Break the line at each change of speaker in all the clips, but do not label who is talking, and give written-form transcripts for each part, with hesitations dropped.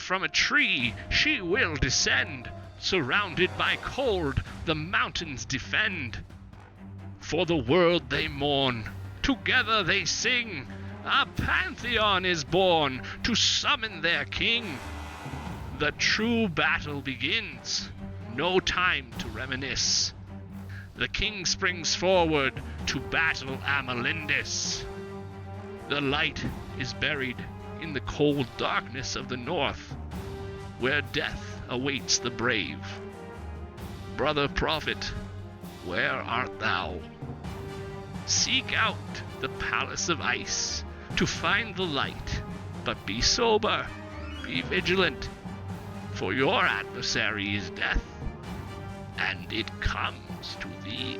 from a tree she will descend. Surrounded by cold, the mountains defend. For the world they mourn, together they sing. A pantheon is born to summon their king. The true battle begins, no time to reminisce. The king springs forward to battle Amalindis. The light is buried in the cold darkness of the north, where death awaits the brave. Brother prophet, where art thou? Seek out the palace of ice to find the light, but be sober, be vigilant, for your adversary is death, and it comes to thee.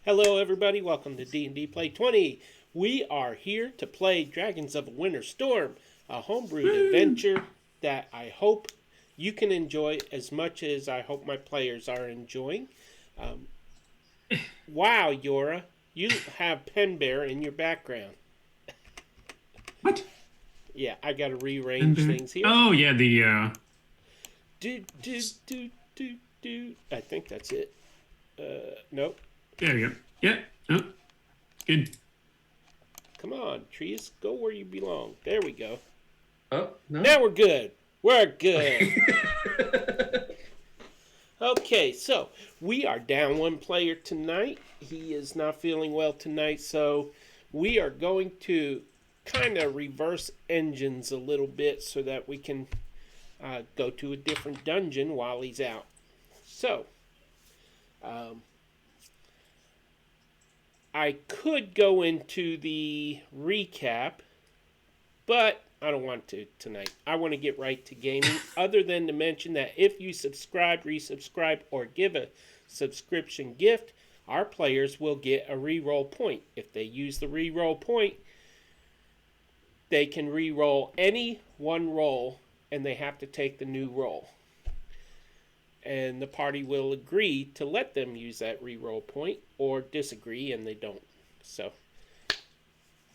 Hello everybody, welcome to D&D Play 20. We are here to play Dragons of a Winter Storm, a homebrewed adventure that I hope you can enjoy as much as I hope my players are enjoying. Wow, Yora, you have Pen Bear in your background.
What?
Yeah, I gotta rearrange things here.
Oh, yeah, the,
Do. I think that's it. Nope.
There we go. Yeah, oh, good.
Come on, trees, go where you belong. There we go.
Oh, no.
Now we're good. We're good. Okay, so we are down one player tonight. He is not feeling well tonight, so we are going to kind of reverse engines a little bit so that we can go to a different dungeon while he's out. So, I could go into the recap, but I don't want to tonight. I want to get right to gaming, other than to mention that if you subscribe, resubscribe, or give a subscription gift, our players will get a reroll point. If they use the reroll point, they can reroll any one roll, and they have to take the new roll. And the party will agree to let them use that reroll point, or disagree and they don't. So,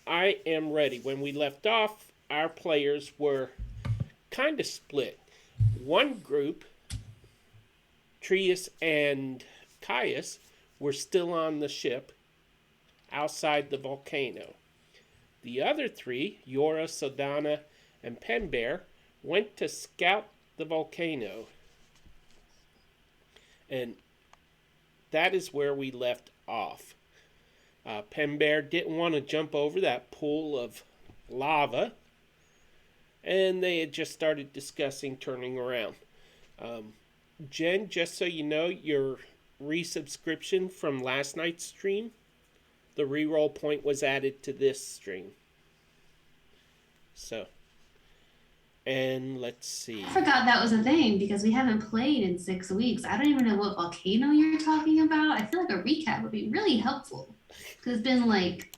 I am ready. When we left off, our players were kind of split. One group, Trius and Caius, were still on the ship outside the volcano. The other three, Yora, Sodana, and Pen Bear, went to scout the volcano. And that is where we left off. Pen Bear didn't want to jump over that pool of lava, and they had just started discussing turning around. Jen, just so you know, your resubscription from last night's stream, the reroll point was added to this stream. So, and let's see.
I forgot that was a thing because we haven't played in 6 weeks. I don't even know what volcano you're talking about. I feel like a recap would be really helpful because it's been like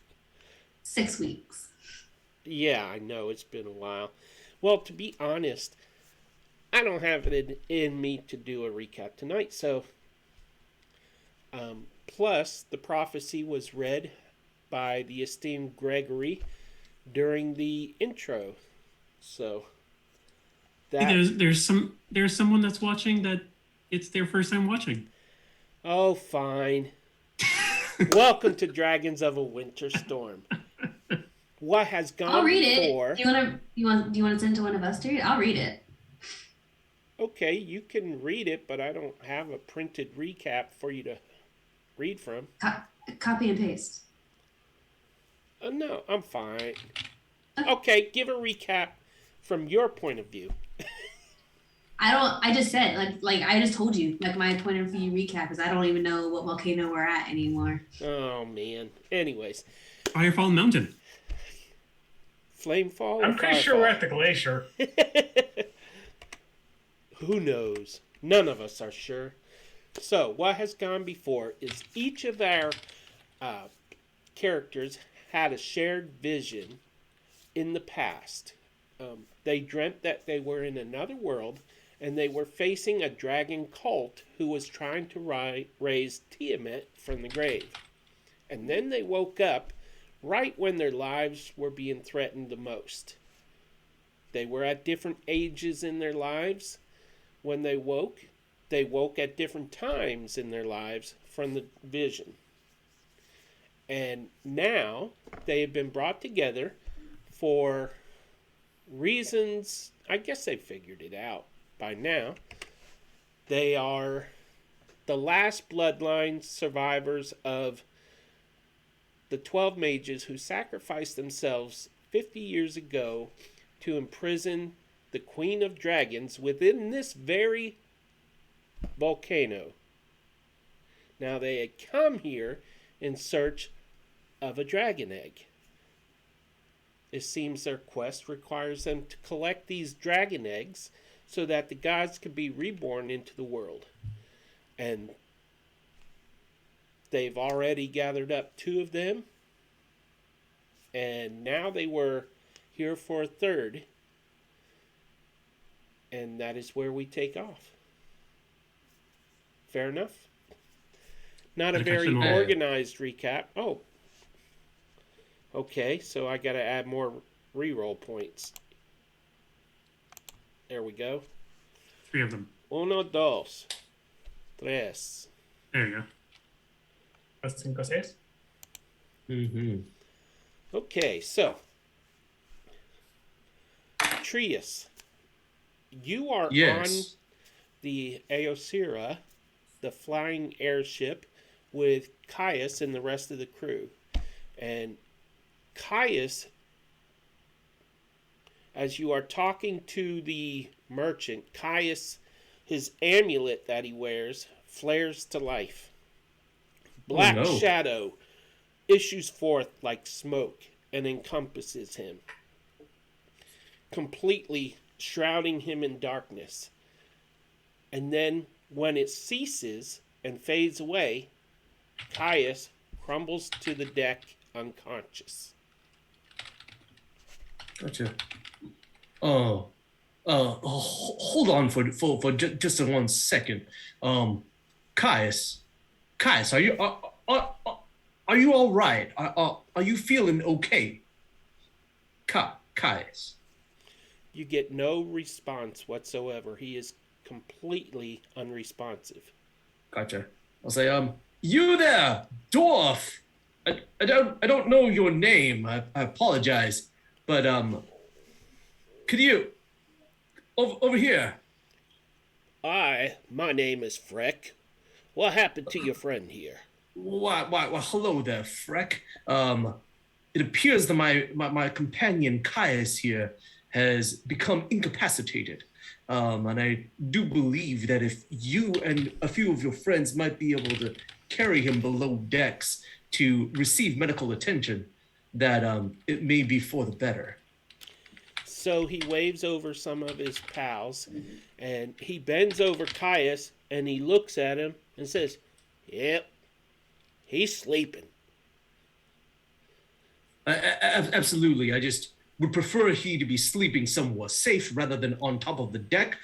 6 weeks.
Yeah, I know. It's been a while. Well, to be honest, I don't have it in me to do a recap tonight. So, plus, the prophecy was read by the esteemed Gregory during the intro. So, that...
There's someone that's watching that it's their first time watching.
Oh, fine. Welcome to Dragons of a Winter Storm. what has gone
I'll read
before.
it. Do you want to send to one of us to read? I'll read it.
Okay, you can read it, but I don't have a printed recap for you to read from.
Copy and paste.
No, I'm fine.
Okay.
Okay, give a recap from your point of view.
I just said like I just told you like my point of view recap is I don't even know what volcano we're at anymore.
Oh man. Anyways,
Firefall Mountain.
Flamefall.
I'm
or
pretty sure we're
Firefall?
at the glacier.
Who knows? None of us are sure. So, what has gone before is each of our characters had a shared vision in the past. They dreamt that they were in another world and they were facing a dragon cult who was trying to raise Tiamat from the grave. And then they woke up right when their lives were being threatened the most. They were at different ages in their lives when they woke. They woke at different times in their lives from the vision. And now they have been brought together for reasons, I guess they figured it out by now. They are the last bloodline survivors of the 12 mages who sacrificed themselves 50 years ago to imprison the Queen of Dragons within this very volcano. Now they had come here in search of a dragon egg. It seems their quest requires them to collect these dragon eggs so that the gods can be reborn into the world. And they've already gathered up 2 of them. And now they were here for a third. And that is where we take off. Fair enough? Not a very organized recap. Oh. Okay, so I got to add more reroll points. There we go.
3 of them.
1, 2, 3.
There you go.
That's 5, 6.
Mm-hmm.
Okay, so Trius, you are on the Aosira, the flying airship, with Caius and the rest of the crew. And Caius, as you are talking to the merchant, Caius, his amulet that he wears, flares to life. Black shadow issues forth like smoke and encompasses him, completely shrouding him in darkness. And then when it ceases and fades away, Caius crumbles to the deck unconscious.
Gotcha. Hold on for just 1 second. Caius, are you all right? Are you feeling okay? Caius.
You get no response whatsoever. He is completely unresponsive.
Gotcha. I'll say, you there, dwarf. I don't know your name. I apologize, but could you over here?
My name is Freck. What happened to your friend here?
Why, hello there, Freck. It appears that my companion Caius here has become incapacitated. And I do believe that if you and a few of your friends might be able to carry him below decks to receive medical attention, that it may be for the better.
So he waves over some of his pals, and he bends over Caius, and he looks at him and says, "Yep, he's sleeping."
Absolutely. I just would prefer he to be sleeping somewhere safe rather than on top of the deck,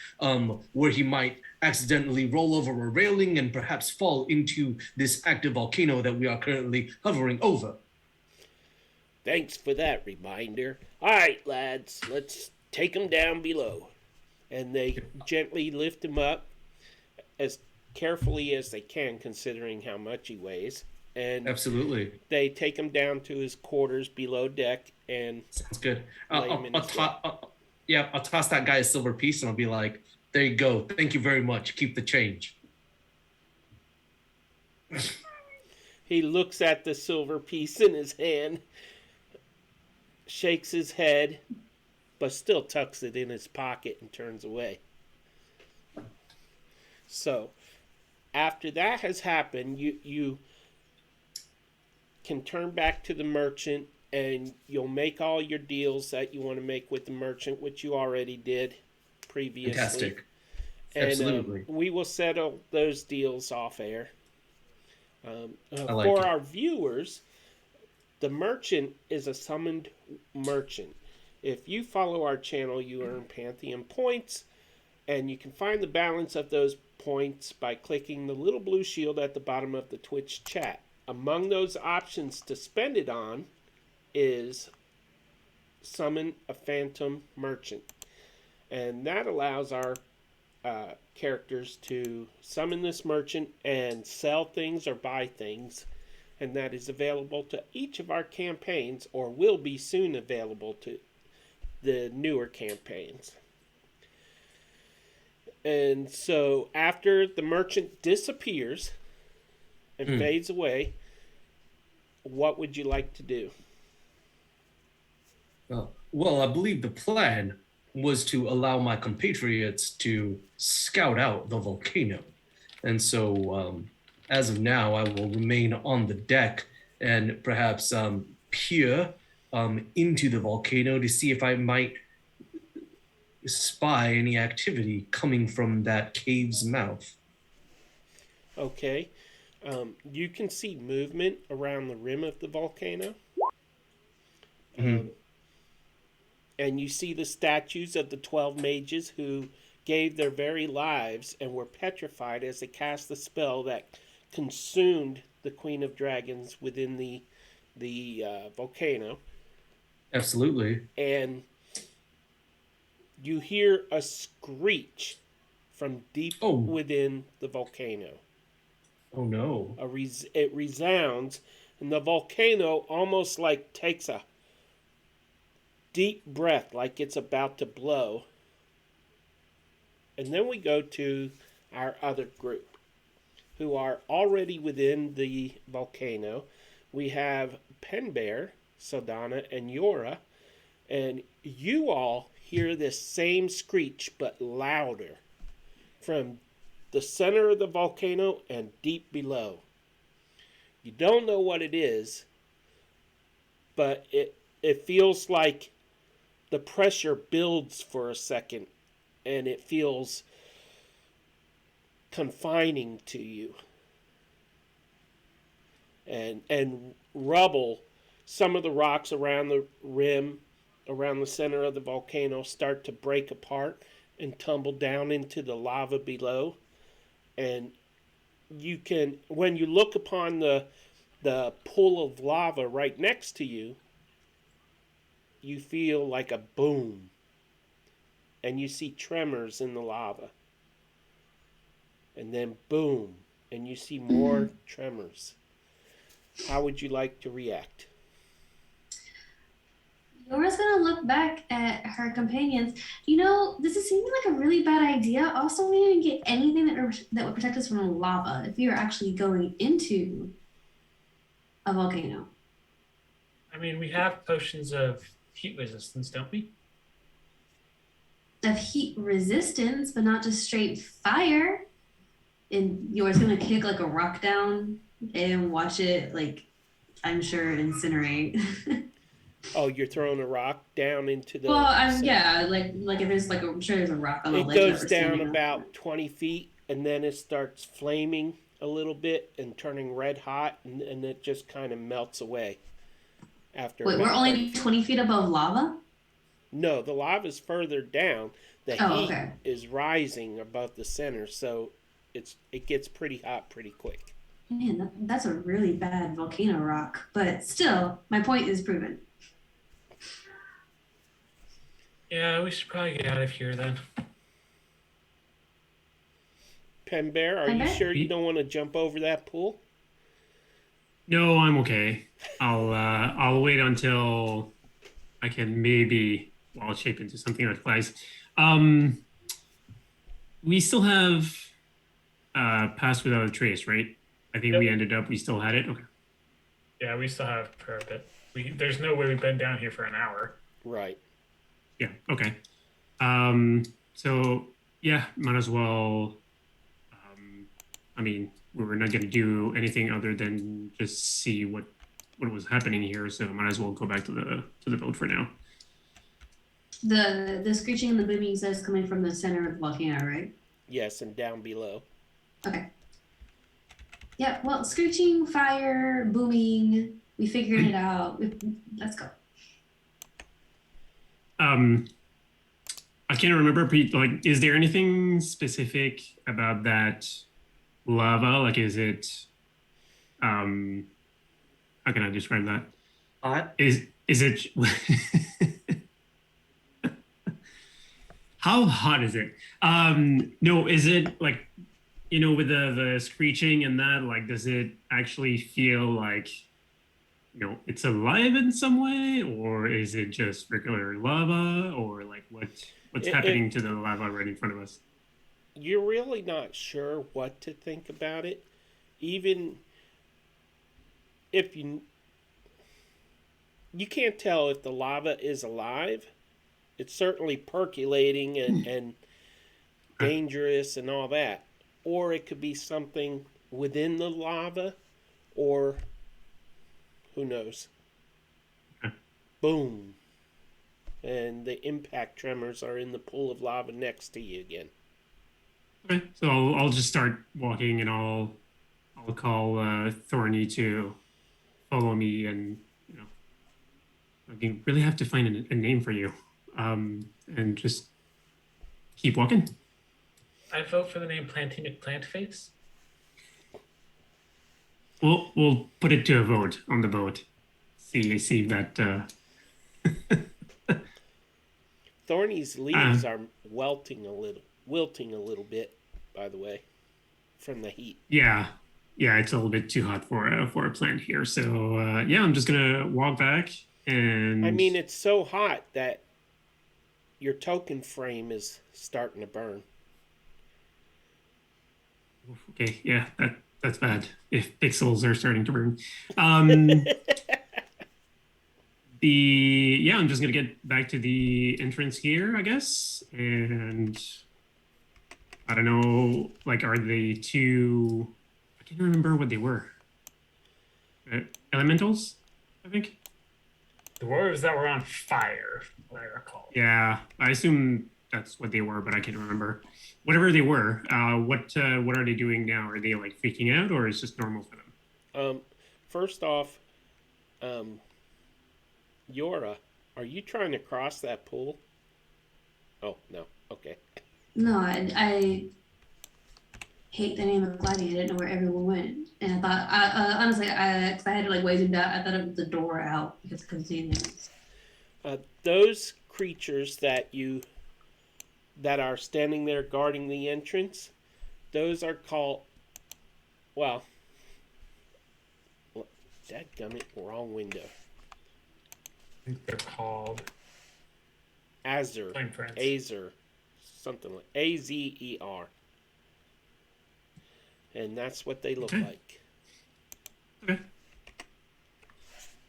where he might accidentally roll over a railing and perhaps fall into this active volcano that we are currently hovering over.
Thanks for that reminder. All right, lads, let's take him down below. And they gently lift him up as carefully as they can, considering how much he weighs. And
absolutely,
they take him down to his quarters below deck, and
Sounds good.
Layman as well.
Yeah, I'll toss that guy a silver piece and I'll be like, there you go. Thank you very much. Keep the change.
He looks at the silver piece in his hand, shakes his head, but still tucks it in his pocket and turns away. So, after that has happened, you can turn back to the merchant and you'll make all your deals that you want to make with the merchant, which you already did previously.
Fantastic.
And
Absolutely.
we will settle those deals off air.
like
For
it.
our viewers, the merchant is a summoned merchant. If you follow our channel, you earn Pantheon points, and you can find the balance of those points by clicking the little blue shield at the bottom of the Twitch chat. Among those options to spend it on is summon a phantom merchant. And that allows our characters to summon this merchant and sell things or buy things. And that is available to each of our campaigns, or will be soon available to the newer campaigns. And so after the merchant disappears and fades away, what would you like to do?
Well, I believe the plan was to allow my compatriots to scout out the volcano. And so, as of now, I will remain on the deck and perhaps peer into the volcano to see if I might spy any activity coming from that cave's mouth.
Okay. You can see movement around the rim of the volcano. And you see the statues of the 12 mages who gave their very lives and were petrified as they cast the spell that consumed the Queen of Dragons within the volcano.
Absolutely.
And you hear a screech from deep within the volcano.
Oh no.
It resounds, and the volcano almost like takes a deep breath like it's about to blow. And then we go to our other group who are already within the volcano. We have Penbear, Saldana, and Yora, and you all hear this same screech but louder from the center of the volcano and deep below. You don't know what it is, but it feels like the pressure builds for a second and it feels confining to you. And rubble, some of the rocks around the rim, around the center of the volcano start to break apart and tumble down into the lava below. And you can, when you look upon the pool of lava right next to you, you feel like a boom. And you see tremors in the lava. And then boom. And you see more tremors. How would you like to react?
Yora's gonna look back at her companions. You know, this is seeming like a really bad idea. Also, we didn't get anything that would protect us from lava if we were actually going into a volcano.
I mean, we have potions of heat resistance, don't we?
Of heat resistance, but not just straight fire. And Yora's gonna kick like a rock down and watch it, like, I'm sure, incinerate.
Oh, you're throwing a rock down into the...
Well, yeah, like if there's like, I'm sure there's a rock on the
It
lake.
goes down about 20 feet, and then it starts flaming a little bit and turning red hot, and it just kind of melts away. After
Wait, we're only 20 feet above lava?
No, the lava's further down. The heat
okay.
is rising above the center, so it gets pretty hot pretty quick.
Man, that's a really bad volcano rock. But still, my point is proven.
Yeah, we should probably get out of here then.
Penbear, are you sure you don't want to jump over that pool?
No, I'm okay. I'll wait until I can maybe shape into something that flies. We still have Pass Without a Trace, right? I think we still had it. Okay.
Yeah, we still have for a bit. There's no way we've been down here for an hour.
Right.
Yeah. Okay. So yeah, might as well. I mean, we were not going to do anything other than just see what was happening here. So might as well go back to the boat for now.
The screeching and the booming says coming from the center of the volcano, right?
Yes, and down below.
Okay. Yeah, well, screeching, fire, booming, we figured it out. Let's go.
I can't remember, Pete. Like, is there anything specific about that lava? Like, is it? How can I describe that?
Hot.
Is it? How hot is it? No, is it like, with the screeching and that, like, does it actually feel like, it's alive in some way, or is it just regular lava, or like what's happening to the lava right in front of us?
You're really not sure what to think about it, even if you can't tell if the lava is alive. It's certainly percolating and dangerous and all that. Or it could be something within the lava, or who knows. Boom. And the impact tremors are in the pool of lava next to you again.
Okay, so I'll just start walking, and I'll call Thorny to follow me, and I really have to find a name for you, and just keep walking.
I vote for the name Planty McPlantface.
We'll put it to a vote on the boat. See if that.
Thorny's leaves are wilting a little bit, by the way, from the heat.
Yeah, it's a little bit too hot for a plant here. So I'm just gonna walk back, and
I mean, it's so hot that your token frame is starting to burn.
Okay, yeah, that's bad. If pixels are starting to burn. I'm just gonna get back to the entrance here, I guess, and I don't know. Like, are they two? I can't remember what they were. Elementals, I think.
The dwarves that were on fire, what I recall.
Yeah, I assume that's what they were, but I can't remember. Whatever they were, what are they doing now? Are they like freaking out, or is it just normal for them?
First off, Yora, are you trying to cross that pool? Oh, no. Okay.
No, I hate the name of Gladiator. I didn't know where everyone went. And I thought, honestly, cause I had to like wave him down. I thought it was the door out because I couldn't see anything.
Those creatures that are standing there guarding the entrance, those are called, dadgummit, wrong window.
I think they're called
Azer, something like Azer, and that's what they look like.
Okay.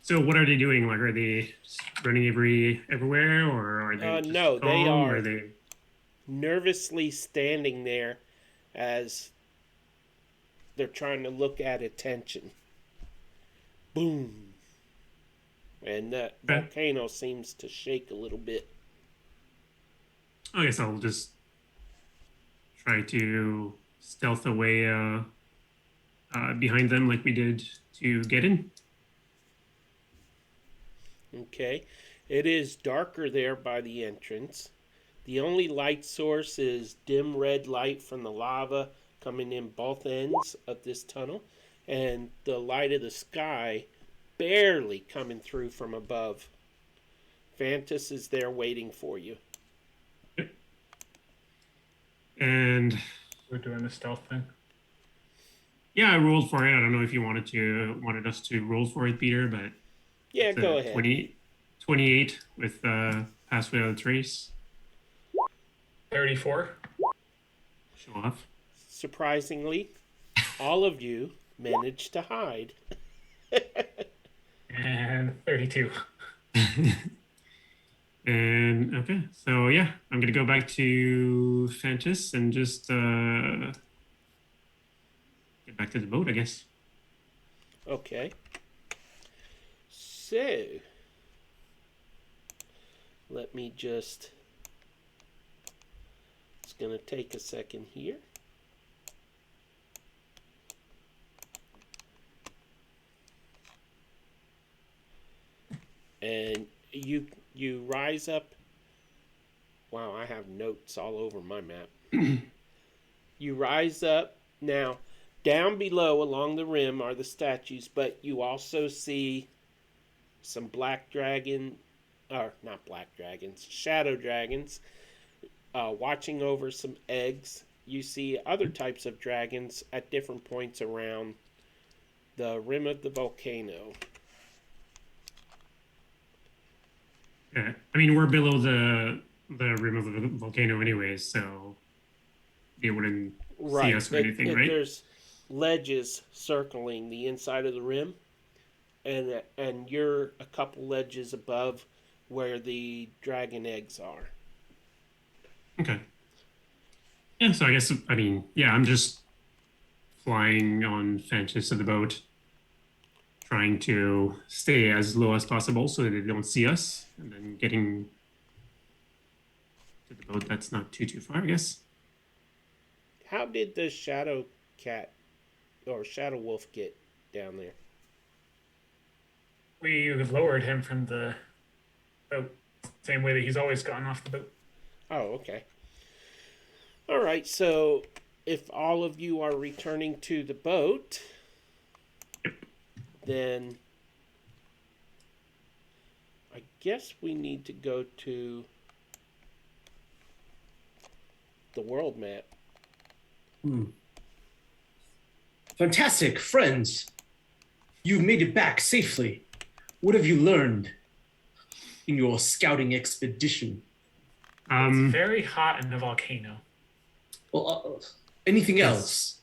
So what are they doing? Like, are they running everywhere, or are they?
No, they are.
Or they
nervously standing there as they're trying to look at attention. Boom. And that volcano seems to shake a little bit.
I guess I'll just try to stealth away behind them like we did to get in.
Okay. It is darker there by the entrance. The only light source is dim red light from the lava coming in both ends of this tunnel, and the light of the sky barely coming through from above. Vantus is there waiting for you.
And
we're doing the stealth thing.
Yeah, I rolled for it. I don't know if you wanted us to roll for it, Peter, but
yeah, go ahead.
28 with pass without a trace.
34.
Show off.
Surprisingly, all of you managed to hide.
And 32.
And okay, so yeah, I'm gonna go back to Fantis and just get back to the boat, I guess.
Okay. So, let me just. It's going to take a second here. And you rise up. Wow, I have notes all over my map. You rise up. Now, down below along the rim are the statues, but you also see some black dragon, or not black dragons, shadow dragons, watching over some eggs. You see other types of dragons at different points around the rim of the volcano.
Yeah, I mean we're below the rim of the volcano anyways, so they wouldn't see us or anything, right?
There's ledges circling the inside of the rim, and you're a couple ledges above where the dragon eggs are.
Okay. Yeah, so I guess I'm just flying on Fantis of the boat, trying to stay as low as possible so that they don't see us, and then getting to the boat that's not too far, I guess.
How did the shadow cat or shadow wolf get down there?
We lowered him from the boat, same way that he's always gone off the boat.
Oh, okay. All right, so if all of you are returning to the boat, then I guess we need to go to the world map.
Fantastic, friends. You've made it back safely. What have you learned in your scouting expedition?
It's very hot in the volcano.
Well, anything else?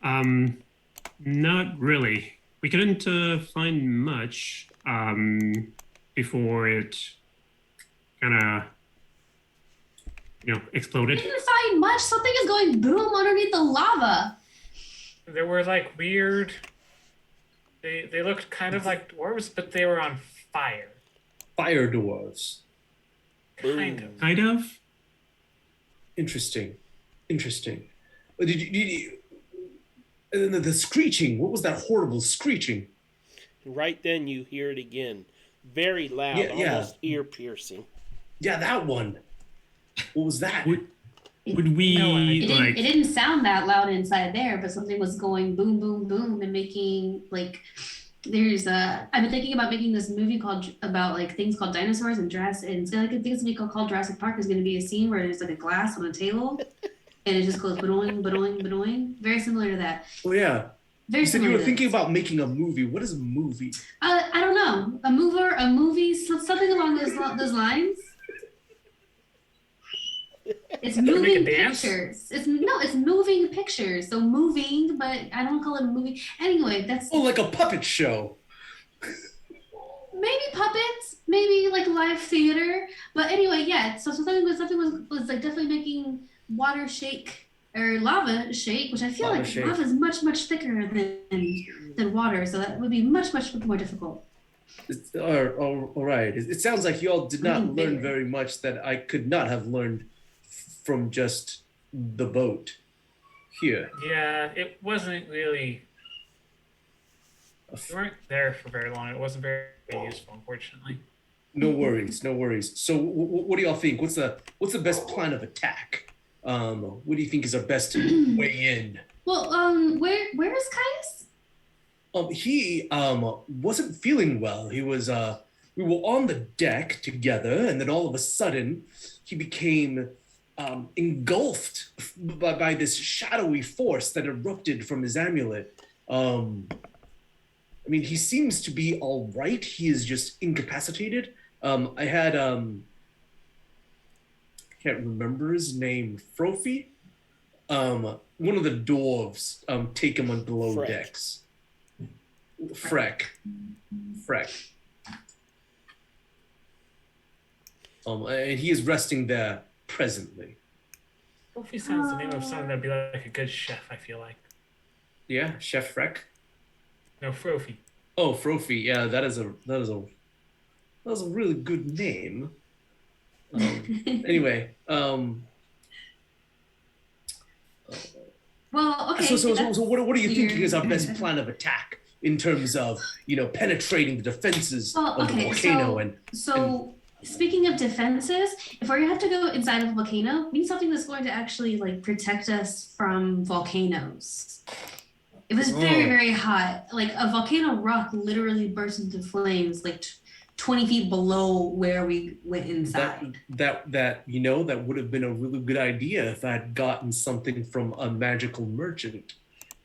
Not really. We couldn't find much before it kind of, exploded.
I didn't find much. Something is going boom underneath the lava.
There were like weird. They looked kind of like dwarves, but they were on fire.
Fire dwarves.
Kind of.
Kind of.
Interesting. Did you and then the screeching? What was that horrible screeching?
Right then you hear it again. Very loud,
Yeah.
almost ear-piercing.
Yeah, that one. What was that?
Would we
It didn't sound that loud inside there, but something was going boom, boom, boom, and making like. I've been thinking about making this movie about like things called dinosaurs and Jurassic, and it's gonna think it's gonna be called Jurassic Park. There's gonna be a scene where there's like a glass on a table, and it just goes badoing, badoing, badoing. Very similar to that.
Oh yeah.
Very
You said
similar.
you were
to
thinking
this.
about making a movie. What is a movie?
I don't know, a movie, something along those lines. It's
Can we make a
moving
dance?
pictures. It's moving pictures. So moving, but I don't call it a movie. Anyway, that's
Oh, like a puppet show.
maybe puppets, maybe like live theater. But anyway, yeah. So something was like definitely making water shake or lava shake, which I feel
Lava
like
shake.
lava is much thicker than water, so that would be much more difficult.
All right. It sounds like you all did not
Something
learn
bigger.
very much that I could not have learned from just the boat here.
Yeah, it wasn't really. We weren't there for very long. It wasn't very useful, unfortunately.
No worries. So, what do y'all think? What's the best plan of attack? What do you think is our best way in?
Well, where is Caius?
He wasn't feeling well. He was we were on the deck together, and then all of a sudden he became engulfed by this shadowy force that erupted from his amulet. I mean, he seems to be all right. He is just incapacitated. I had can't remember his name, Frophy. One of the dwarves take him on below
Freck.
decks. Freck. And he is resting there presently.
Sophie sounds the name of someone that'd be like a good chef, I feel like.
Yeah, Chef Freck.
No, Frophy.
Oh, Frophy. Yeah, that is a really good name. Anyway,
Well, okay.
so what are you thinking is our
weird.
best plan of attack in terms of penetrating the defenses
Well,
of the
okay,
volcano
so speaking of defenses, if we're gonna have to go inside of a volcano, we need something that's going to actually like protect us from volcanoes. It was very,
Oh.
very hot. Like a volcano rock literally burst into flames like 20 feet below where we went inside.
that would have been a really good idea if I had gotten something from a magical merchant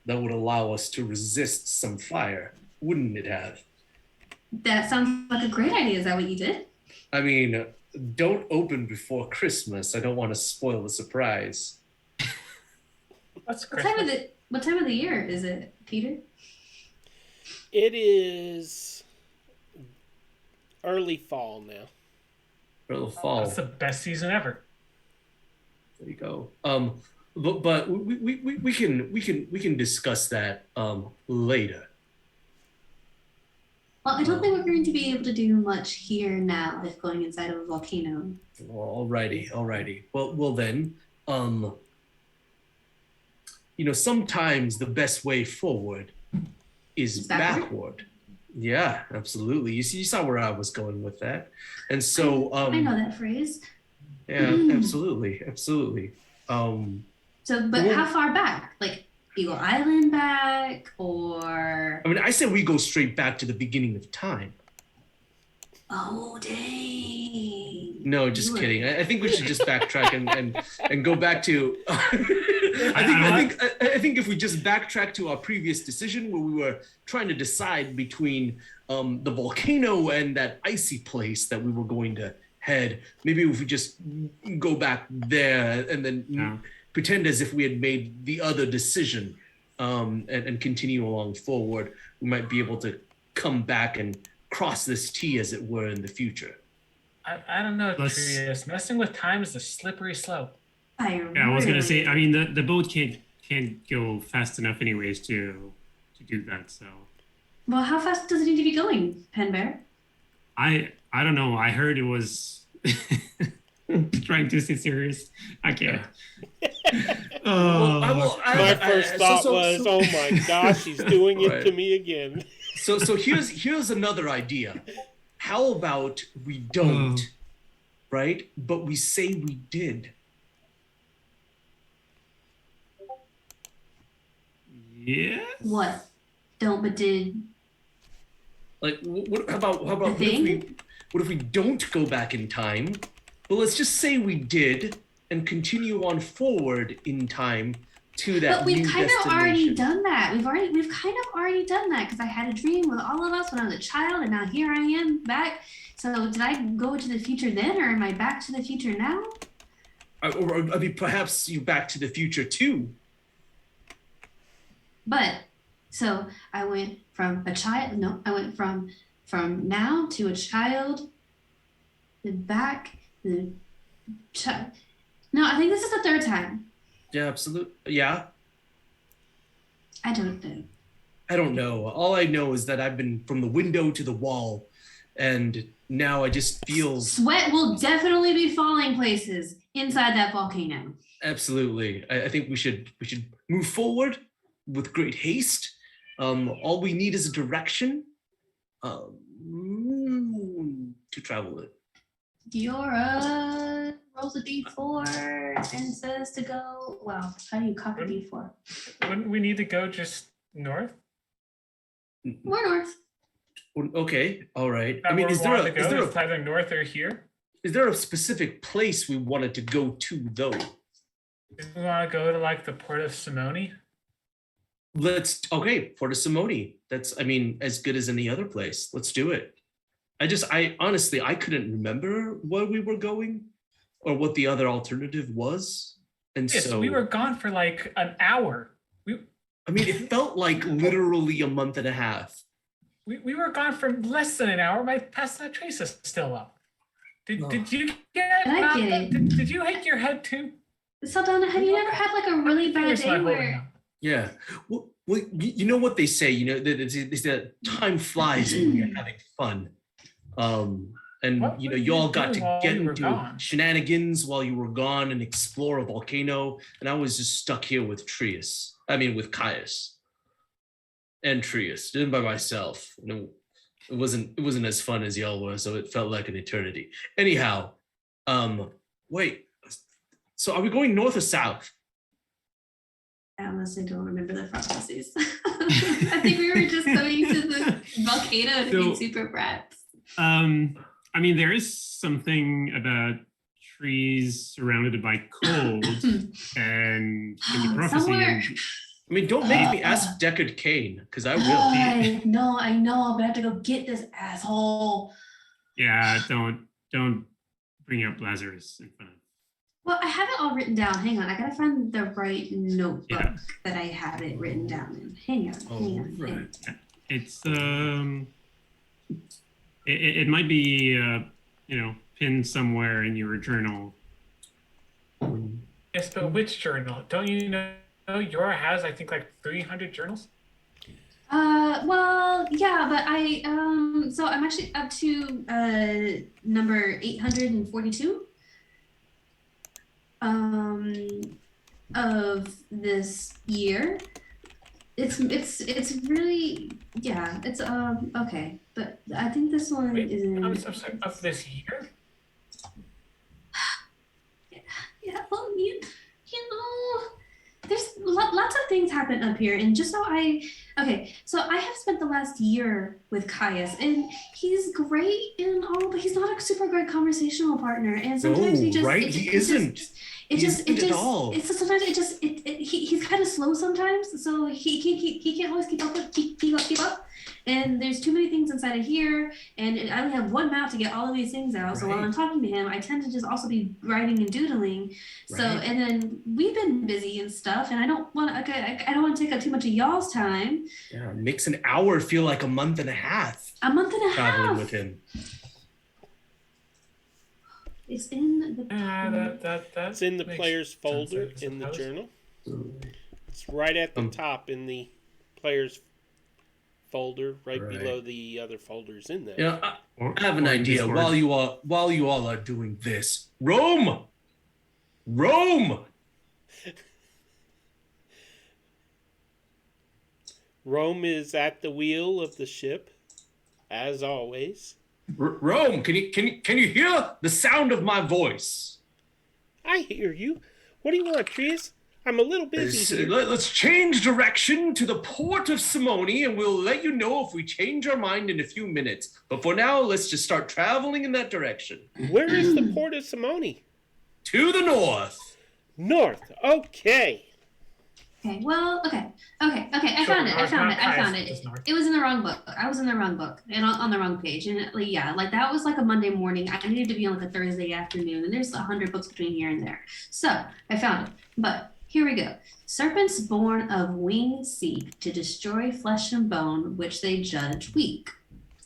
that would allow us to resist some fire, wouldn't it have?
That sounds like a great idea. Is that what you did?
I mean, don't open before Christmas. I don't want to spoil the surprise.
That's
What
great.
time of the year is it, Peter?
It is early fall now.
For the fall.
That's the best season ever.
There you go. But we can discuss that later.
Well, I don't think we're going to be able to do much here now if going inside of a volcano.
Alrighty. Well then, sometimes the best way forward is
Backward?
backward. Yeah, absolutely. You saw where I was going with that, and so
I know that phrase.
yeah,
Mm.
absolutely.
But how far back? Like Eagle Island back, or
I mean, I said we go straight back to the beginning of time.
oh dang!
No, just
You were-
kidding. I think we should just backtrack and go back to. I think if we just backtrack to our previous decision where we were trying to decide between the volcano and that icy place that we were going to head, maybe if we just go back there and then pretend as if we had made the other decision and continue along forward, we might be able to come back and cross this T, as it were, in the future.
I don't know,
Let's-
Trius. Messing with time is a slippery slope.
Yeah, I was gonna say. I mean, the boat can't go fast enough, anyways, to do that. So
Well, how fast does it need to be going, Pen Bear?
I don't know. I heard it was trying to stay serious. I can't.
My first thought was, oh my gosh, he's doing it
Right.
to me again.
So here's another idea. How about we don't, right? But we say we did.
Yeah.
What? Don't but did.
Like, how about what if we don't go back in time? But let's just say we did and continue on forward in time to that
But we've
new
kind
destination.
of already done that. We've kind of already done that because I had a dream with all of us when I was a child, and now here I am back. So did I go into the future then, or am I back to the future now?
Or I mean, perhaps you Back to the Future too.
But so I went from a child. No, I went from now to a child, then back, then child. No, I think this is the third time.
Yeah, absolutely. Yeah.
I don't know.
I don't know. All I know is that I've been from the window to the wall, and now I just feel
Sweat will definitely be falling places inside that volcano.
absolutely. I think we should move forward with great haste. All we need is a direction to travel it.
Diora rolls a d4 and says to go. Wow, how do you cock a d4?
Wouldn't we need to go just north?
More north.
Okay, all right.
That
I mean,
where
is
we
there
wanted to go?
a
It's either north or here.
is there a specific place we wanted to go to though?
Do we want to go to like the port of Simone?
Port of Simone. That's, I mean, as good as any other place. Let's do it. I honestly, I couldn't remember where we were going or what the other alternative was. And
Yes,
so
we were gone for like an hour.
I mean, it felt like literally a month and a half.
We were gone for less than an hour. My pasta trace is still up. Did you get
I get it.
Did you hit your head too?
Saldana, have you ever had like a really bad
Fingers
day
not holding
where
up.
Yeah. Well, you know what they say, you know, that time flies when you're having fun. And
What
you know,
were
you all
you
got to
doing while
get
we were
into
gone?
shenanigans while you were gone and explore a volcano. And I was just stuck here with with Caius and Trius, did it by myself. It wasn't as fun as y'all were, so it felt like an eternity. Anyhow, wait. So are we going north or south?
I honestly don't remember the processes. I think we were just going to the volcano to be
So-
super brats.
I mean, there is something about trees surrounded by cold and in the prophecy.
Somewhere-
and-
I mean, don't make me ask Deckard Cain, because I will.
I know, but I have to go get this asshole.
yeah, don't bring up Lazarus in front of.
Well, I have it all written down. Hang on, I gotta find the right notebook
Yeah.
that I have it written down in. Hang on.
Right.
It's it might be pinned somewhere in your journal.
Yes, but which journal? Don't you know Yora has, I think, like 300 journals?
Well, yeah, but so I'm actually up to number 842 of this year. It's really, yeah, it's okay, but I think this one
Wait,
is in,
I'm sorry, of this year?
yeah, well, you know, there's lots of things happen up here, and just so so I have spent the last year with Caius, and he's great and all, but he's not a super great conversational partner, and sometimes he just
right?
it
He
just-
isn't.
It
He
just,
isn't at all.
It's sometimes he's kind of slow sometimes, so he can't always keep up. And there's too many things inside of here, and I only have one mouth to get all of these things out. So while
Right.
I'm talking to him, I tend to just also be writing and doodling. So
Right.
and then we've been busy and stuff, and I don't want to take up too much of y'all's time.
Yeah, it makes an hour feel like a month and a half
A month and a
traveling
half.
with him.
It's in the.
That
It's in the
makes
player's
sense,
folder
I
in the
suppose.
journal. It's right at the top in the player's folder, right
Right.
below the other folders in there.
You know,
Or,
I have an
or in
idea.
Discord.
While you all are doing this, Rome.
Rome is at the wheel of the ship, as always.
Rome, can you hear the sound of my voice?
I hear you. What do you want, Trius? I'm a little busy here.
Let's change direction to the port of Simone, and we'll let you know if we change our mind in a few minutes. But for now, let's just start traveling in that direction.
Where is the port of Simone?
To the north.
North. Okay.
Okay, well, okay. I
Sure,
found it.
North
It.
is north.
It was in the wrong book. I was in the wrong book and on the wrong page. And like that was like a Monday morning. I needed to be on like a Thursday afternoon, and there's 100 books between here and there. So I found it. But here we go. Serpents born of winged seek to destroy flesh and bone, which they judge weak.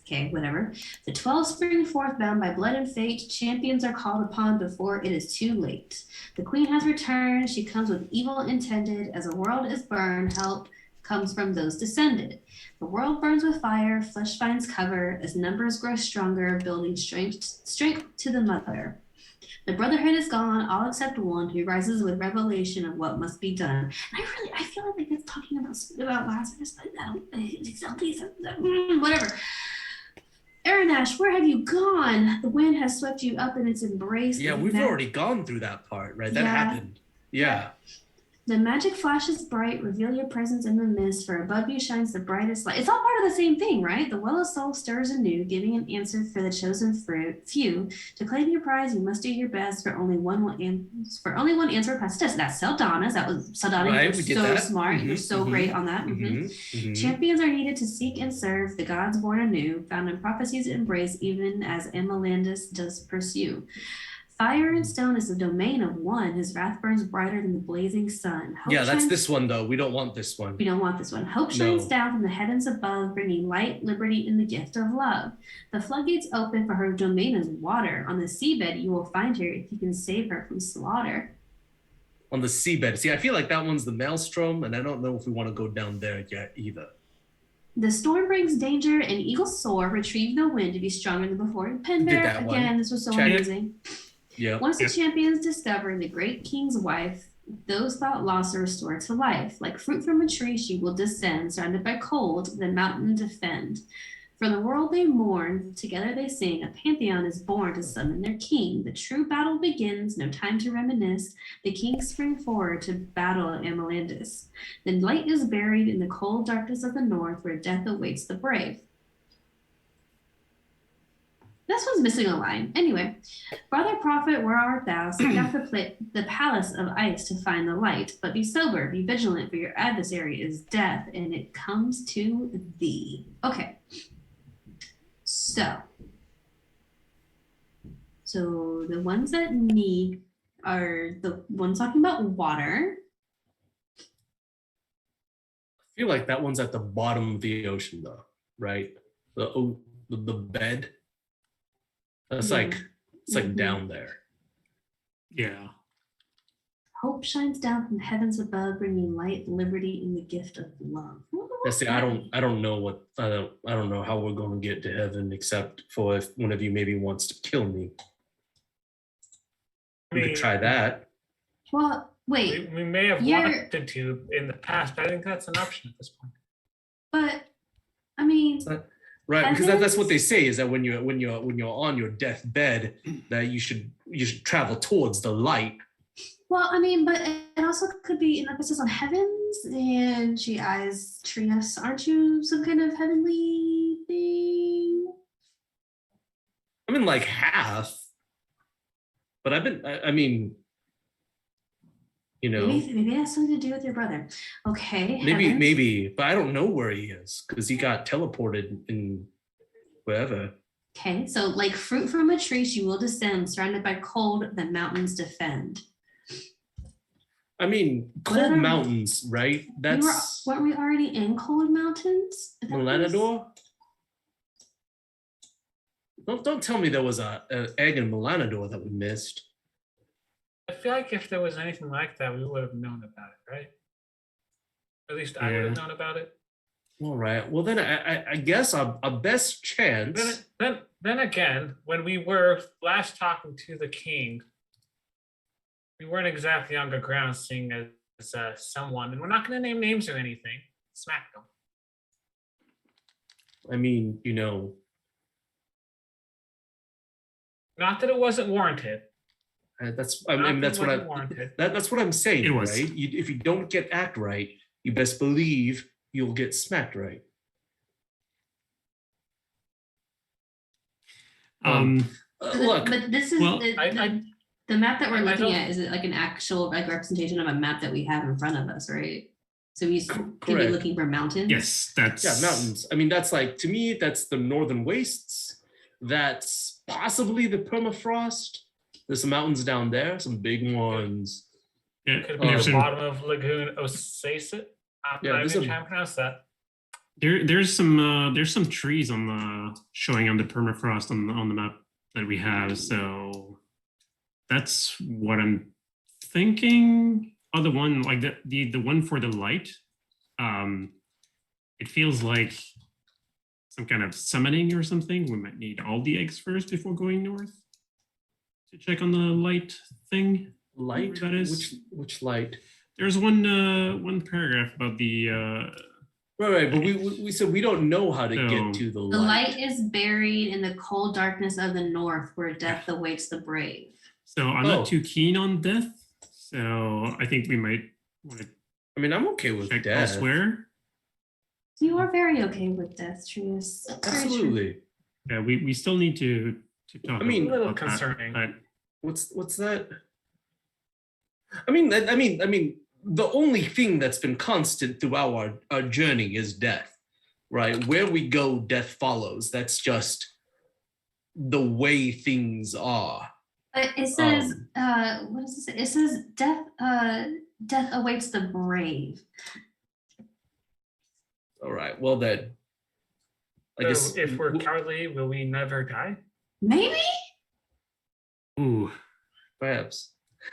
Okay, whatever. The 12 spring forth bound by blood and fate, champions are called upon before it is too late. The queen has returned, she comes with evil intended, as a world is burned, help comes from those descended. The world burns with fire, flesh finds cover, as numbers grow stronger, building strength to the mother. The brotherhood is gone, all except one who rises with revelation of what must be done. And I feel like it's talking about Lazarus, but I don't exactly whatever. Aranash, where have you gone? The wind has swept you up in its embrace.
Yeah,
and
we've
now-
already gone through that part, right? That
Yeah.
happened. Yeah.
The magic flashes bright, reveal your presence in the mist, for above you shines the brightest light. It's all part of the same thing, right? The well of soul stirs anew, giving an answer for the chosen few. To claim your prize, you must do your best, for only one answer requests test. That's Saldana's. That was Saldana.
Right,
You
we
were
did
so
that.
smart. You were so great on that. Champions are needed to seek and serve the gods born anew, found in prophecies embrace, even as Amalandus does pursue. Fire and stone is the domain of one. His wrath burns brighter than the blazing sun. Hope
Yeah, that's
shines-
this one though. We don't want this one.
We don't want this one. Hope shines
No.
down from the heavens above, bringing light, liberty, and the gift of love. The floodgates open, for her domain is water. On the seabed you will find her if you can save her from slaughter.
On the seabed. See, I feel like that one's the maelstrom, and I don't know if we want to go down there yet either.
The storm brings danger, and eagles soar, retrieve the wind to be stronger than before. Pen
Did
Bear,
that one.
again, this was so
Check.
amazing.
Yeah.
Once the champions discover the great king's wife, those thought lost are restored to life. Like fruit from a tree, she will descend, surrounded by cold, the mountain defend. For the world they mourn, together they sing, a pantheon is born to summon their king. The true battle begins, no time to reminisce. The kings spring forward to battle at Amalandus. The light is buried in the cold darkness of the north, where death awaits the brave. This one's missing a line. Anyway, brother prophet, where art thou? Seek out the palace of ice to find the light. But be sober, be vigilant, for your adversary is death, and it comes to thee. Okay. So the ones that need are the ones talking about water.
I feel like that one's at the bottom of the ocean though, right? The bed. That's like it's like
Mhm.
down there.
Yeah.
Hope shines down from the heavens above, bringing light, liberty, and the gift of love.
I see. I don't know I don't know how we're going to get to heaven except for if one of you maybe wants to kill me. We could try that.
Well, wait,
We may have
You're-
wanted to in the past, but I think that's an option at this point.
but I mean,
Right, because
Heaven?
that's what they say is that when you're on your deathbed, that you should travel towards the light.
well, I mean, but it also could be an emphasis on heavens, and she eyes Trias. Aren't you some kind of heavenly thing?
I mean, like half. But I mean, you know,
Maybe it has something to do with your brother. Okay. heavens.
maybe, but I don't know where he is because he got teleported in wherever.
Okay, so like fruit from a tree, she will descend, surrounded by cold, the mountains defend.
I mean, cold
Whatever.
mountains, right? That's
Weren't we already in cold mountains? That was-
Melanador. Don't tell me there was a egg in Melanador that we missed.
I feel like if there was anything like that, we would have known about it, right? At least I would have
Yeah.
known about it.
All right. Well, then I guess our best chance.
Then again, when we were last talking to the king, we weren't exactly on good ground, seeing as someone, and we're not going to name names or anything. Smack them.
I mean, you know,
Not that it wasn't warranted.
that's
Not
that's
that
what
it wasn't warranted.
that's what I'm saying,
It was.
right? If you don't get act right, you best believe you'll get smacked right. Look,
But this is
well,
the map that we're
I
looking
don't-
at. Is it like an actual like representation of a map that we have in front of us, right? So we could be
correct.
looking for mountains.
Yes, that's
yeah, mountains. I mean, that's like to me, that's the northern wastes. That's possibly the permafrost. There's some mountains down there, some big ones.
Yeah,
Could be
there's
the
some-
bottom of Lagoon Osacit. I'm
Yeah,
not
there's
even
a-
trying to pronounce that.
there's some trees on the showing on the permafrost on the map that we have. So that's what I'm thinking. Oh, the one like the one for the light. It feels like some kind of summoning or something. We might need all the eggs first before going north to check on the light thing.
Light?
That is-
Which light?
There's one paragraph about the
Right, but we said we don't know how to
So-
get to the
The
light.
light is buried in the cold darkness of the north, where death awaits the brave.
so I'm
Oh.
not too keen on death. So I think we might Want to
I mean, I'm okay with
check
death.
elsewhere?
You are very okay with death, Trius. Very true.
Absolutely.
Yeah, we still need to talk.
I mean,
about
a little
that,
concerning.
but
What's that? I mean, the only thing that's been constant throughout our journey is death, right? Where we go, death follows. That's just the way things are.
But it says,
Um,
what does it say? It says death awaits the brave.
All right. Well then, I
So
guess
if we're cowardly, will we never die?
Maybe?
ooh,
perhaps.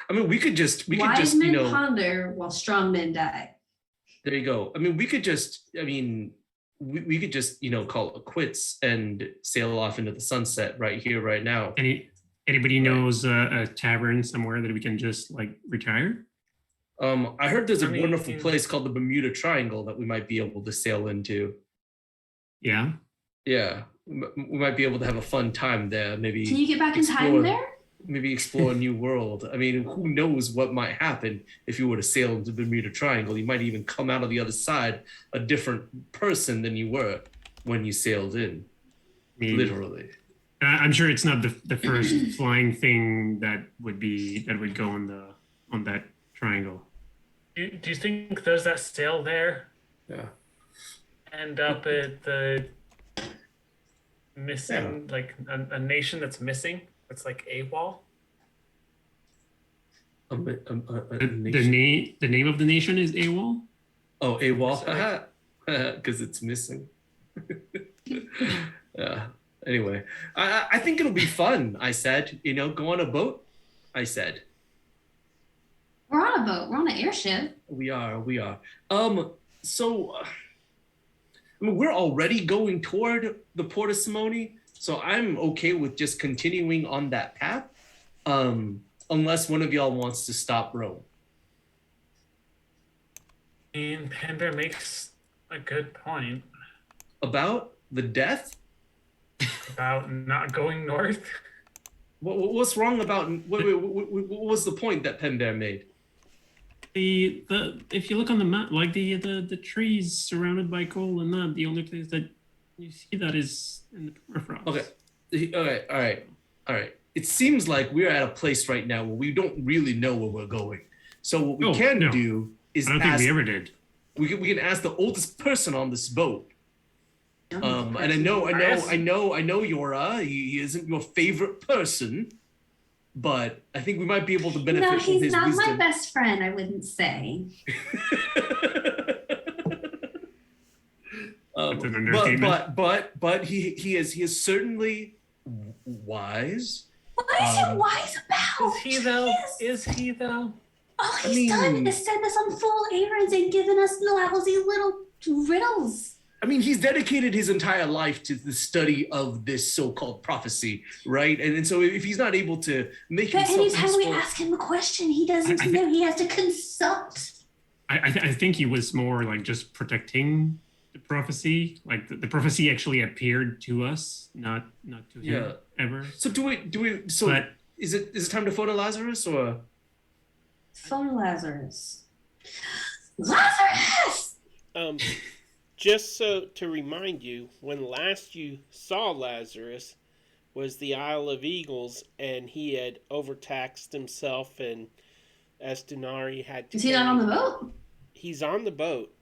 I mean, we could just
Wise men ponder while strong men die.
there you go. I mean, we could just we could just call it quits and sail off into the sunset right here, right now.
anybody knows a tavern somewhere that we can just like retire?
I heard there's a
I mean,
wonderful place called the Bermuda Triangle that we might be able to sail into.
Yeah.
Yeah, we might be able to have a fun time there. Maybe
Can you get back in time
explore-
there?
maybe explore a new world. I mean, who knows what might happen if you were to sail into the Bermuda Triangle? You might even come out of the other side a different person than you were when you sailed in.
I mean,
Literally.
I'm sure it's not the first flying thing that would go on that triangle.
Do you think those that sail there
Yeah.
end up at the missing, like a nation that's missing? It's like AWOL.
The name of the nation is AWOL.
Oh, AWOL, because it's missing. Yeah. Anyway, I think it'll be fun. I said, go on a boat. I said.
We're on a boat. We're on an airship.
We are. So, I mean, we're already going toward the Port of Simone, so I'm okay with just continuing on that path, unless one of y'all wants to stop Rome.
And Panda makes a good point
About the death?
about not going north.
What's wrong about, what was the point that Pember made?
The if you look on the map, like the trees surrounded by coal and that, the only place that you see that is in the permafrost.
Okay. All right. It seems like we're at a place right now where we don't really know where we're going. So what we can do is
I don't think we ever did.
We can ask the oldest person on this boat. And I know Yora, he isn't your favorite person, but I think we might be able to benefit
No,
from
he's
his
not
wisdom.
my best friend, I wouldn't say.
That's an understatement.
But he is certainly wise.
What is he wise about?
Is he though?
Jeez.
Is he though?
All
I
he's done
mean-
is send us on full errands and given us lousy little riddles.
I mean, he's dedicated his entire life to the study of this so-called prophecy, right? And so if he's not able to make
But
himself
anytime we
useful,
ask him a question, he doesn't
I
know. He has to consult.
I think he was more like just protecting the prophecy. Like the prophecy actually appeared to us, not to him
Yeah.
ever.
So do we? So
But
is it time to photo Lazarus or?
Phone Lazarus. Lazarus!
Just so to remind you, when last you saw Lazarus was the Isle of Eagles, and he had overtaxed himself, and Estunari had to.
Is he not on the boat?
He's on the boat,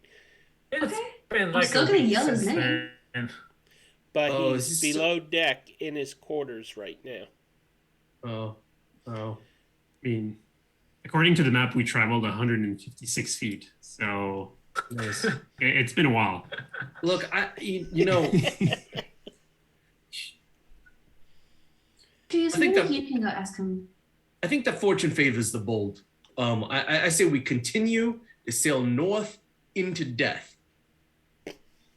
It's
Okay.
been
I'm
like
still
a
gonna
week
yell his
since
name.
then.
but
Oh,
he's
is he
below deck in his quarters right now.
Oh.
I mean, according to the map, we traveled 156 feet. So
Nice.
it's been a while.
Look, you know,
Jeez,
I think
maybe
that-
you can go ask him.
I think that fortune favors the bold. I say we continue to sail north into death.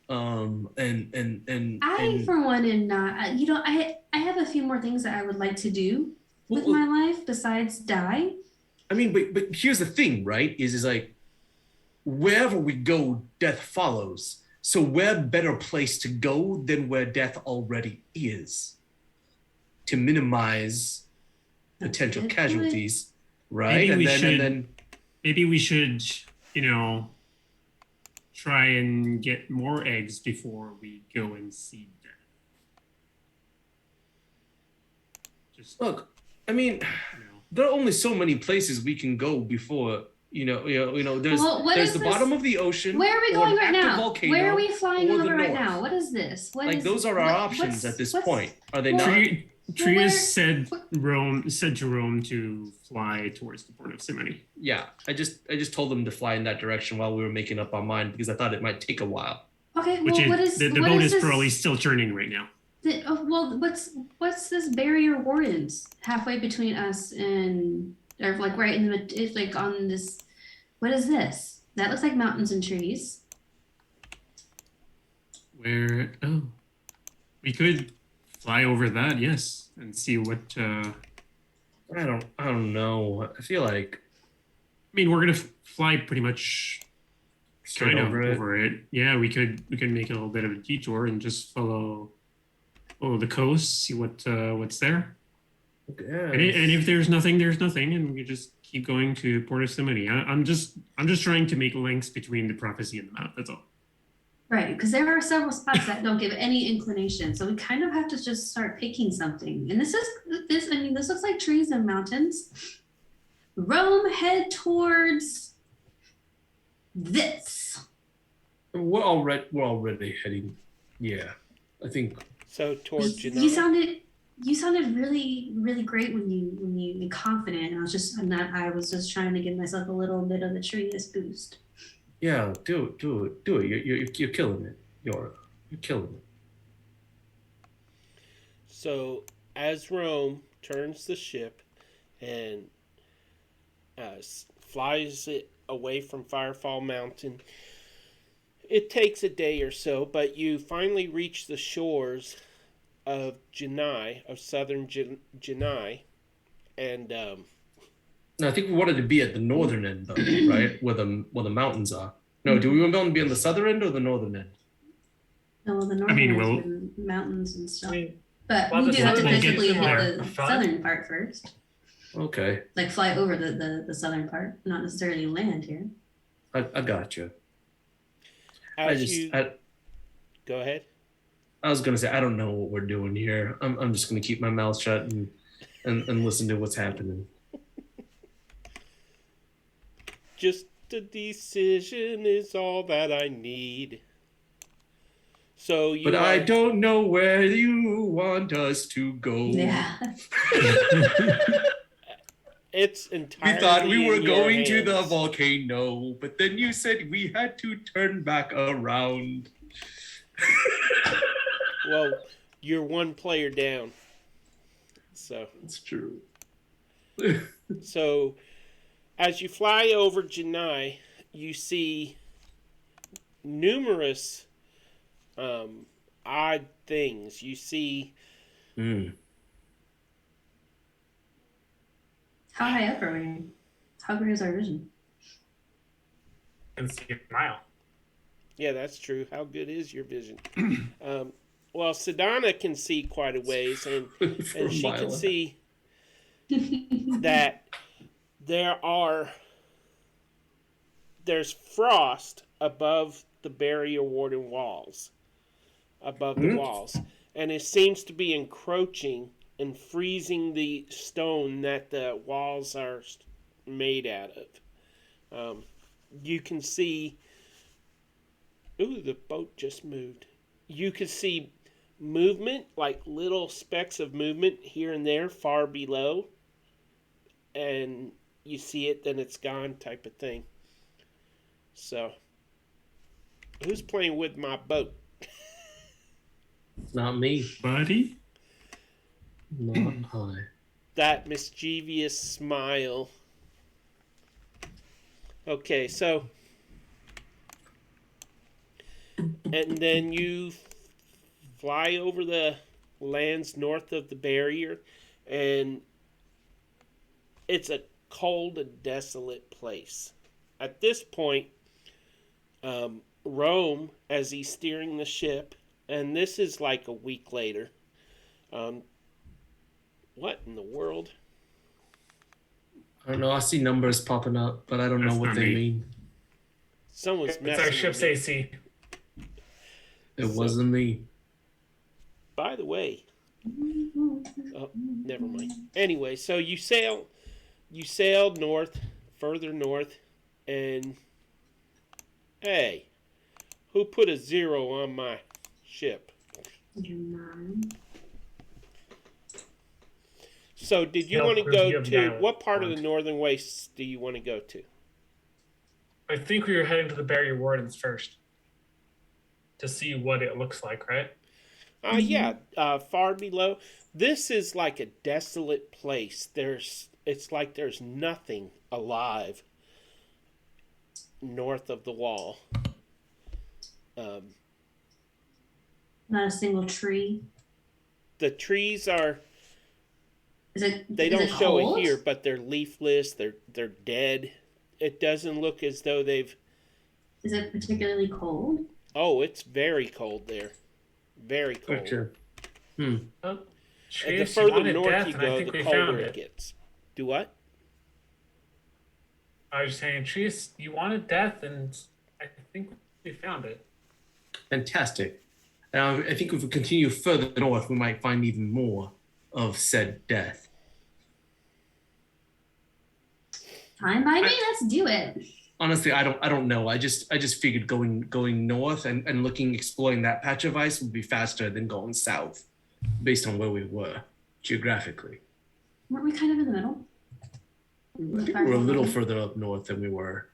And
I, for one, am not. I have a few more things that I would like to do with my life besides die.
I mean, but here's the thing, right? Is like wherever we go, death follows. So where better place to go than where death already is to minimize potential
Good point.
casualties, right?
Maybe
And
we
then
should-
and then
Maybe we should try and get more eggs before we go and seed them. Just
Look, I mean,
you know.
there are only so many places we can go before there's
Well, what
there's
is
the
this?
bottom of the ocean.
Where are we
or
going
an
right
active
now?
volcano,
Where are we flying
or the
over right
north.
now? What is this? What
Like
is-
those are our
what-
options
what's-
at this
what's-
point. Are they
well,
not?
Trius
where-
said
what-
said to Rome to fly towards the port of Simony.
Yeah, I just told them to fly in that direction while we were making up our mind because I thought it might take a while.
Okay,
Which
well,
is the
what
boat
is
is
this?
probably still turning right now.
Well, what's this barrier wardens halfway between us and, or like right in the, it's like on this, what is this? That looks like mountains and trees.
We could fly over that, yes, and see what
I don't know. I feel like
I mean, we're gonna fly pretty much
straight
kind of
over it.
Yeah, we could make a little bit of a detour and just follow the coast, see what's there.
Yeah.
And if there's nothing, there's nothing, and we just keep going to Port of Simony. I'm just trying to make links between the prophecy and the map. That's all.
Right, because there are several spots that don't give any inclination. So we kind of have to just start picking something. And this looks like trees and mountains. Rome, head towards this.
We're already heading. Yeah, I think.
So towards
You
Genoa.
sounded really, really great when you confident. I was just trying to give myself a little bit of the trees boost.
Yeah, do it. You're killing it. You're killing it.
So as Rome turns the ship and flies it away from Firefall Mountain, it takes a day or so, but you finally reach the shores of Genai, of southern Genai, and
No, I think we wanted to be at the northern end, though, right? Where the mountains are. No, do we want to be on the southern end or the northern end?
No, the northern
mean,
has been mountains and
I
stuff.
mean,
But
well,
we
the
do have to
southern
physically
gets
hit
more
the
fun.
southern part first.
Okay,
Like fly over the southern part, not necessarily land here.
I got you.
Go ahead.
I was gonna say I don't know what we're doing here. I'm just gonna keep my mouth shut and listen to what's happening.
Just a decision is all that I need. So you
But I don't know where you want us to go.
Yeah.
It's
We
entirely
thought we were
in your
going to the
hands.
volcano, but then you said we had to turn back around.
Well, you're one player down. So
That's true.
So, as you fly over Genai, you see numerous odd things. You see
How high up are we? How great is our vision?
can see a mile.
Yeah, that's true. How good is your vision? Well, Sedana can see quite a ways, and
For a
she
mile.
can see that there's frost above the barrier warden walls, above the walls, and it seems to be encroaching and freezing the stone that the walls are made out of. You can see. Ooh, the boat just moved. You can see movement, like little specks of movement here and there far below. And you see it, then it's gone type of thing. So, who's playing with my boat?
Not me.
Buddy?
Not I.
That mischievous smile. Okay, so... And then you fly over the lands north of the barrier, and it's a cold and desolate place. At this point, Rome, as he's steering the ship, and this is like a week later. What in the world?
I don't know. I see numbers popping up, but I don't know
That's
what
not
they
me.
mean.
Someone's
It's
messing
our
with
ship's
me.
AC.
It wasn't me.
By the way, oh, never mind. Anyway, so you sailed north, further north, and hey, who put a 0 on my ship?
Your mom.
So did you
No,
want to
Chris, you
go
have
to
dialect
what part of the
font.
northern wastes do you want to go to?
I think we were heading to the Barrier Wardens first to see what it looks like, right?
Yeah, far below. This is like a desolate place. It's like there's nothing alive north of the wall.
Not a single tree.
The trees are,
They
they don't show it
cold?
here, but they're leafless. They're dead. It doesn't look as though they've.
Is it particularly cold?
Oh, it's very cold there. Very cold.
Gotcha.
Oh,
And the
Trace, you
further
wanted
north
death,
you
and I
go,
think
the
we
colder
found
it
it.
gets. Do what?
I was saying, Trace, you wanted death, and I think we found it.
Fantastic. I think if we continue further north, we might find even more of said death.
Fine by me. Let's do it.
Honestly, I don't know. I just figured going north and exploring that patch of ice would be faster than going south, based on where we were geographically.
Weren't we kind of in the middle?
I think we were a little further up north than we were.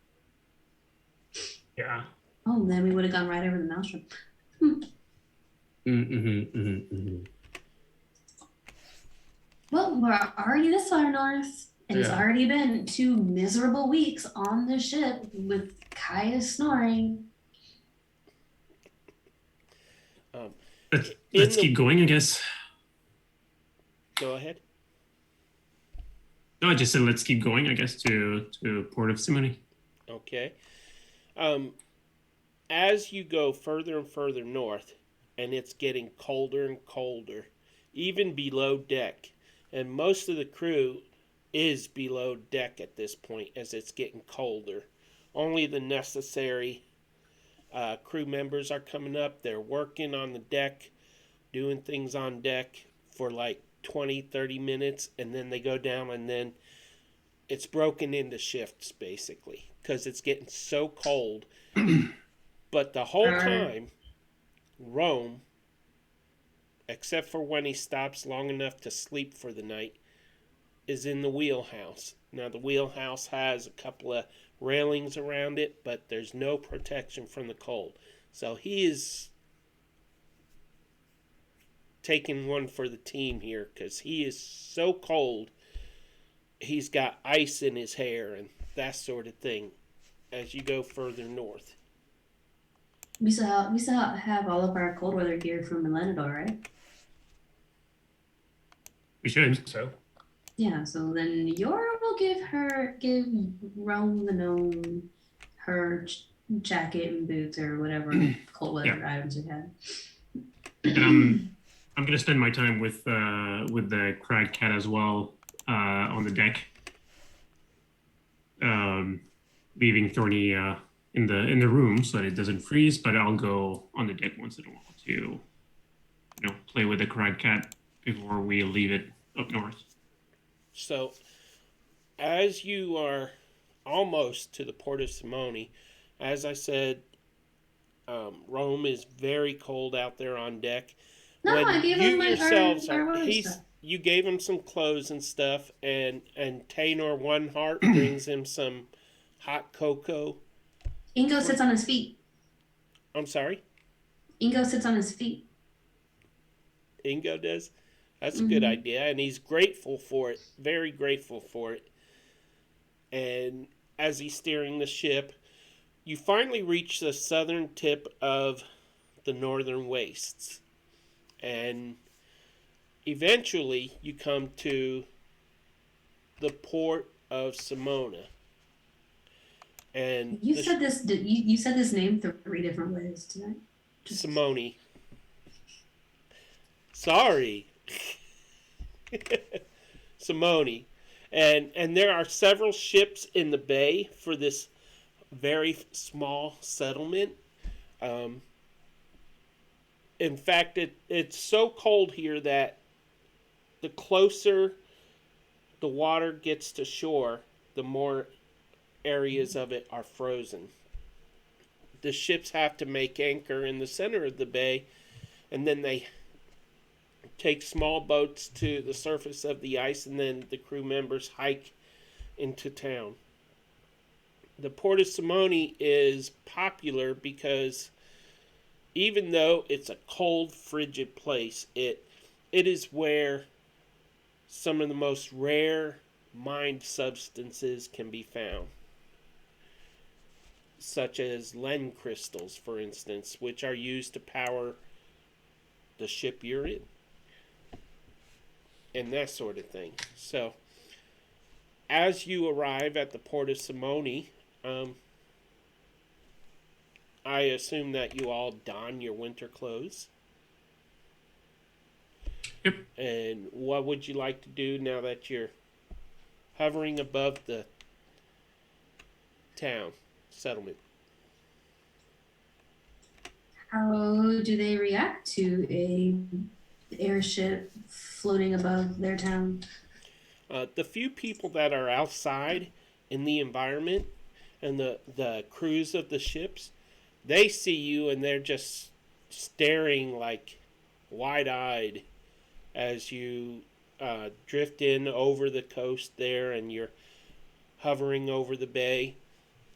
Yeah.
Oh, then we would have gone right over the maelstrom. Well, we're already this far north, and it's
Yeah.
already been 2 miserable weeks on the ship with Kaya snoring.
Let's
the-
keep going, I guess.
Go ahead.
No, I just said let's keep going, I guess, to Port of Simony.
Okay. As you go further and further north, and it's getting colder and colder, even below deck, and most of the crew is below deck at this point as it's getting colder. Only the necessary crew members are coming up. They're working on the deck, doing things on deck for like 20, 30 minutes, and then they go down, and then it's broken into shifts basically because it's getting so cold. But the whole time, Rome, except for when he stops long enough to sleep for the night, is in the wheelhouse. Now, the wheelhouse has a couple of railings around it, but there's no protection from the cold. So he is taking one for the team here because he is so cold. He's got ice in his hair and that sort of thing as you go further north.
We still have all of our cold weather gear from Melanidor, right?
We should.
So,
Yeah, so then Yora will give Rome the gnome her jacket and boots or whatever cold weather items we had.
And I'm gonna spend my time with the Crag Cat as well on the deck, leaving Thorny in the room so that it doesn't freeze. But I'll go on the deck once in a while to play with the Crag Cat before we leave it up north.
So, as you are almost to the port of Simone, as I said, Rome is very cold out there on deck.
No, I gave him
You gave him some clothes and stuff, and Taynor One Heart brings him some hot cocoa.
Ingo sits on his feet.
I'm sorry?
Ingo sits on his feet.
Ingo does? That's a good idea, and he's grateful for it, very grateful for it. And as he's steering the ship, you finally reach the southern tip of the northern wastes. And eventually you come to the port of Simona. And
You said this name 3 different ways tonight.
Simone. Sorry. Simone. And there are several ships in the bay for this very small settlement. In fact, it's so cold here that the closer the water gets to shore, the more areas of it are frozen. The ships have to make anchor in the center of the bay, and then they take small boats to the surface of the ice, and then the crew members hike into town. The Port of Simone is popular because even though it's a cold, frigid place, it is where some of the most rare mined substances can be found, such as Len crystals, for instance, which are used to power the ship you're in, and that sort of thing. So, as you arrive at the Port of Simone, I assume that you all don your winter clothes.
Yep.
And what would you like to do now that you're hovering above the town settlement?
How do they react to a airship floating above their town?
The few people that are outside in the environment and the crews of the ships, they see you and they're just staring like wide-eyed as you drift in over the coast there and you're hovering over the bay.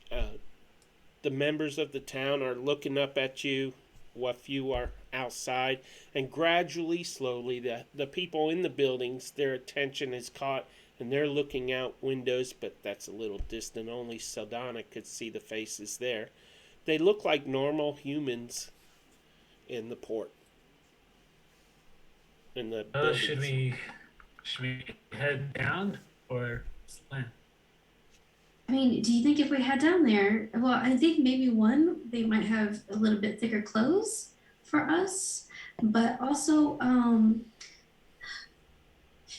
The members of the town are looking up at you, what few are outside, and gradually, slowly, the people in the buildings, their attention is caught, and they're looking out windows, but that's a little distant. Only Saldana could see the faces there. They look like normal humans in the port. In the buildings.
Should we head down or what's the plan?
I mean, do you think if we head down there, well, I think maybe one, they might have a little bit thicker clothes for us, but also,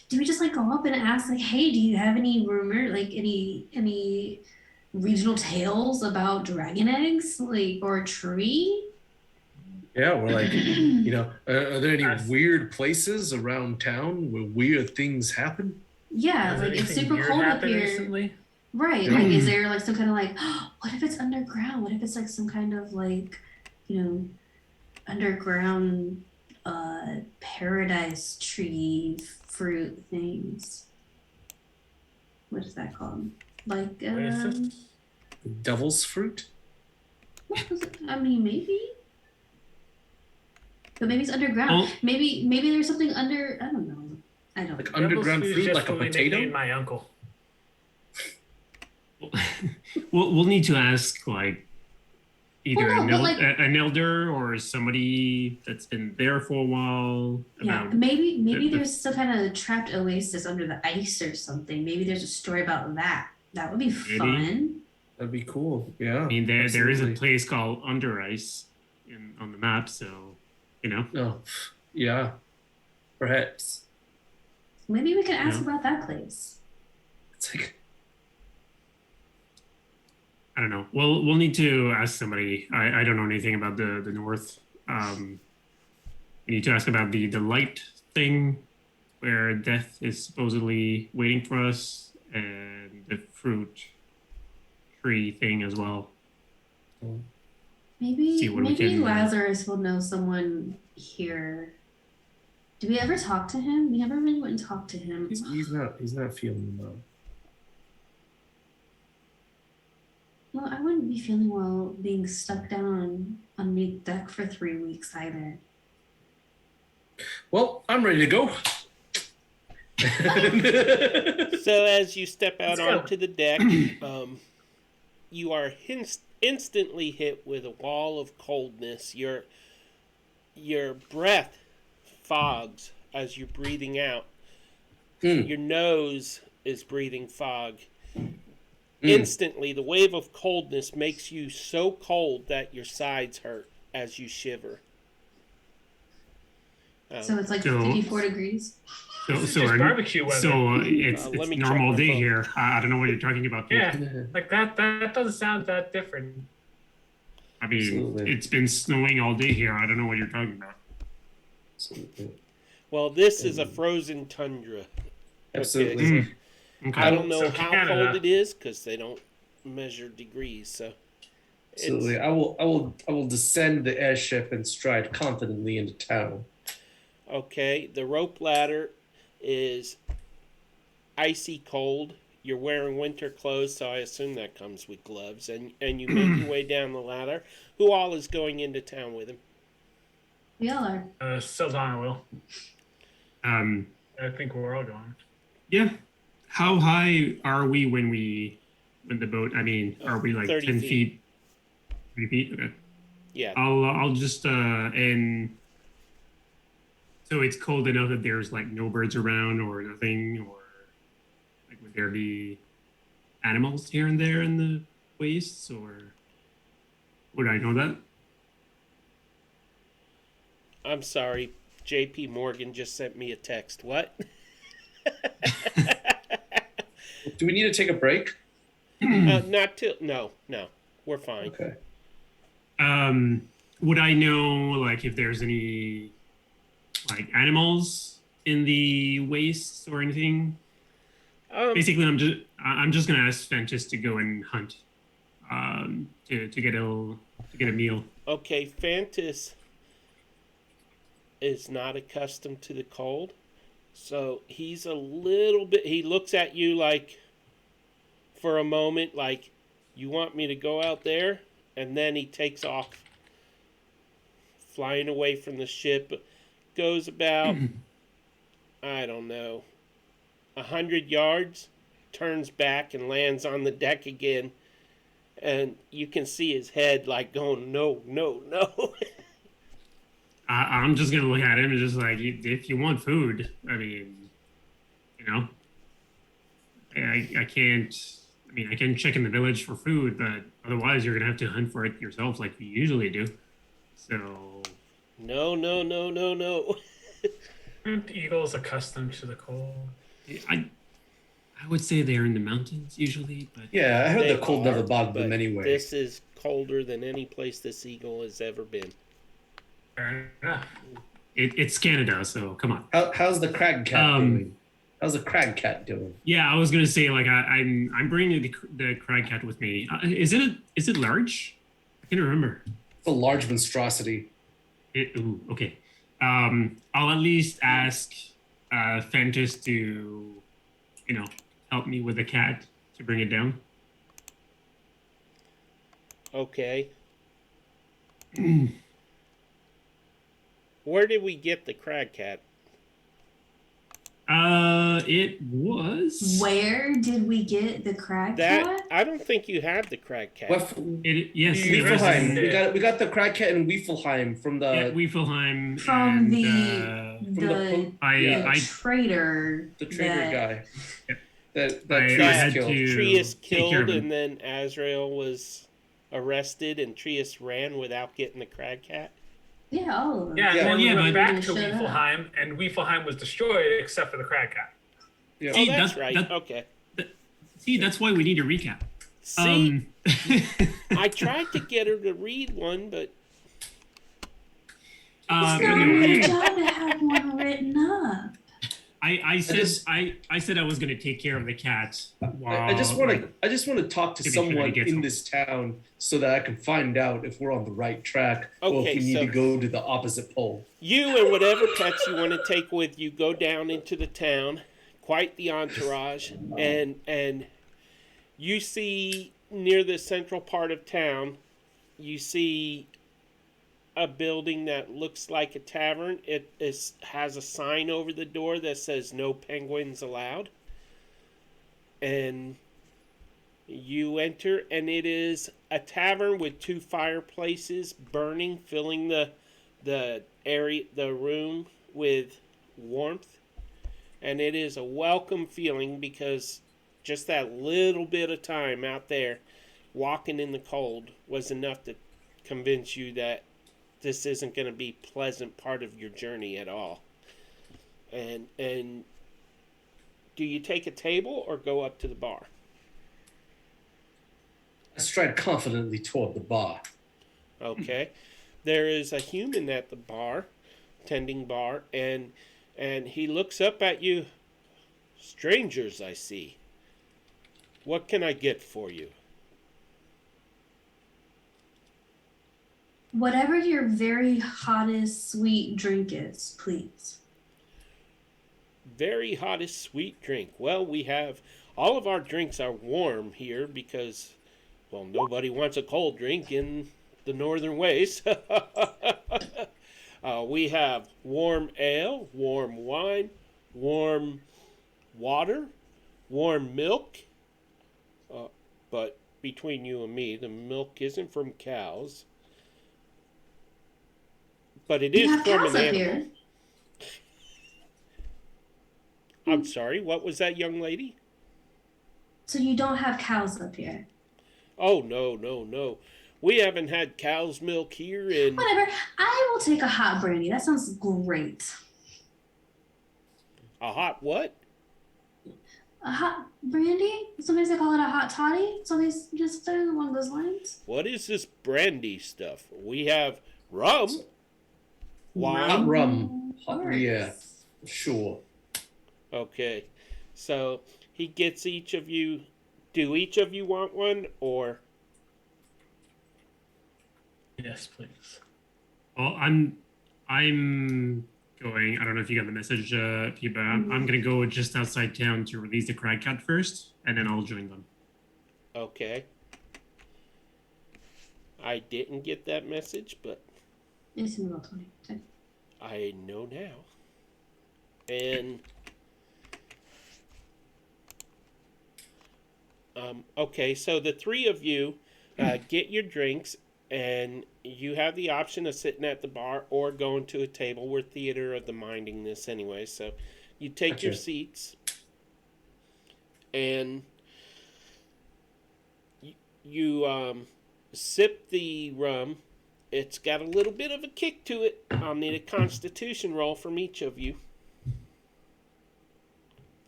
do we just like go up and ask like, hey, do you have any rumor, like any regional tales about dragon eggs, like, or a tree?
Yeah, we're like, are there any weird places around town where weird things happen?
Yeah,
Has
like it's
anything
super
weird
cold up
happened
here.
recently?
Right. Like, is there like some kind of like, what if it's underground? What if it's like some kind of like, underground paradise tree fruit things? What is that called? Like,
Devil's fruit?
what was it? I mean, maybe. But maybe it's underground.
Oh.
Maybe there's something under. I don't know. I don't.
Like
know.
underground
Devil's
fruit,
just
like a
what we
potato?
nicknamed my uncle.
We'll need to ask like either
Well, no, but, like-
an elder or somebody that's been there for a while
Yeah,
about
maybe
the-
there's some kind of trapped oasis under the ice or something. Maybe there's a story about that. That would be fun.
That'd be cool. Yeah.
I mean, there is a
absolutely.
place called Under Ice on the map, so
Oh, yeah. Perhaps.
Maybe we can ask
Yeah.
about that place.
It's like,
I don't know. We'll need to ask somebody. I don't know anything about the north. We need to ask about the light thing, where death is supposedly waiting for us, and the fruit tree thing as well.
Maybe
See what we
maybe
can,
Lazarus will know someone here. Did we ever talk to him? We never really went and talked to him.
he's not feeling well.
Well, I wouldn't be feeling well being stuck down on the deck for 3 weeks either.
Well, I'm ready to go.
So as you step out
Let's go.
onto the deck, you are instantly hit with a wall of coldness. Your breath fogs as you're breathing out. Your nose is breathing fog. Instantly, the wave of coldness makes you so cold that your sides hurt as you shiver.
So it's like
So-
54 degrees.
So,
This is
so,
just
are-
barbecue weather.
so it's
let me
normal
check my
day
phone.
here. I don't know what you're talking about. Pete.
Yeah, like that doesn't sound that different.
I mean,
Absolutely.
it's been snowing all day here. I don't know what you're talking about.
Absolutely.
Well, this is a frozen tundra.
Absolutely.
Okay, so
Okay.
I don't know
So
how
Canada.
cold it is because they don't measure degrees. So
Absolutely. I will descend the airship and stride confidently into town.
okay. The rope ladder is icy cold. You're wearing winter clothes, so I assume that comes with gloves. And you make your way down the ladder. Who all is going into town with him?
We all are.
Sildana will.
Um,
I think we're all going.
yeah. How high are we when the boat? I mean, are we like
30
10
feet.
feet? 30 feet. Okay.
Yeah.
I'll just and so it's cold enough that there's like no birds around or nothing, or like would there be animals here and there in the wastes, or would I know that?
I'm sorry. J.P. Morgan just sent me a text. What?
Do we need to take a break?
Not till no. We're fine.
Okay.
Would I know like if there's any like animals in the wastes or anything? Basically, I'm just gonna ask Fentis to go and hunt, to get a meal.
Okay, Fantis is not accustomed to the cold, so he's a little bit. He looks at you like, for a moment, like, you want me to go out there, and then he takes off, flying away from the ship. Goes about, I don't know, 100 yards, turns back and lands on the deck again, and you can see his head like going, no.
I'm just gonna look at him and just like, if you want food, I mean, you know, I can't. I mean, I can check in the village for food, but otherwise, you're gonna have to hunt for it yourself, like we usually do. So,
No.
Aren't eagles accustomed to the cold?
I would say they're in the mountains usually, but
Yeah, I heard
They
the cold
are,
never bothered them
but
anyway.
This is colder than any place this eagle has ever been.
Fair enough.
it's Canada, so come on.
How's the crag cat doing? How's the crag cat doing?
Yeah, I was gonna say like I'm bringing the crag cat with me. Is it large? I can't remember.
It's a large monstrosity.
Ooh, okay. I'll at least ask Fentis to, help me with the cat to bring it down.
Okay. Where did we get the crag cat?
It was.
Where did we get the crag
That
cat?
I don't think you had the crag cat.
Yes.
You
it was
Weefelheim.
in-
We got the crag cat in Weefelheim from the
Yeah, Weefelheim.
From
and,
the
I
trader.
trader
that-
guy.
Yep.
That
I
Trius
had
killed.
to
Trius
take care
killed,
of him.
and then Azrael was arrested, and Trius ran without getting the crag cat.
Yeah, all of them.
Yeah,
Yeah.
and then we
Yeah,
went
but-
back to
Shut up.
Weefelheim, and Weefelheim was destroyed except for the crag cat.
Yeah.
Oh,
See,
that's
that-
right.
that-
Okay.
See, that's why we need a recap.
See,
Um,
I tried to get her to read one, but
It's not my
anyway,
job to have one written up.
I said
just-
I said I was gonna take care of the cat.
I just want to talk to
to be sure he
someone
gets
in
home.
this town so that I can find out if we're on the right track or
Okay,
if we need
so-
to go to the opposite pole.
you and whatever pets you want to take with you go down into the town, quite the entourage, and you see near the central part of town, you see a building that looks like a tavern. It has a sign over the door that says "No penguins allowed," and you enter, and it is a tavern with two fireplaces burning, filling the room with warmth, and it is a welcome feeling because just that little bit of time out there walking in the cold was enough to convince you that this isn't going to be a pleasant part of your journey at all. And do you take a table or go up to the bar?
I stride confidently toward the bar.
Okay. There is a human at the bar, tending bar, and he looks up at you. Strangers, I see. What can I get for you?
Whatever your very hottest sweet drink is, please.
Very hottest sweet drink. Well, we have all of our drinks are warm here because, well, nobody wants a cold drink in the northern ways. We have warm ale, warm wine, warm water, warm milk. But between you and me, the milk isn't from cows. But it
You
is
have
from
cows
an
up
animal.
here.
I'm sorry, what was that, young lady?
So you don't have cows up here.
Oh, no, no, no. We haven't had cow's milk here in...
Whatever. I will take a hot brandy. That sounds great.
A hot what?
A hot brandy? Sometimes they call it a hot toddy. So they just along those lines.
What is this brandy stuff? We have rum, wine.
Hot rum.
Of course.
Yeah, sure.
Okay, so he gets each of you. Do each of you want one, or
Yes, please.
Well, I'm going. I don't know if you got the message, Pete, but I'm gonna go just outside town to release the crag cat first, and then I'll join them.
okay? I didn't get that message, but
It's in the roll 20. Okay.
I know now. And okay, so the three of you get your drinks, and you have the option of sitting at the bar or going to a table. We're theater of the minding this anyway, so you take your
Gotcha.
seats, and you sip the rum. It's got a little bit of a kick to it. I'll need a constitution roll from each of you.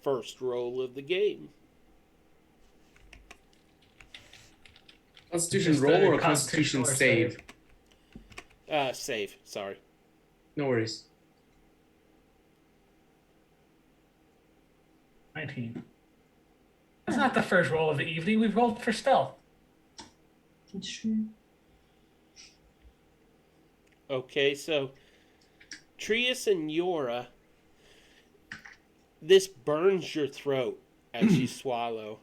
First roll of the game.
Constitution
Just
roll
a
or a Constitution save?
Save. Sorry.
No worries.
19. That's not the first roll of the evening. We've rolled for stealth.
That's true.
Okay, so Trius and Yora, this burns your throat as you swallow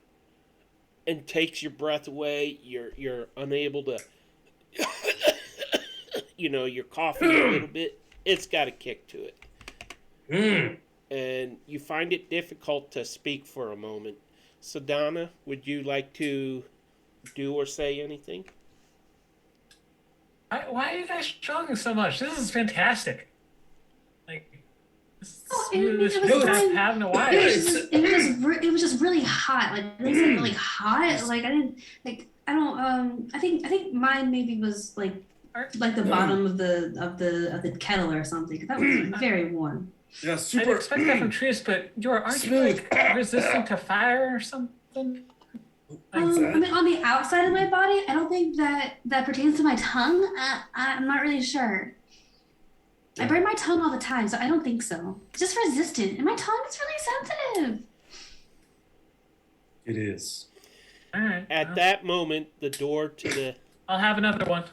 and takes your breath away. You're unable to, you're coughing a little bit. It's got a kick to it. And you find it difficult to speak for a moment. So Donna, would you like to do or say anything?
Why are you guys struggling so much? This is fantastic. Like, this is
Oh,
the
it was
smoothest
fine.
I've had in a while.
It was just really hot. Like they said, really hot. Like I didn't like. I don't. I think mine maybe was like the bottom of the kettle or something. That was very warm.
Yeah,
I'd
super.
expect that from Trius, but aren't you
Smooth.
like resistant to fire or something?
I mean, on the outside of my body, I don't think that pertains to my tongue. I'm not really sure. I burn my tongue all the time, so I don't think so. It's just resistant, and my tongue is really sensitive.
It is.
All right.
At
well,
that moment, the door to the
I'll have another one.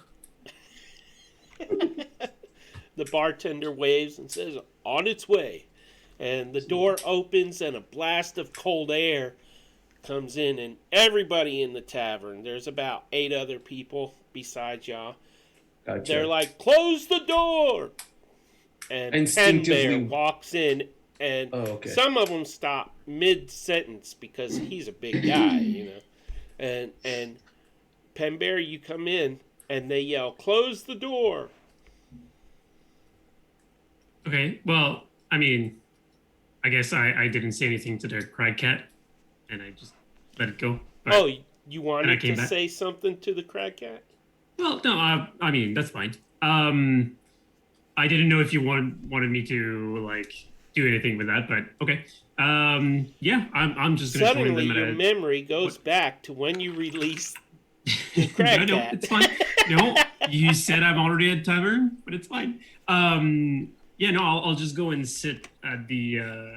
the bartender waves and says, "On its way." And the door opens and a blast of cold air comes in, and everybody in the tavern, there's about 8 other people besides y'all,
Gotcha.
they're like, "Close the door!" And Pen
Instinctively-
Bear walks in, and
Oh, okay.
some of them stop mid-sentence because he's a big guy, And Pen Bear, you come in, and they yell, "Close the door!"
Okay, well, I mean, I guess I didn't say anything to the crag cat, and I just let it go. But,
Oh, you
And
wanted
I came
to
back.
say something to the crag cat?
well, no, I mean that's fine. I didn't know if you wanted me to like do anything with that, but okay. Yeah, I'm just gonna join
Suddenly,
them
your
at
memory goes back to when you released the
no,
crack
no,
cat.
it's fine. No, you said I'm already at tavern, but it's fine. Yeah, no, I'll just go and sit at the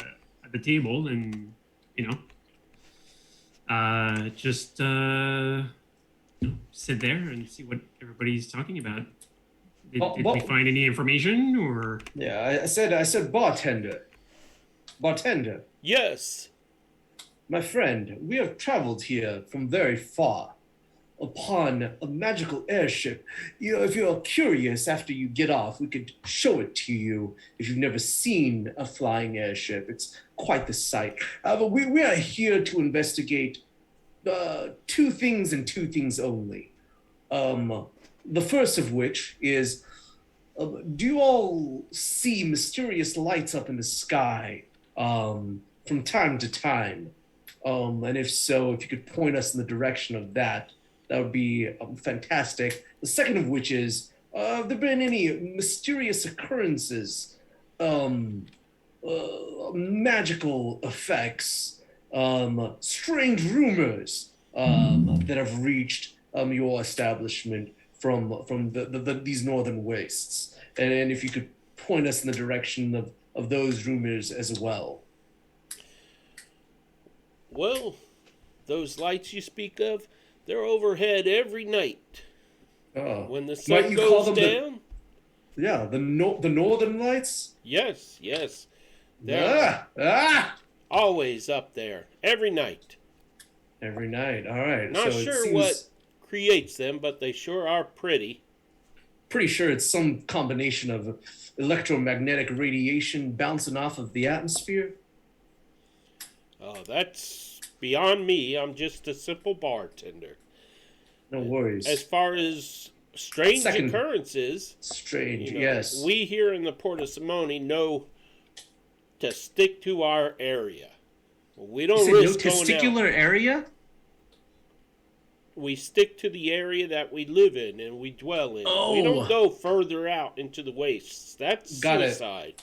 table and you know, just sit there and see what everybody's talking about. Did we find any information or?
Yeah, I said bartender. Bartender,
Yes.
my friend, we have traveled here from very far upon a magical airship. You know, if you're curious after you get off, we could show it to you if you've never seen a flying airship. It's quite the sight. But we are here to investigate two things and two things only. The first of which is, do you all see mysterious lights up in the sky from time to time? And if so, if you could point us in the direction of that, that would be fantastic. The second of which is, have there been any mysterious occurrences, magical effects, strange rumors that have reached your establishment from these northern wastes? And if you could point us in the direction of those rumors as well.
Well, those lights you speak of, they're overhead every night. When the
Might
sun
you call
goes
them
down,
the northern lights?
yes, they're always up there every night.
Every night. All right.
Not
so it
sure
seems
what creates them, but they sure are pretty.
pretty sure it's some combination of electromagnetic radiation bouncing off of the atmosphere.
Oh, that's beyond me. I'm just a simple bartender.
No worries.
As far as strange
Second-
occurrences,
Strange.
you know,
Yes.
we here in the Port of Simone know to stick to our area. We
You
don't
said no
risk going out.
testicular area?
We stick to the area that we live in and we dwell in. We
Oh.
don't go further out into the wastes. That's
Got it.
suicide.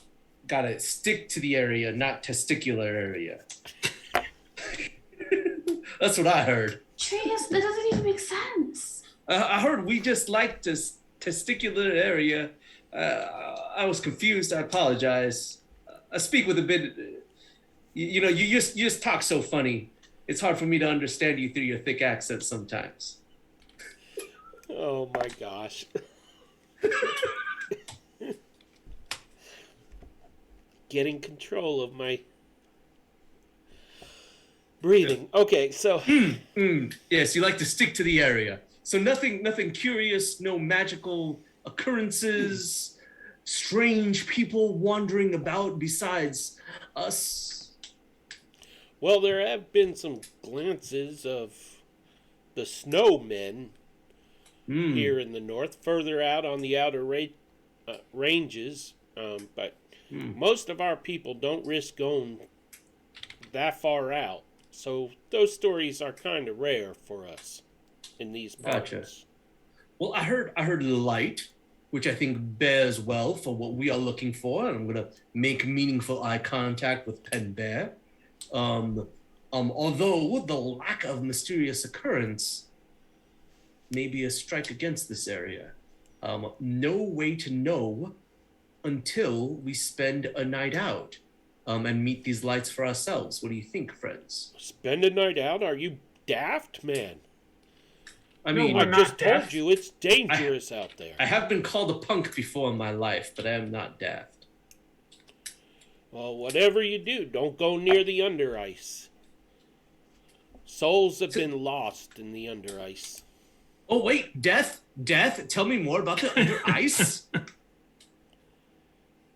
Gotta stick to the area, not testicular area. That's what I heard.
Trius, that doesn't even make sense.
I heard we just like this testicular area. I was confused. I apologize. I speak with a bit. You know, you just talk so funny. It's hard for me to understand you through your thick accent sometimes.
Oh my gosh. Getting control of my breathing. Okay, so
Yes, you like to stick to the area. So nothing curious, no magical occurrences, strange people wandering about besides us.
well, there have been some glances of the snowmen here in the north, further out on the outer ranges. But most of our people don't risk going that far out. So those stories are kind of rare for us in these parts.
Gotcha. Well, I heard light, which I think bears well for what we are looking for, and I'm gonna make meaningful eye contact with Pen Bear. Although the lack of mysterious occurrence may be a strike against this area. No way to know until we spend a night out and meet these lights for ourselves. What do you think, friends?
Spend a night out? Are you daft, man?
I
No,
mean,
I
we're
just
not
told
daft.
you it's dangerous out there.
I have been called a punk before in my life, but I am not daft.
Well, whatever you do, don't go near the under ice. Souls have been lost in the under ice.
Oh wait, death! Tell me more about the under ice.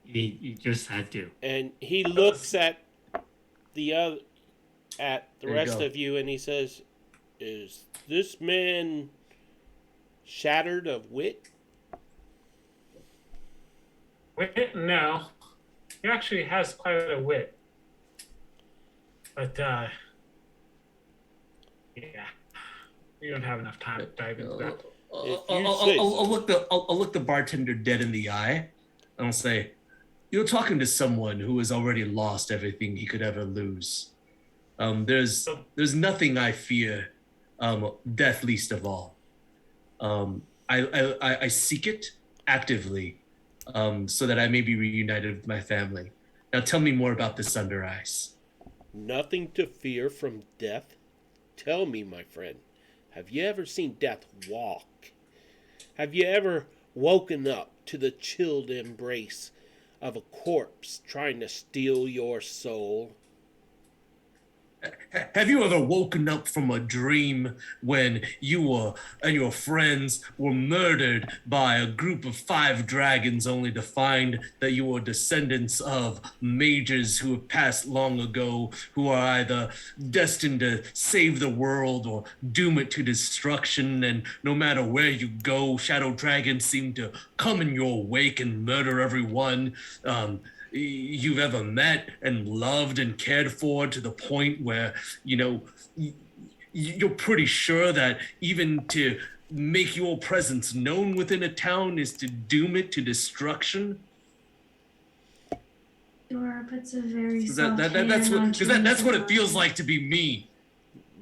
You just had to.
And he looks at the
There you
rest
go.
of you and he says, "Is this man shattered of wit?"
Wit? No. He actually has quite a wit. But, yeah. We don't have enough time to dive into that.
If you say so.
I'll look the bartender dead in the eye, and I'll say, you're talking to someone who has already lost everything he could ever lose. There's nothing I fear, death least of all. I seek it actively, so that I may be reunited with my family. Now tell me more about this under ice.
Nothing to fear from death? Tell me, my friend, have you ever seen death walk? Have you ever woken up to the chilled embrace of a corpse trying to steal your soul?
Have you ever woken up from a dream when you and your friends were murdered by a group of 5 dragons only to find that you were descendants of mages who have passed long ago, who are either destined to save the world or doom it to destruction, and no matter where you go, shadow dragons seem to come in your wake and murder everyone you've ever met and loved and cared for, to the point where, you're pretty sure that even to make your presence known within a town is to doom it to destruction?
Dora puts a very
That's what it feels like to be me.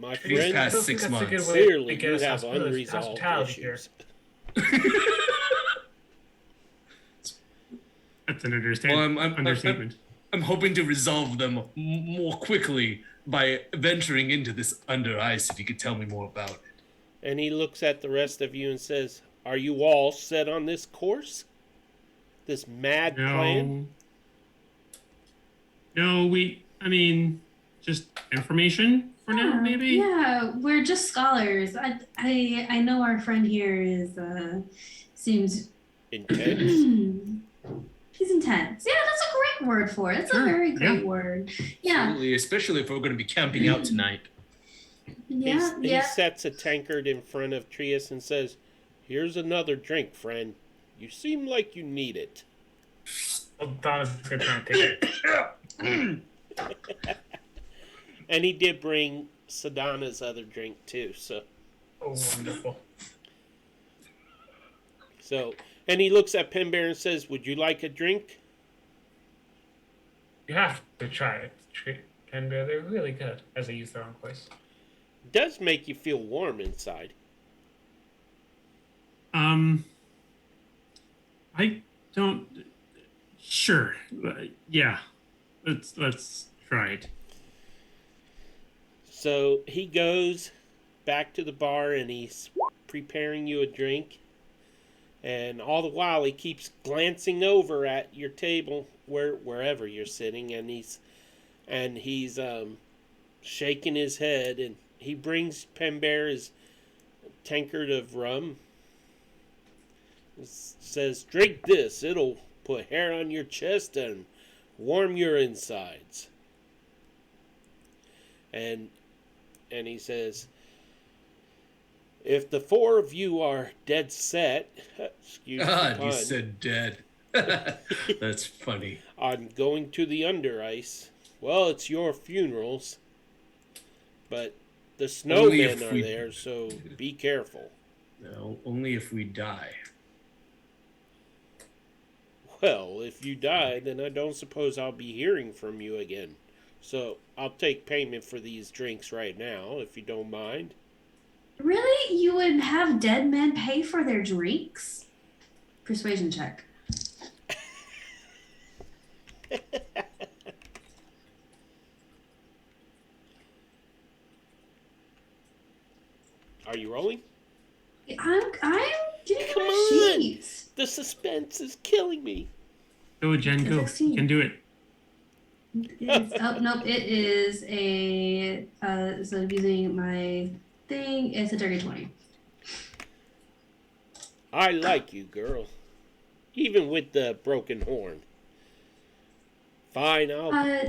My
These
friend,
past
I don't think
6
that's a
months.
good way to
clearly
get
you
us
have unresolved
hospitality here.
issues.
That's an
Well,
understatement.
I'm hoping to resolve them more quickly by venturing into this under ice, if you could tell me more about it.
And he looks at the rest of you and says, are you all set on this course? This mad plan?
No, just information for now, maybe?
Yeah, we're just scholars. I know our friend here is seems
Intense?
he's intense. Yeah, that's a great word for it. It's a very great word. Yeah.
Absolutely, especially if we're going to be camping out tonight.
Yeah,
He sets a tankard in front of Trius and says, here's another drink, friend. You seem like you need it.
Well, Donna's gonna try and take it.
And he did bring Sedana's other drink too, so
Oh, wonderful.
and he looks at Pimbear and says, would you like a drink?
You have to try it. And they're really good, as they use their own voice.
It does make you feel warm inside.
I don't. Sure. Yeah. Let's try it.
So he goes back to the bar and he's preparing you a drink. And all the while he keeps glancing over at your table wherever you're sitting, and he's shaking his head, and he brings Pembear his tankard of rum. Says, drink this, it'll put hair on your chest and warm your insides. And he says, if the 4 of you are dead set, excuse the
God,
pun,
you said dead. That's funny.
on going to the under ice, well, it's your funerals. But the snowmen are there, so be careful.
No, only if we die.
Well, if you die, then I don't suppose I'll be hearing from you again. So I'll take payment for these drinks right now, if you don't mind.
Really? You would have dead men pay for their drinks? Persuasion check.
Are you rolling?
I'm getting
Come
my
on.
sheets.
The suspense is killing me.
Go, Jen, go.
16.
You can do it.
Nope. It is a so using my thing. It's a dirty 20.
I like you, girl. Even with the broken horn. Fine,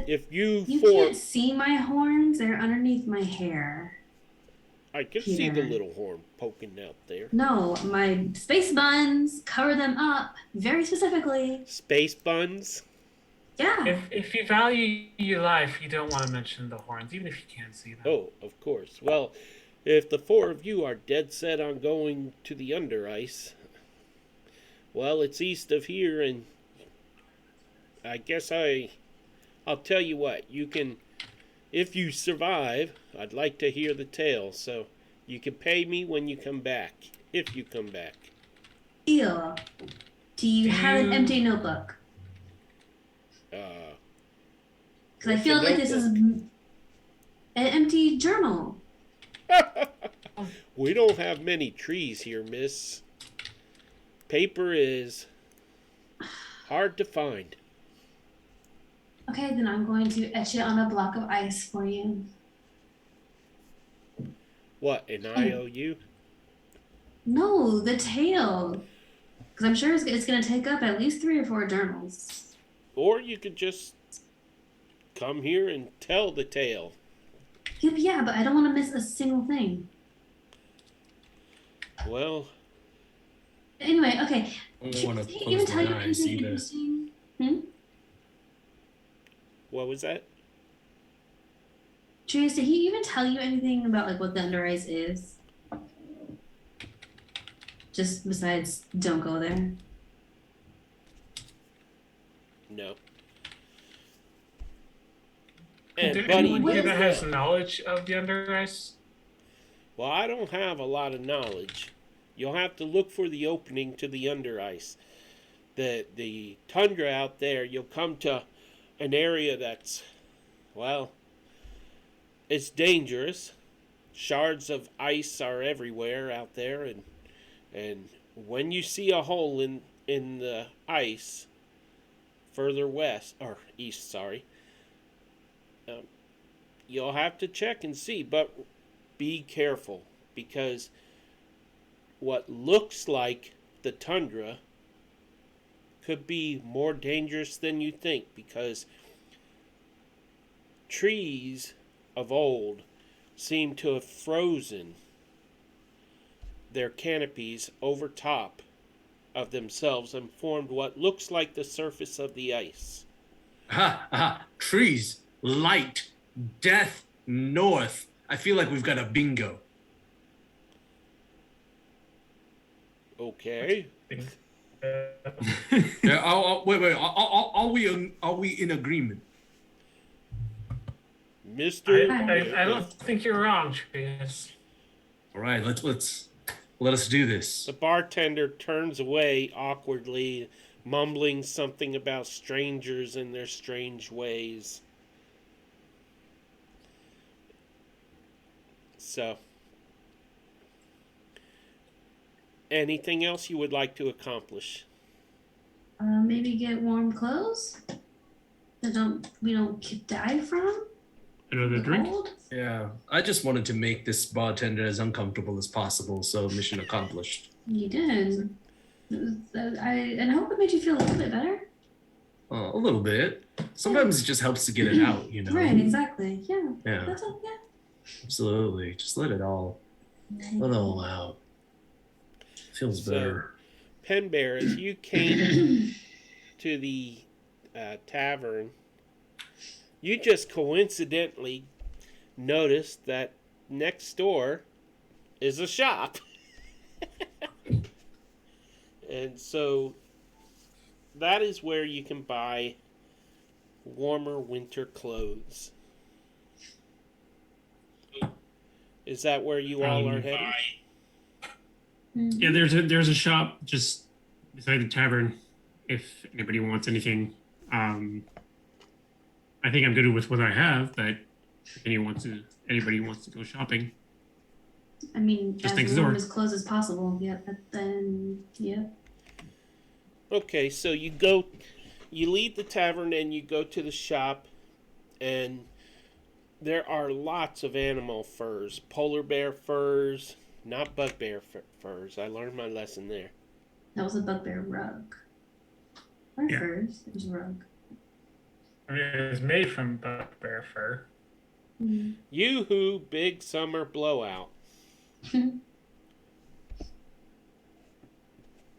if you
You
4...
can't see my horns. They're underneath my hair.
I can see the
Peter.
little horn poking out there.
No, my space buns cover them up very specifically.
Space buns?
Yeah.
If you value your life, you don't want to mention the horns, even if you can't see them.
Oh, of course. Well, if the 4 of you are dead set on going to the under ice, well, it's east of here, and I guess I'll tell you what. You can, if you survive, I'd like to hear the tale. So you can pay me when you come back, if you come back.
Deal. Do you have an empty notebook? Because I
What's
feel
a
like this is an empty journal.
We don't have many trees here, miss. Paper is hard to find.
Okay, then I'm going to etch it on a block of ice for you.
What, an IOU?
No, the tale. Because I'm sure it's going to take up at least 3 or 4 journals.
Or you could just come here and tell the tale.
Yeah, but I don't want to miss a single thing.
Well,
Anyway, okay.
I don't want
Did
to
he even
close
tell you
my eyes
anything
either.
interesting?
what was that?
Trius, did he even tell you anything about like what the under ice is? Just besides, don't go there.
No.
Is
And
there
buddy,
anyone
what
here
is
that has
it?
knowledge of the under ice?
well, I don't have a lot of knowledge. You'll have to look for the opening to the under ice. The tundra out there, you'll come to an area that's, well, it's dangerous. Shards of ice are everywhere out there, and when you see a hole in the ice further west or east, sorry, you'll have to check and see, but be careful, because what looks like the tundra could be more dangerous than you think, because trees of old seem to have frozen their canopies over top of themselves and formed what looks like the surface of the ice.
Ha ha! Trees, light, death, north. I feel like we've got a bingo.
Okay.
Yeah. Wait. Are we in agreement?
Mr.
I don't think you're wrong, Trius.
All right. Let us do this.
The bartender turns away awkwardly, mumbling something about strangers and their strange ways. So, anything else you would like to accomplish?
Maybe get warm clothes that we don't die from.
Another
The
drink?
cold?
Yeah. I just wanted to make this bartender as uncomfortable as possible, so mission accomplished.
You did. And I hope it made you feel a little bit better.
A little bit. Sometimes it just helps to get it out, you know.
Right, exactly. Yeah.
Yeah.
That's all. Yeah.
Absolutely. Just let it all out. Feels
So-
better.
Pen Bear, as you came to the tavern, you just coincidentally noticed that next door is a shop. And so that is where you can buy warmer winter clothes. Is that where you all are headed?
Yeah, there's a shop just beside the tavern. If anybody wants anything, I think I'm good with what I have. But if anybody wants to go shopping,
I mean,
Just
as
next
warm
door.
as clothes as possible. Yeah. Then yeah.
Okay, so you leave the tavern and you go to the shop, and there are lots of animal furs, polar bear furs, not bugbear furs. I learned my lesson there.
That was a bugbear rug. Or
Yeah.
furs. It was a rug.
I mean, it's made from bugbear fur.
Yoo-hoo, big summer blowout.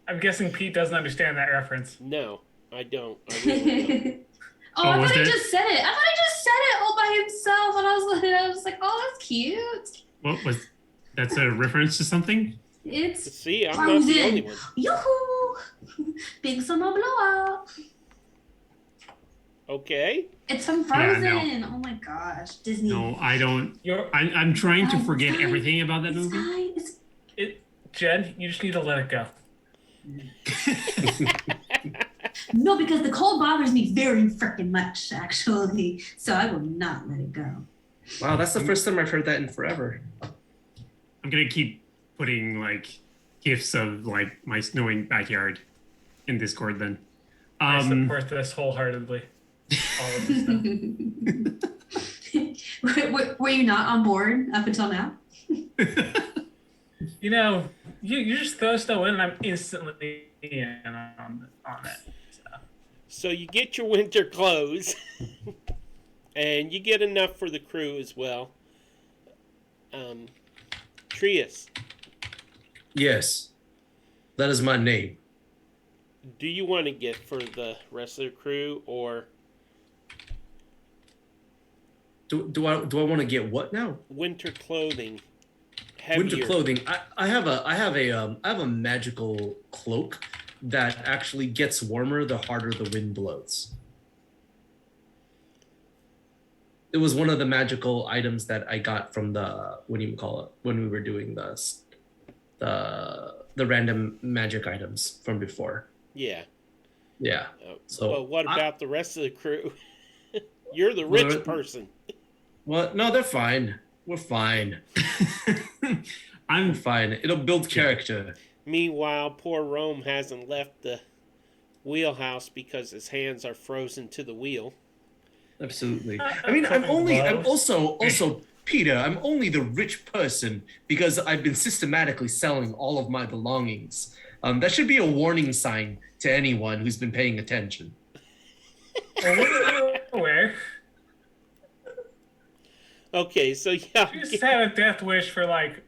I'm guessing Pete doesn't understand that reference.
No, I don't. I really don't.
I
was
thought he
that-
just said it. I thought he just said it all by himself, and I was like, oh, that's cute.
what was that's a reference to something?
It's
See, I'm not the only one.
Yoo-hoo! Big summer blowout.
Okay.
It's from
Yeah,
Frozen.
no.
Oh my gosh, Disney.
No, I don't.
You're
I'm trying to
It's
forget
fine.
everything about that
It's
movie.
fine. It's
Jen, you just need to let it go.
no, because the cold bothers me very freaking much, actually. So I will not let it go.
Wow, that's the first time I've heard that in forever.
I'm gonna keep putting like gifs of like my snowing backyard in Discord then.
I support this wholeheartedly. All of this stuff.
were you not on board up until now?
You know, you just throw snow in, and I'm instantly in on it.
So you get your winter clothes, and you get enough for the crew as well. Trius,
Yes, that is my name.
do you want to get for the rest of the crew, or
Do I want to get what now?
winter clothing? Heavier.
Winter clothing. I have a magical cloak that actually gets warmer the harder the wind blows. It was one of the magical items that I got from the when we were doing the random magic items from before.
Yeah.
Yeah. So
but what about the rest of the crew? You're the rich person.
What? No, they're fine. We're fine.
I'm
Fine. It'll build character.
Meanwhile, poor Rome hasn't left the wheelhouse because his hands are frozen to the wheel.
Absolutely. I mean, I'm also Peter, I'm only the rich person because I've been systematically selling all of my belongings. That should be a warning sign to anyone who's been paying attention.
Where?
Okay, so yeah.
You just had a death wish for like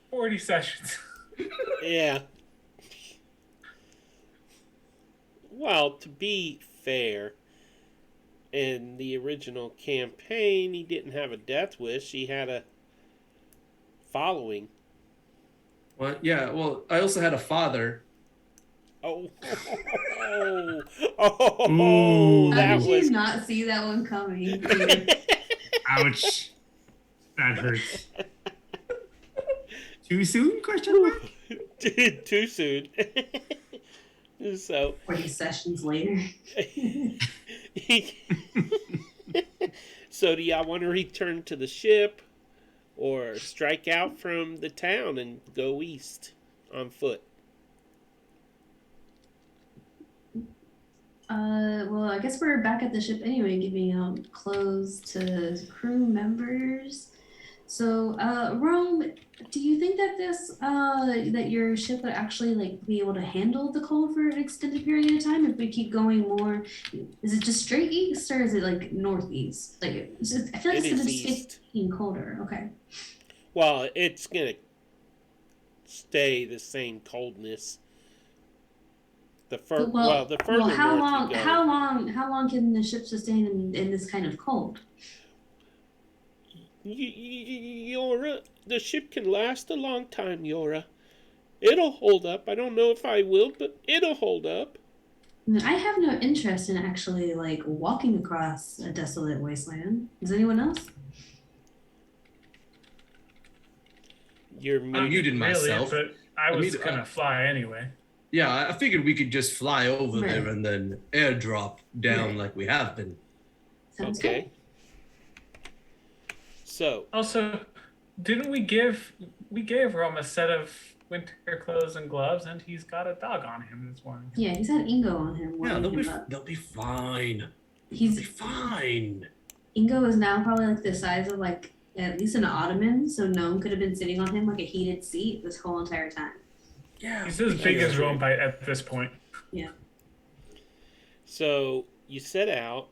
40 sessions.
Yeah. Well, to be fair, in the original campaign, he didn't have a death wish. He had a following.
Well, yeah, well, I also had a father.
Oh,
Ooh.
How
that
did
was
you not see that one coming? Peter?
ouch. That hurts. Too soon? Question mark.
too soon. So
40 sessions later.
so do y'all want to return to the ship or strike out from the town and go east on foot?
Well, I guess we're back at the ship anyway, giving out clothes to crew members. So, Rome, do you think that that your ship would actually like be able to handle the cold for an extended period of time if we keep going more? Is it just straight east or is it like northeast? Like, I feel like
It
it's gonna
is
just
east.
get getting colder. Okay.
Well, it's gonna stay the same coldness. The the further
how
north
long?
you go.
How long can the ship sustain in this kind of cold?
Yora, the ship can last a long time, Yora. It'll hold up. I don't know if I will, but it'll hold up.
I have no interest in actually like walking across a desolate wasteland. Does anyone else?
You're
I
muted.
muted myself.
Really, but I was
muted-
gonna fly anyway.
Yeah, I figured we could just fly over
Right.
there and then airdrop down
Right.
like we have been.
Sounds
Okay. So,
Also, didn't we gave Rome a set of winter clothes and gloves, and he's got a dog on him this morning.
good. Yeah, he's had Ingo on him.
Yeah,
warming him up.
they'll be fine. They'll be
He's
fine.
Ingo is now probably like the size of like at least an ottoman, so no one could have been sitting on him like a heated seat this whole entire time.
Yeah.
He's as big as Rome at this point.
so you set out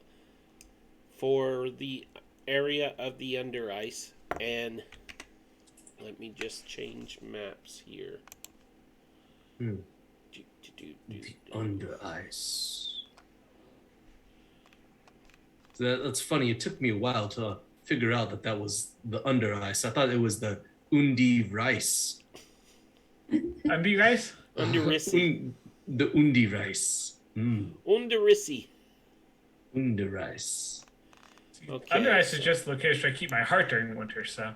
for the area of the under ice, and let me just change maps here.
Hmm.
Do.
The under ice. So that's funny. It took me a while to figure out that was the under ice. I thought it was the Undi rice.
Undi rice?
Underissi.
The Undi rice. Mm.
Underissi.
Under ice.
Okay,
Under ice is
so-
just the location I keep my heart during winter, so.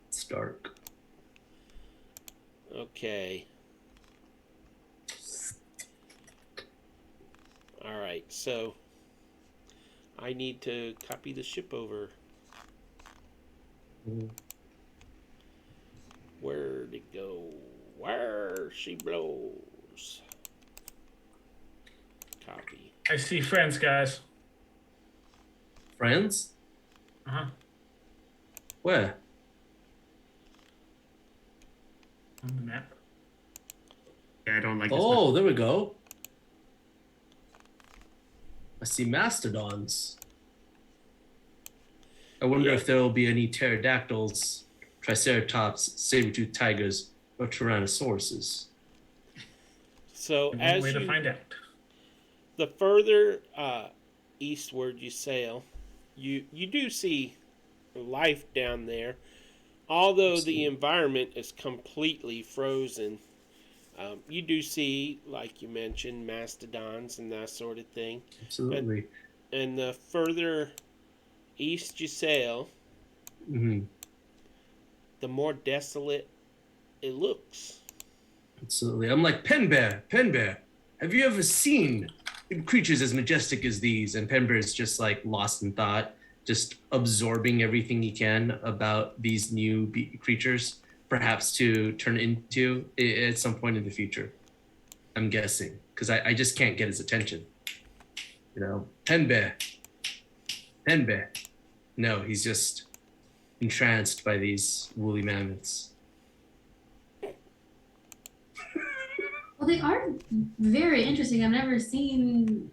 It's dark.
Okay. All right, so I need to copy the ship over. Where'd it go? Where she blows. Copy.
I see friends, guys.
Friends?
Uh-huh.
Where?
On the map.
Yeah, I don't like this.
Oh, there we go. I see mastodons. I wonder
Yeah.
if there will be any pterodactyls, triceratops, saber-toothed tigers, or tyrannosauruses.
So
One
as
way to
you,
find out.
the further eastward you sail, you do see life down there, although the environment is completely frozen. You do see, like you mentioned, mastodons and that sort of thing.
Absolutely.
And the further east you sail, the more desolate it looks.
Absolutely. I'm like, Pen Bear, have you ever seen creatures as majestic as these? And Pen Bear is just like lost in thought, just absorbing everything he can about these new creatures, perhaps to turn into at some point in the future. I'm guessing, because I just can't get his attention. You know, Pen Bear. No, he's just entranced by these woolly mammoths.
Well, they are very interesting. I've never seen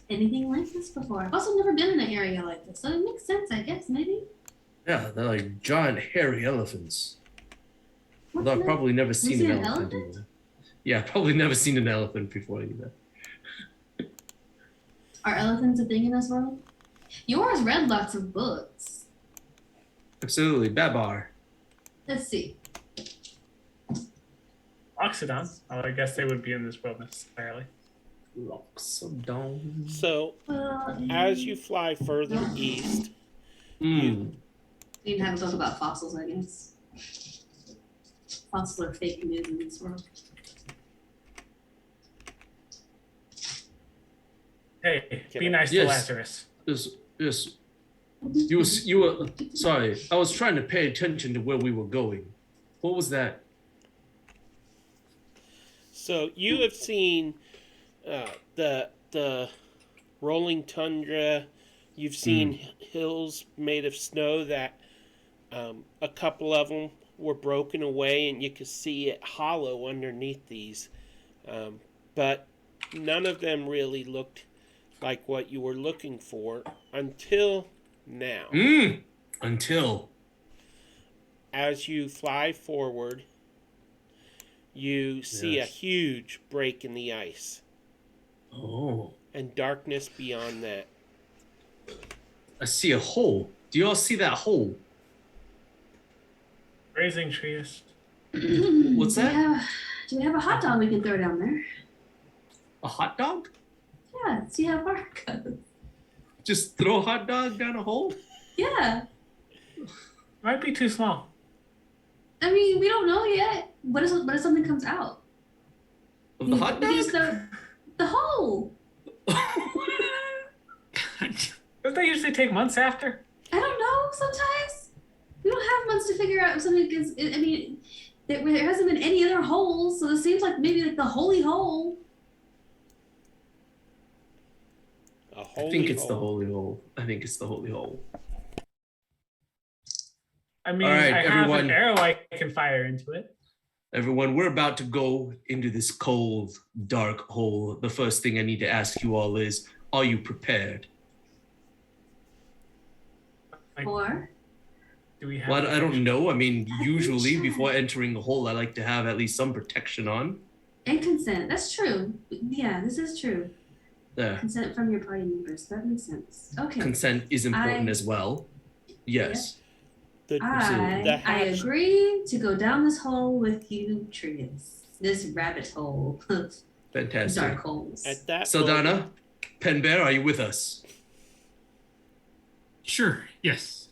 anything like this before. I've also never been in an area like this, so it makes sense, I guess, maybe.
Yeah, they're like giant hairy elephants.
What's
Although I've
that?
probably never seen
seen
an
an
elephant.
elephant?
Either. Yeah, probably never seen an elephant before either.
Are elephants a thing in this world? Yours read lots of books.
Absolutely, Babar.
Let's see.
Oxodons. Oh, I guess they would be in this world necessarily.
Loxodon.
So
Well,
as you fly further east,
Mm.
we didn't have to talk about fossils, I guess. Fossils are fake news in this world.
Hey,
Can
be
I-
nice
Yes.
to Lazarus.
Yes. You were sorry. I was trying to pay attention to where we were going. What was that?
so you have seen the rolling tundra. You've seen hills made of snow that a couple of them were broken away, and you could see it hollow underneath these. But none of them really looked like what you were looking for until now.
Until.
As you fly forward, you see
Yes.
a huge break in the ice
Oh.
and darkness beyond that.
I see a hole. Do you all see that hole?
Raising trees.
What's that?
Do we have a hot dog we can throw down there?
A hot dog?
Yeah, see how far it goes.
Just throw a hot dog down a hole?
Yeah.
Might be too small.
I mean, we don't know yet. What if something comes out?
Of the hot
We just
dog?
throw the hole.
Don't they usually take months after?
I don't know. Sometimes we don't have months to figure out if something is. I mean, there hasn't been any other holes, so it seems like maybe like the holy hole.
A
I
holy
think it's the
hole.
holy hole. I think it's the holy hole.
I mean,
All right,
I have
everyone.
an arrow I can fire into it.
Everyone, we're about to go into this cold, dark hole. The first thing I need to ask you all is, are you prepared?
Like,
Or
do we have?
Well, I don't know. I mean,
think
usually
so.
before entering the hole, I like to have at least some protection on.
and consent. That's true. Yeah, this is true.
There.
Consent from your party members. That makes sense. Okay.
Consent is important
I-
as well. Yes.
The,
I
the hatch,
agree to go down this hole with you, Trius. This rabbit hole.
Fantastic.
dark holes.
At that
Saldana, Penbear, are you with us?
Sure. Yes.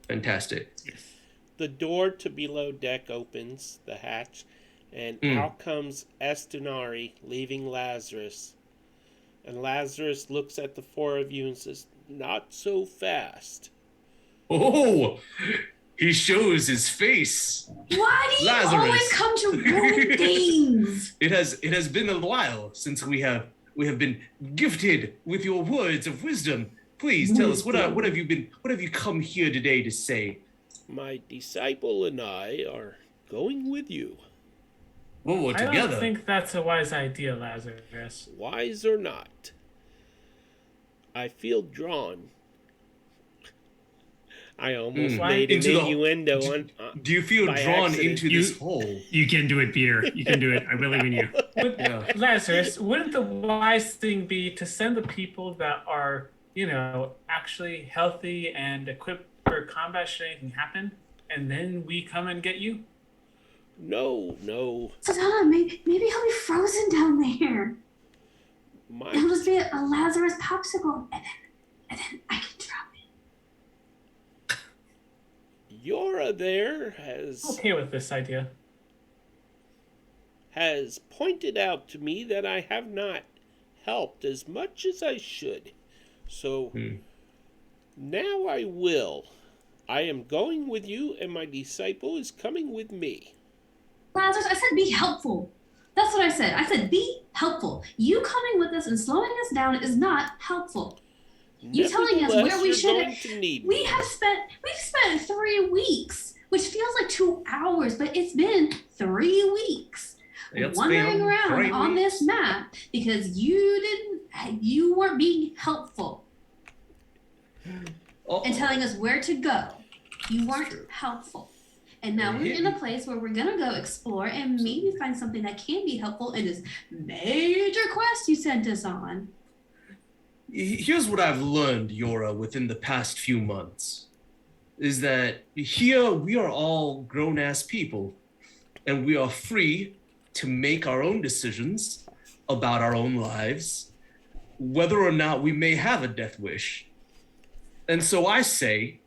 Fantastic.
Yes.
the door to below deck opens, the hatch, and out comes Estinari, leaving Lazarus. And Lazarus looks at the four of you and says, "Not so fast."
Oh, he shows his face.
Why do you
Lazarus.
always come to ruin things?
It has been a while since we have been gifted with your words of wisdom. Please tell us what have you come here today to say?
My disciple and I are going with you.
Well, we're
I
together.
don't think that's a wise idea, Lazarus.
Wise or not, I feel drawn. I almost made an
Into the-
innuendo on.
Do you feel
by
drawn
accident.
into this hole?
You can do it, Peter. You can do it. I believe in you.
Yeah.
Lazarus, wouldn't the wise thing be to send the people that are, actually healthy and equipped for combat should anything happen, and then we come and get you?
No.
Sadana, maybe he'll be frozen down there.
My
It'll just be a Lazarus popsicle, and then I can drop it.
Yora there
I'm okay with this idea.
has pointed out to me that I have not helped as much as I should. So now I will. I am going with you, and my disciple is coming with me.
Lazarus, I said be helpful. That's what I said. I said be helpful. You coming with us and slowing us down is not helpful. You telling us where
Nevertheless,
we
you're
should-
going to need
We've
me.
spent 3 weeks, which feels like 2 hours, but it's been 3 weeks.
It's
Wandering
been
around
3
on
weeks.
this map because you weren't being helpful
Oh,
and telling us where to go. You weren't
true.
helpful. And now
And
we're
hit
in a
me.
place where we're gonna go explore and maybe find something that can be helpful in this major quest you sent us on.
Here's what I've learned, Yora, within the past few months, is that here we are all grown-ass people, and we are free to make our own decisions about our own lives, whether or not we may have a death wish. And so I say,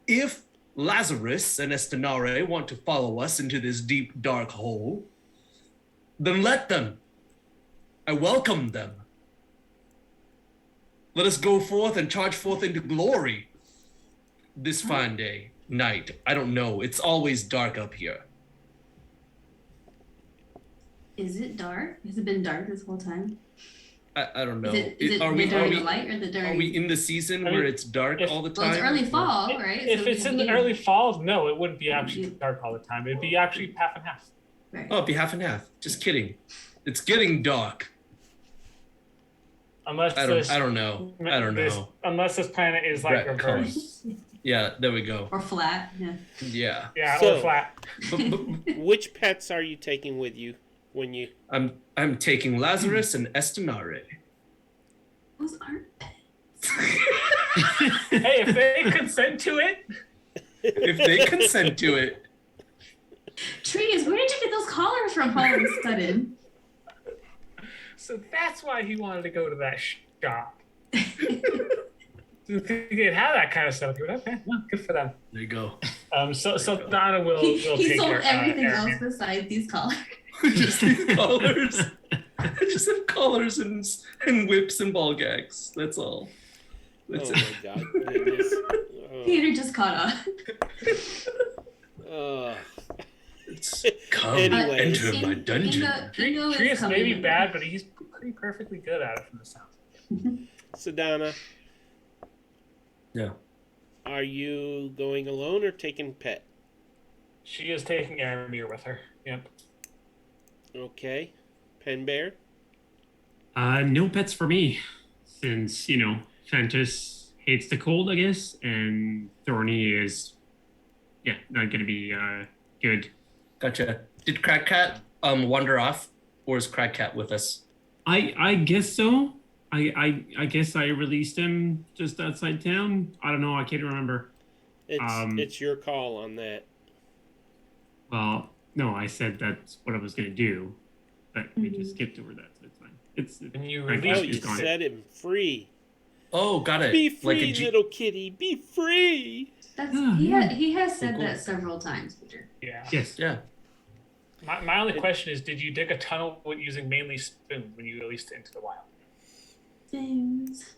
if Lazarus and Estinare want to follow us into this deep, dark hole, then let them. I welcome them. Let us go forth and charge forth into glory this fine day, night. I don't know. It's always dark up here.
Is it dark? Has it been dark this whole time?
I don't know.
Is it
Are we
during the light or the during?
are we in the season
I
where
mean,
it's dark
if-
all the
Well,
time?
it's early fall, right?
If
So
it's in the
you-
early fall, no, it wouldn't be actually dark all the time. It'd be actually half and half.
Right.
Oh, it'd be half and half. Just kidding. It's getting dark.
Unless
I don't know. I don't know.
Unless this planet is like
Retcon.
reversed.
Yeah, there we go.
Or flat. Yeah.
Yeah.
Yeah,
So-
or flat.
But
Which pets are you taking with you when you?
I'm taking Lazarus and Estinare.
Those aren't pets.
Hey, if they consent to it,
If they consent to it.
Trees, where did you get those collars from all of a sudden?
so that's why he wanted to go to that shop. They'd have that kind of stuff. Okay, well, good for them.
There you go.
So Donna will
He
take
sold
care,
everything
Aaron.
else besides these collars.
Just these collars. I just have collars and whips and ball gags. That's all. That's
Oh
it.
my God! Goodness.
Peter just caught up.
It's come
Anyway.
enter my dungeon.
Ingo is
Trius may
coming
be
in.
bad, but he's pretty perfectly good at it from the sounds.
Sedana,
Yeah.
are you going alone or taking pet?
She is taking Aramir with her. Yep.
Okay. Pen Bear?
No pets for me, since Fantus hates the cold, I guess, and Thorny is, not gonna be good.
Gotcha. Did Crack Cat wander off, or is Crack Cat with us?
I guess so. I guess I released him just outside town. I don't know. I can't remember.
It's your call on that.
Well, no, I said that's what I was gonna do. but we just skipped over that, so it's fine. It's
And you
Frank
Oh,
released
is
you
gone.
set him free.
Oh, got it.
Be
Like
free,
a G-
little kitty. Be free.
That's
Yeah,
he,
yeah.
he has said
Cool, cool.
that several times, Peter.
Yeah.
Yes.
Yeah.
My only question is, did you dig a tunnel with using mainly spoon when you released it into the wild?
Things.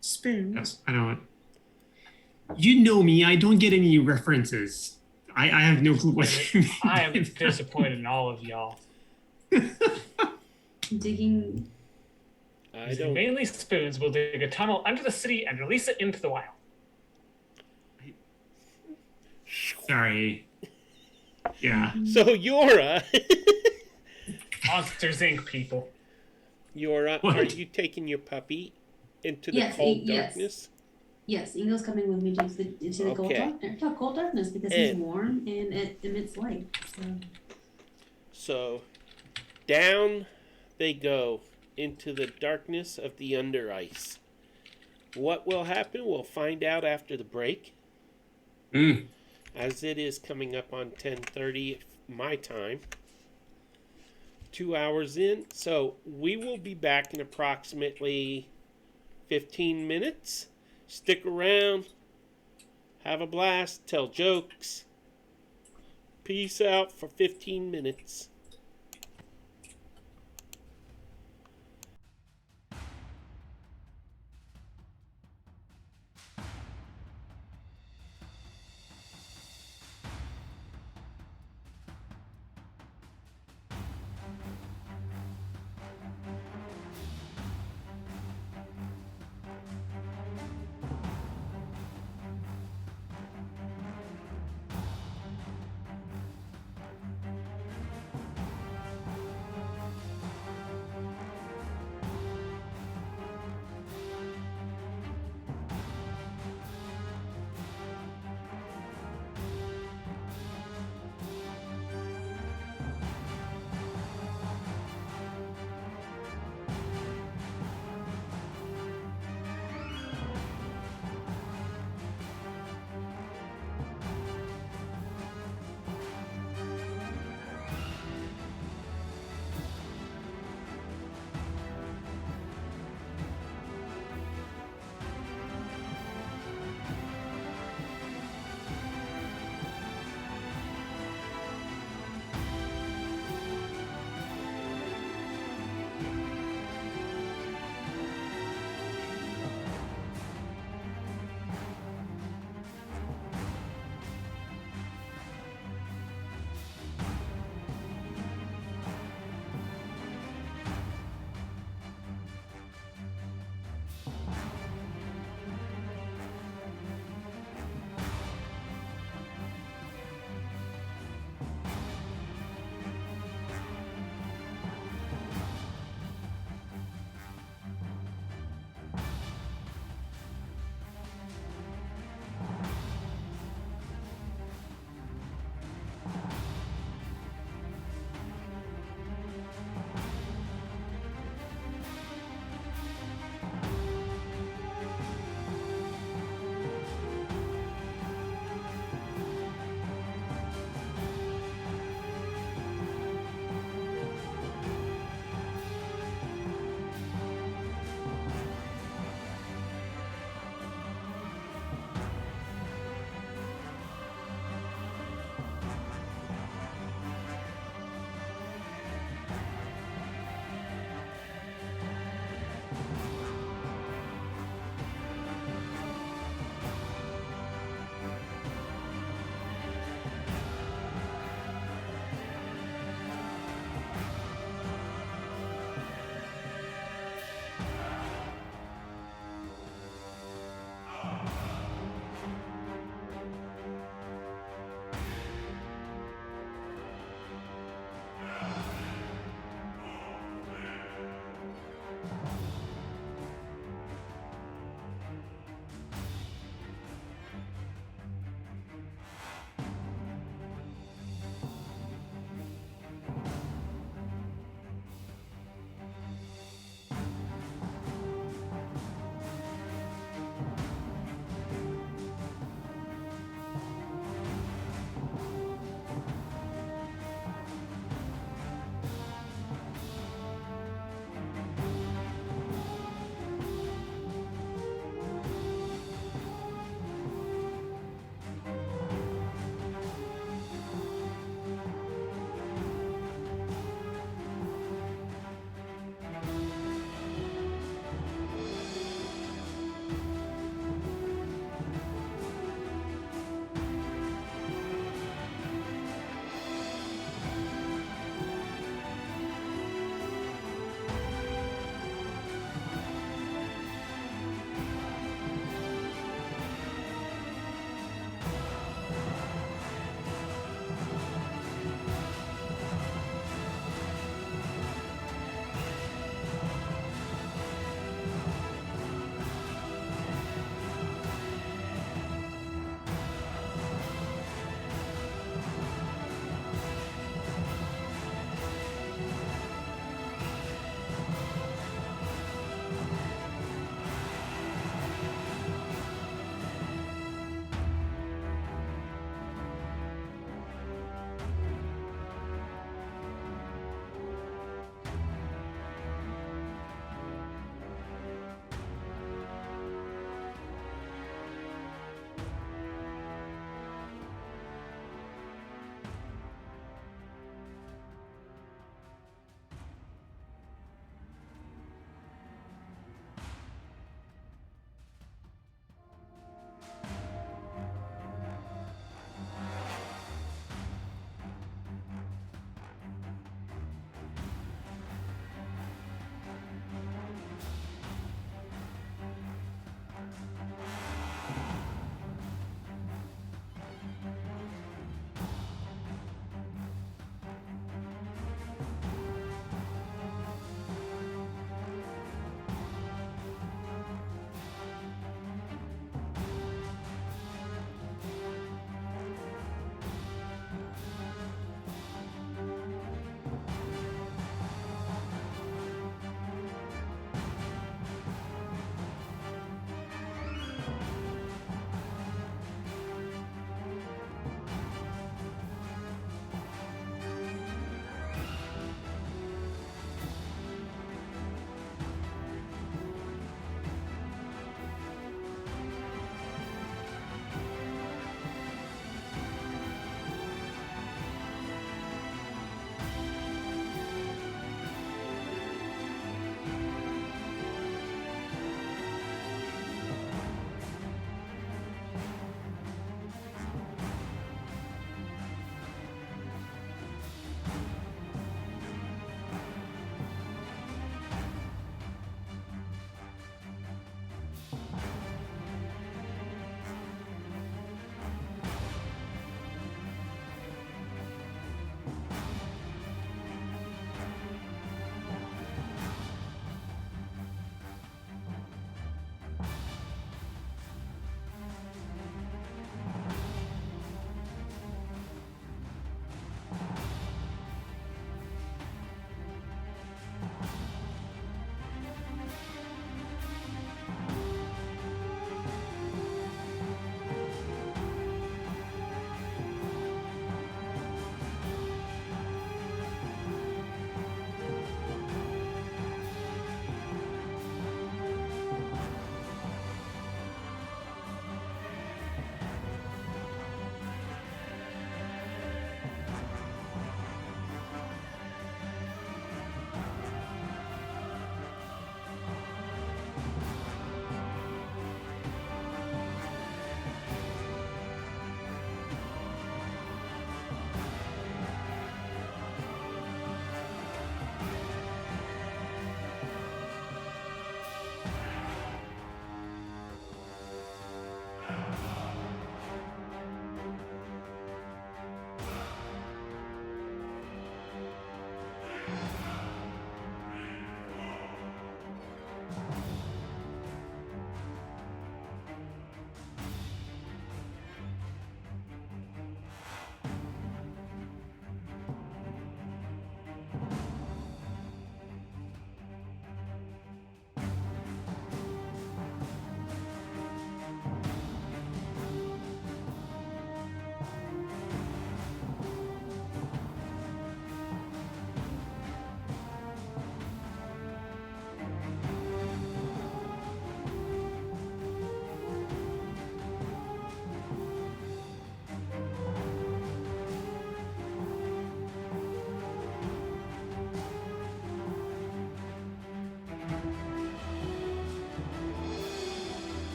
Spoons.
I don't. You know me. I don't get any references. I have no clue what you mean.
I am disappointed in all of y'all.
Digging.
I
Using
don't.
mainly spoons will dig a tunnel under the city and release it into the wild.
Sorry. Yeah.
So Yora,
Monsters Inc. people.
Yora,
What?
are you taking your puppy into the
Yes,
cold
yes.
darkness?
Yes, Ingo's coming with me into the
Okay.
cold darkness because he's
And-
warm and it emits light.
So down they go into the darkness of the under ice. What will happen? We'll find out after the break,
Mm.
as it is coming up on 10:30 my time. 2 hours in. So we will be back in approximately 15 minutes. Stick around. Have a blast. Tell jokes. Peace out for 15 minutes.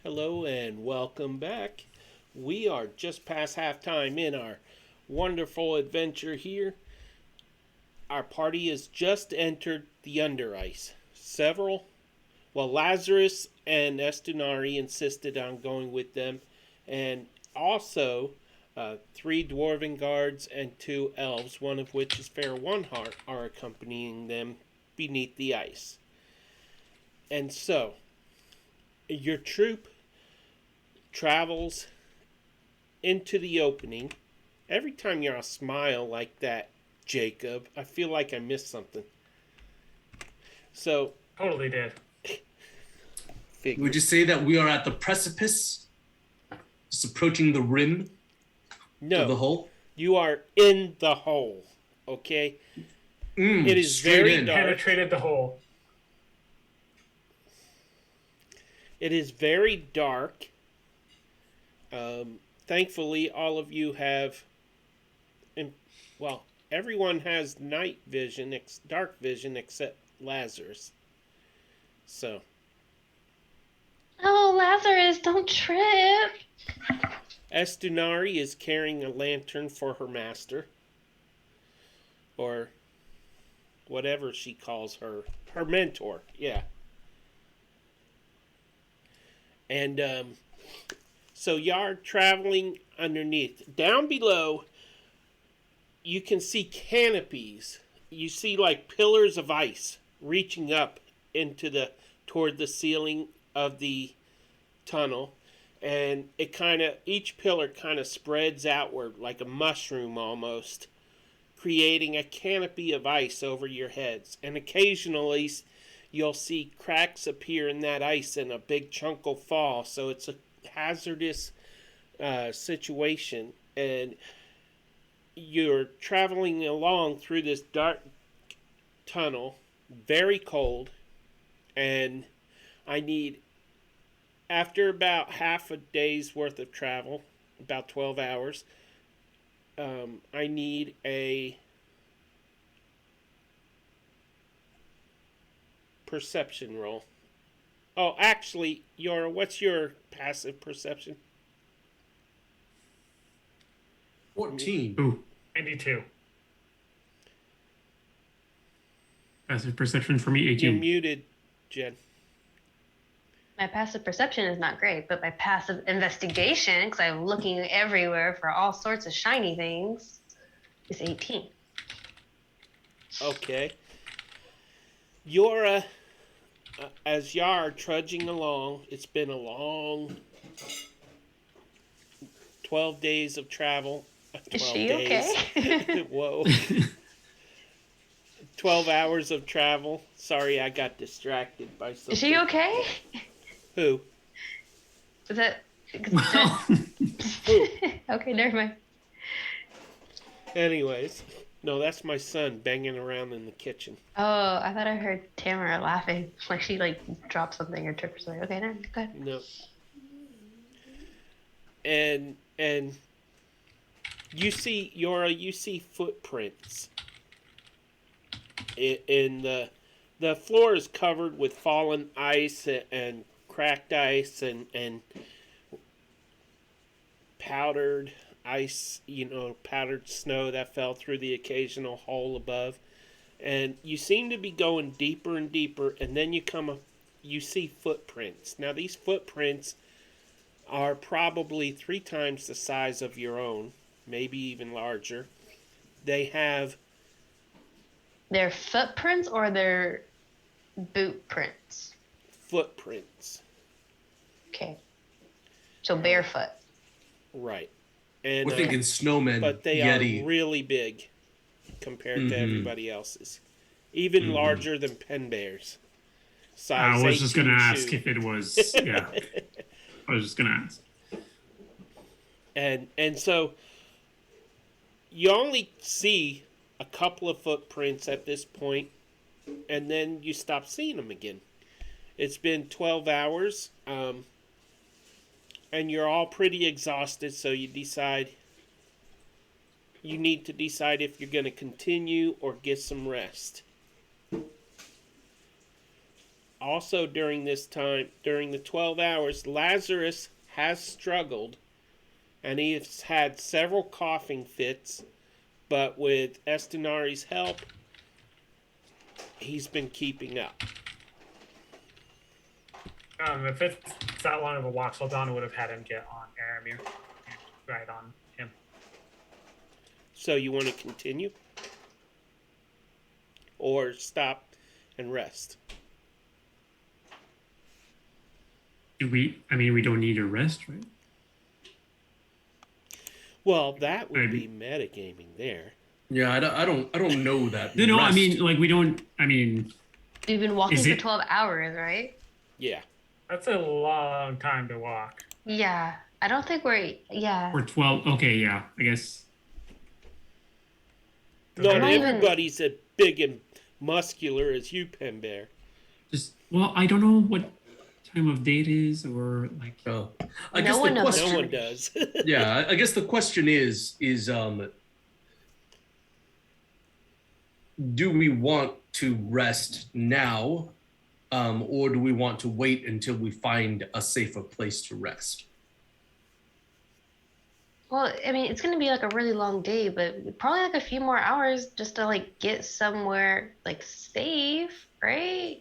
Hello and welcome back. We are just past halftime in our wonderful adventure here. Our party has just entered the Under Ice. Lazarus and Estunari insisted on going with them, and also 3 dwarven guards and 2 elves, one of which is Fair One Heart, are accompanying them beneath the ice. And so, your troop travels into the opening. Every time you smile like that, Jacob, I feel like I missed something. So,
Totally did.
figure.
Would you say that we are at the precipice, just approaching the rim
No,
of the hole?
you are in the hole. Okay, it is
Straight
very
in.
dark.
Penetrated the hole.
It is very dark. Thankfully, all of you have, everyone has night vision, dark vision, except Lazarus. So,
Oh, Lazarus, don't trip.
Estunari is carrying a lantern for her master, or whatever she calls her mentor. Yeah. And so you are traveling underneath. Down below, you can see canopies. You see like pillars of ice reaching up into toward the ceiling of the tunnel, and each pillar kind of spreads outward like a mushroom almost, creating a canopy of ice over your heads. And occasionally you'll see cracks appear in that ice and a big chunk will fall. So it's a hazardous situation. And you're traveling along through this dark tunnel, very cold. And after about half a day's worth of travel, about 12 hours, I need a perception roll. Oh, actually, what's your passive perception?
14.
Ooh,
92.
passive perception for me,
You're
18.
muted, Jen.
My passive perception is not great, but my passive investigation, because I'm looking everywhere for all sorts of shiny things, is 18.
Okay. You're as you are trudging along, it's been a long 12 days of travel.
Is
12
she
days.
okay?
Whoa. 12 hours of travel. Sorry, I got distracted by something.
Is she okay?
Who?
Is that...
Well,
Who?
Okay, never mind.
Anyways. No, that's my son banging around in the kitchen.
Oh, I thought I heard Tamara laughing. Like she dropped something or took something. Okay, no, go ahead.
No. And you see, Yora, you see footprints. In the floor is covered with fallen ice and cracked ice and powdered ice, powdered snow that fell through the occasional hole above. And you seem to be going deeper and deeper, and then you see footprints. Now these footprints are probably 3 times the size of your own, maybe even larger. They have
Their footprints or their boot prints?
footprints.
Okay. So barefoot.
Right. And
We're thinking snowman,
but they
Yeti.
are really big compared to everybody else's. Even larger than pen bears. Size
I was just
18
gonna ask
shoe.
if it was. Yeah, I was just gonna ask.
And so you only see a couple of footprints at this point, and then you stop seeing them again. It's been 12 hours, and you're all pretty exhausted, so you need to decide if you're going to continue or get some rest. also during this time, during the 12 hours, Lazarus has struggled, and he's had several coughing fits, but with Estinari's help, he's been keeping up.
If it's that long of a walk, Saldana would have had him get on Aramir and ride on him.
So you want to continue? Or stop and rest?
We don't need a rest, right?
Well, that would be metagaming there.
Yeah, I don't know that.
No, I
rest-
mean, like, we don't, I mean,
We've been walking
Is
for
it-
12 hours, right?
Yeah.
That's a long time to walk.
Yeah. I don't think we're. Yeah.
or 12, okay, yeah, I guess.
Not
Not even-
everybody's as big and muscular as you, Pembear.
Just, well, I don't know what time of day it is, or, like,
Oh. I
No
guess
one
the
knows.
No
question.
one does.
Yeah, I guess the question is do we want to rest now, or do we want to wait until we find a safer place to rest?
Well, I mean, it's gonna be like a really long day, but probably like a few more hours just to like get somewhere like safe, right?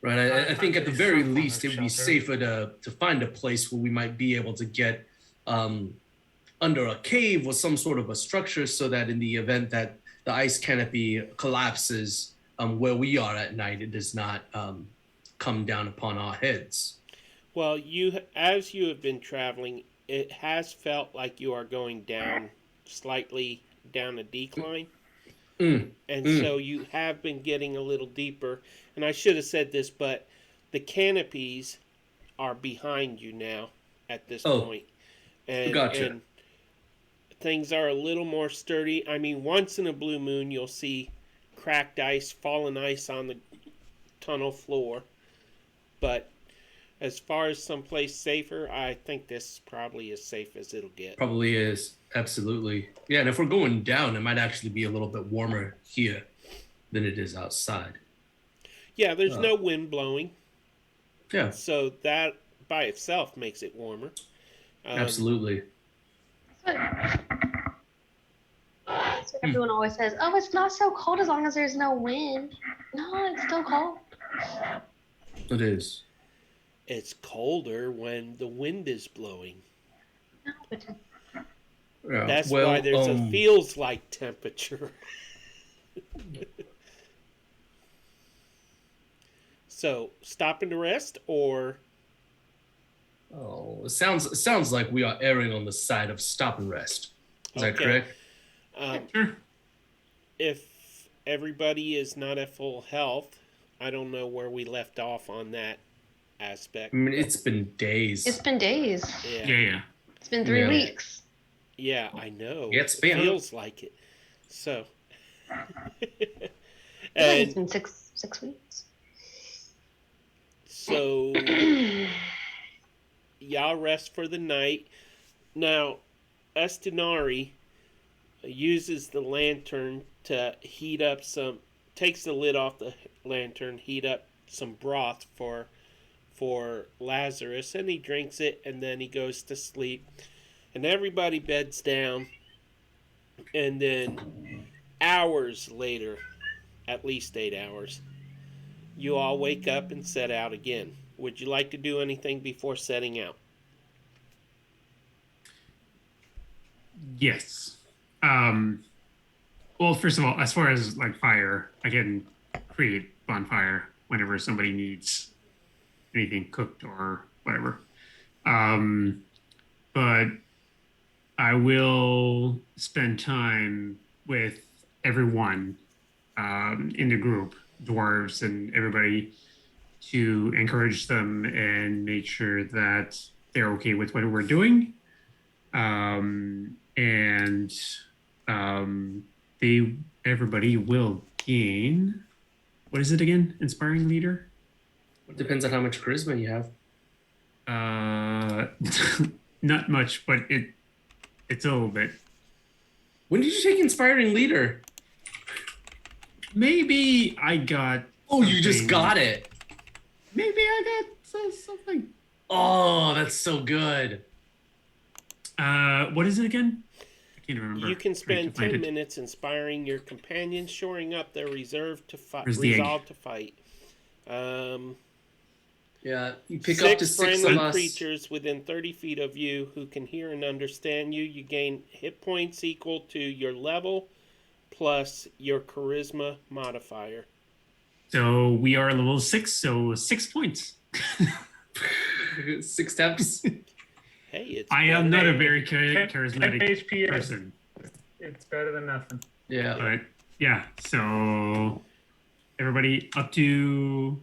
Right. I think at the
Some
very
form
least
of
it would be
shelter.
safer to find a place where we might be able to get under a cave or some sort of a structure, so that in the event that the ice canopy collapses where we are at night, it does not come down upon our heads.
Well, as you have been traveling, it has felt like you are going down, slightly down a decline.
Mm,
And
mm.
so you have been getting a little deeper. And I should have said this, but the canopies are behind you now at this
Oh,
point. And,
gotcha.
and things are a little more sturdy. I mean, once in a blue moon, you'll see cracked ice, fallen ice on the tunnel floor. But as far as someplace safer, I think this is probably as safe as it'll get.
Probably is. Absolutely. Yeah, and if we're going down, it might actually be a little bit warmer here than it is outside.
Yeah, there's no wind blowing,
Yeah,
so that by itself makes it warmer.
absolutely.
That's what everyone always says. Oh, it's not so cold as long as there's no wind. No, it's still cold.
It is.
It's colder when the wind is blowing.
No, but
Yeah.
That's why there's a feels like temperature. So, stopping to rest, or
Oh, it sounds like we are erring on the side of stop and rest. Is that
Okay.
correct?
Sure.
if everybody is not at full health, I don't know where we left off on that aspect.
I mean, it's been days.
it's been days.
Yeah.
It's been 3
Yeah.
weeks.
Yeah, I know.
Yeah, it's been-
feels like it. So,
It's
and
been six weeks.
so y'all rest for the night. Now, Estinari uses the lantern to heat up takes the lid off the lantern, heat up some broth for Lazarus, and he drinks it, and then he goes to sleep. And everybody beds down, and then hours later, at least 8 hours, you all wake up and set out again. Would you like to do anything before setting out?
Yes. Well, first of all, as far as like fire, I can create bonfire whenever somebody needs anything cooked or whatever. But I will spend time with everyone in the group, dwarves and everybody, to encourage them and make sure that they're okay with what we're doing. Everybody will gain. What is it again? Inspiring leader.
Depends on how much charisma you have.
Not much, but it's a little bit.
When did you take inspiring leader?
Maybe I got.
Oh, you just
something-
got it.
maybe I got something.
Oh, that's so good.
What is it again? I can't remember.
You can
Trying to
spend
find
10
it.
minutes inspiring your companions, shoring up their reserve to
Where's the egg?
resolve to fight.
Yeah, you pick up to six
friendly
of us.
creatures within 30 feet of you who can hear and understand you. You gain hit points equal to your level plus your charisma modifier.
So we are level 6, so 6 points.
6 steps.
Hey, it's
I am
better
not a
than-
very
10
charismatic
HP.
person,
It's better than nothing.
Yeah.
but yeah. So everybody up to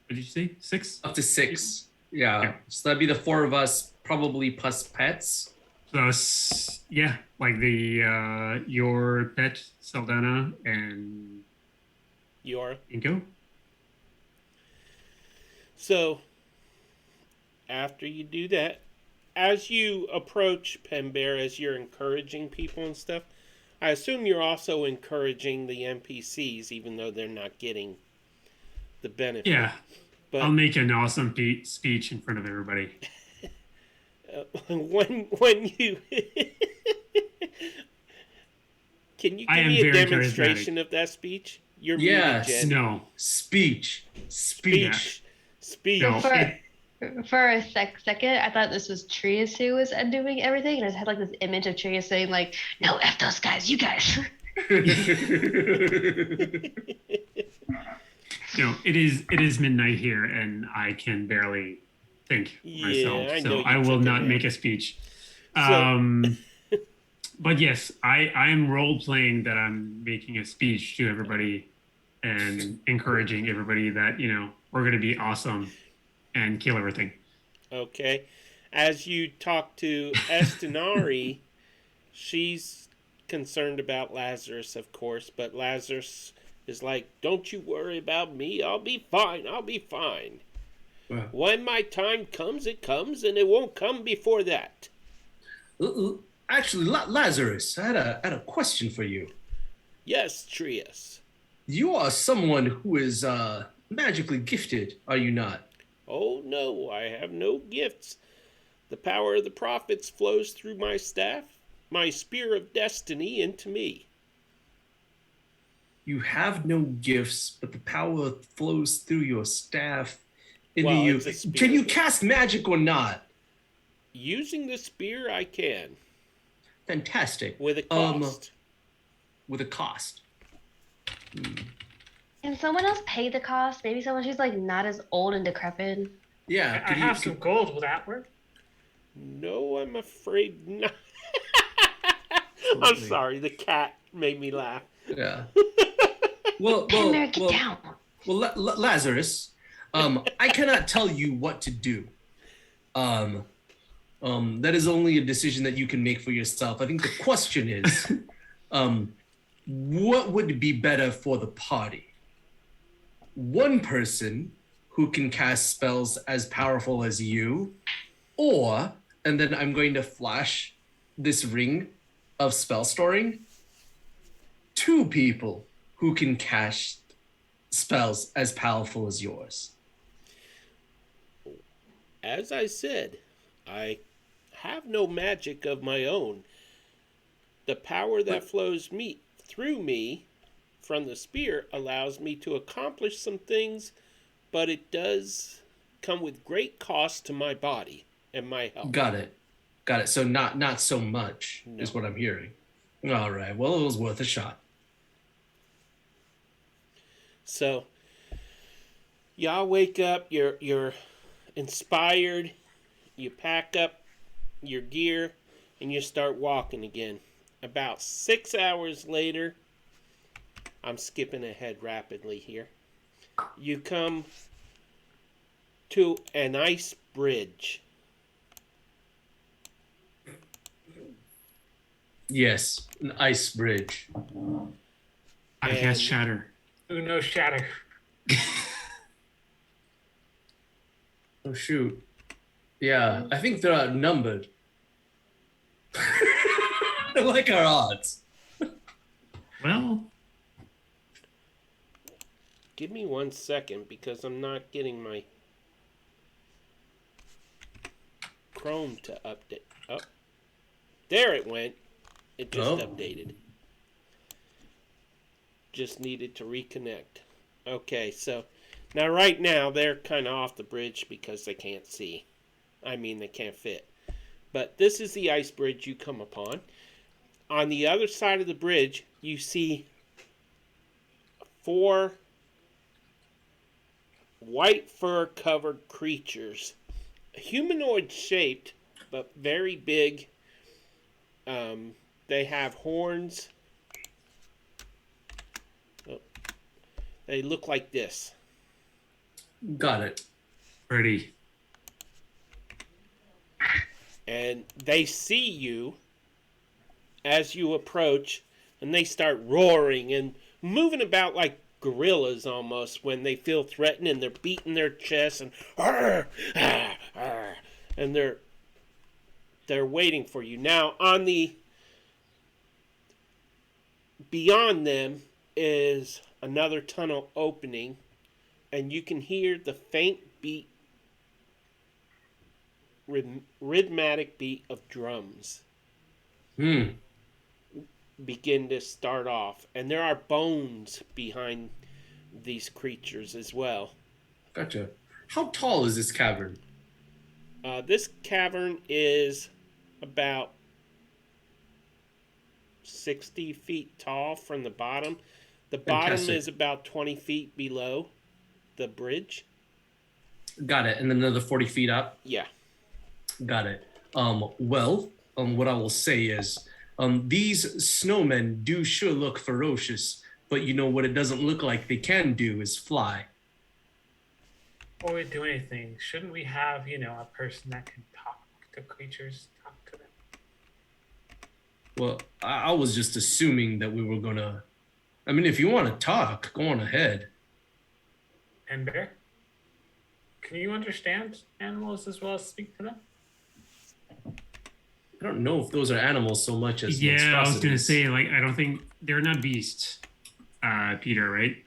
what did you say? 6?
Up to 6. Yeah.
Yeah.
So that'd be the 4 of us, probably plus pets.
Plus, yeah, like the your pet Saldana and
You are.
Inko.
So, after you do that, as you approach Pembear, as you're encouraging people and stuff, I assume you're also encouraging the NPCs, even though they're not getting the benefit.
Yeah,
But
I'll make an awesome speech in front of everybody.
when you can you
I
give
am
me a
very
demonstration of that speech? You're
Yes.
muted, Jen.
No,
Speech.
Speech.
no.
For a second, I thought this was Trius who was doing everything, and I just had like this image of Trius saying like, "No, f those guys, you guys."
No, it is midnight here, and I can barely think
Yeah,
myself,
I know
so
you
I will
took a
not
nap.
make a speech.
So-
But yes, I am role playing that I'm making a speech to everybody and encouraging everybody that we're going to be awesome and kill everything.
Okay. As you talk to Estinari, she's concerned about Lazarus, of course, but Lazarus is like, "Don't you worry about me. I'll be fine. I'll be fine.
Wow.
When my time comes, it comes, and it won't come before that."
Actually, Lazarus, I had a question for you.
Yes, Trius.
You are someone who is magically gifted, are you not?
Oh, no, I have no gifts. The power of the prophets flows through my staff, my spear of destiny into me.
You have no gifts, but the power flows through your staff into
Well,
you.
it's a spear.
Can you cast magic or not?
Using the spear, I can,
Fantastic.
with a cost.
With a cost.
Can someone else pay the cost? Maybe someone who's like not as old and decrepit.
Yeah.
I have some gold. Will that work?
No, I'm afraid not. I'm
Absolutely.
sorry, the cat made me laugh.
Yeah. Well,
Pembear, get down.
Well, Lazarus, I cannot tell you what to do. That is only a decision that you can make for yourself. I think the question is, what would be better for the party? One person who can cast spells as powerful as you, or, and then I'm going to flash this ring of spell storing, 2 people who can cast spells as powerful as yours.
As I said, I have no magic of my own. The power that flows through me from the spear allows me to accomplish some things, but it does come with great cost to my body and my health.
Got it. So not so much is what I'm hearing. All right. Well, it was worth a shot.
So, y'all wake up, you're inspired, you pack up your gear, and you start walking again. About 6 hours later, I'm skipping ahead rapidly here. You come to an ice bridge.
Yes, an ice bridge.
I
And-
cast Shatter.
Uno shatter.
Oh shoot. Yeah, I think they're outnumbered. I like our odds.
Well,
Give me 1 second because I'm not getting my Chrome to update. Oh, there it went. It just updated. Just needed to reconnect. Okay, so now right now they're kind of off the bridge because they can't see. I mean, they can't fit. But this is the ice bridge you come upon. On the other side of the bridge, you see 4 white fur covered creatures, humanoid shaped but very big. They have horns. Oh, they look like this.
Got it.
Pretty.
And they see you as you approach, and they start roaring and moving about like gorillas almost when they feel threatened, and they're beating their chests and and they're waiting for you. Now on the beyond them is another tunnel opening, and you can hear the faint beat, rhythmic beat of drums begin to start off, and there are bones behind these creatures as well.
Gotcha. How tall is this cavern?
This cavern is about 60 feet tall from the bottom. The bottom
Fantastic.
is about 20 feet below the bridge.
Got it. And then another 40 feet up.
Yeah.
Got it. What I will say is, these snowmen do sure look ferocious, but you know what it doesn't look like they can do is fly.
Before we do anything, shouldn't we have, a person that can talk to creatures, talk to them?
Well, I was just assuming that we were gonna. I mean, if you want to talk, go on ahead.
And Bear, can you understand animals as well as speak to them?
I don't know if those are animals so much as
Yeah, I was gonna
monstrosities.
say, like, I don't think they're not beasts, Peter, right?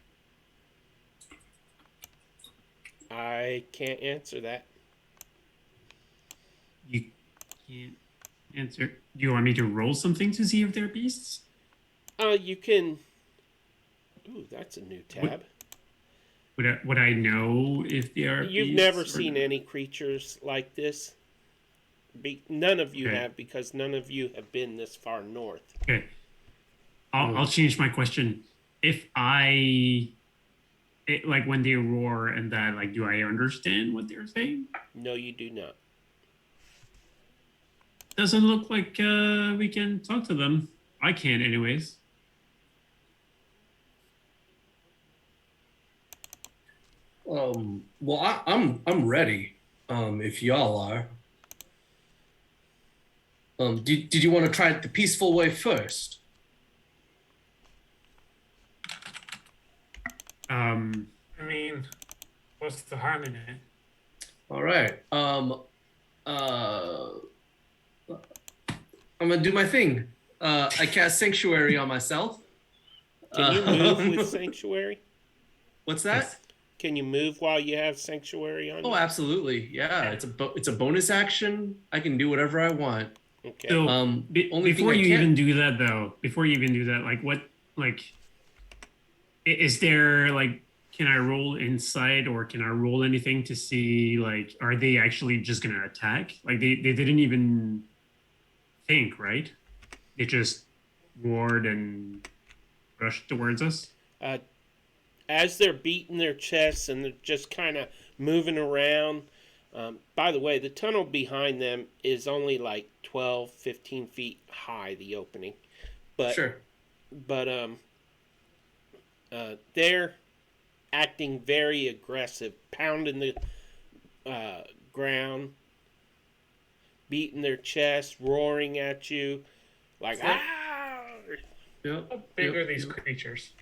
I can't answer that.
You can't answer. Do you want me to roll something to see if they're beasts?
You can. Ooh, that's a new tab.
Would I know if they are?
You've
beasts
never
or
seen
not?
any creatures like this. None of you
Okay.
have, because none of you have been this far north.
Okay. I'll change my question. If like when they roar and that, like, do I understand what they're saying?
No, you do not.
Doesn't look like we can talk to them. I can, anyways.
Well, I'm ready. If y'all are. Did you want to try it the peaceful way first?
I mean, what's the harm in it?
All right. I'm gonna do my thing. I cast Sanctuary on myself.
Can you move with Sanctuary?
What's that?
Can you move while you have Sanctuary on?
Oh,
you?
absolutely. Yeah, it's a bonus action. I can do whatever I want.
Okay.
So
only thing
before
I
you
can't-
even do that, though, like, what, like, is there, like, can I roll insight, or can I roll anything to see, like, are they actually just gonna attack? Like, they didn't even think, right? They just roared and rushed towards us.
As they're beating their chests and they're just kind of moving around. By the way, the tunnel behind them is only like 12, 15 feet high, the opening. But,
Sure.
But they're acting very aggressive, pounding the ground, beating their chest, roaring at you, like,
So-
ah!
Yep.
How big
Yep,
are these
yep.
creatures?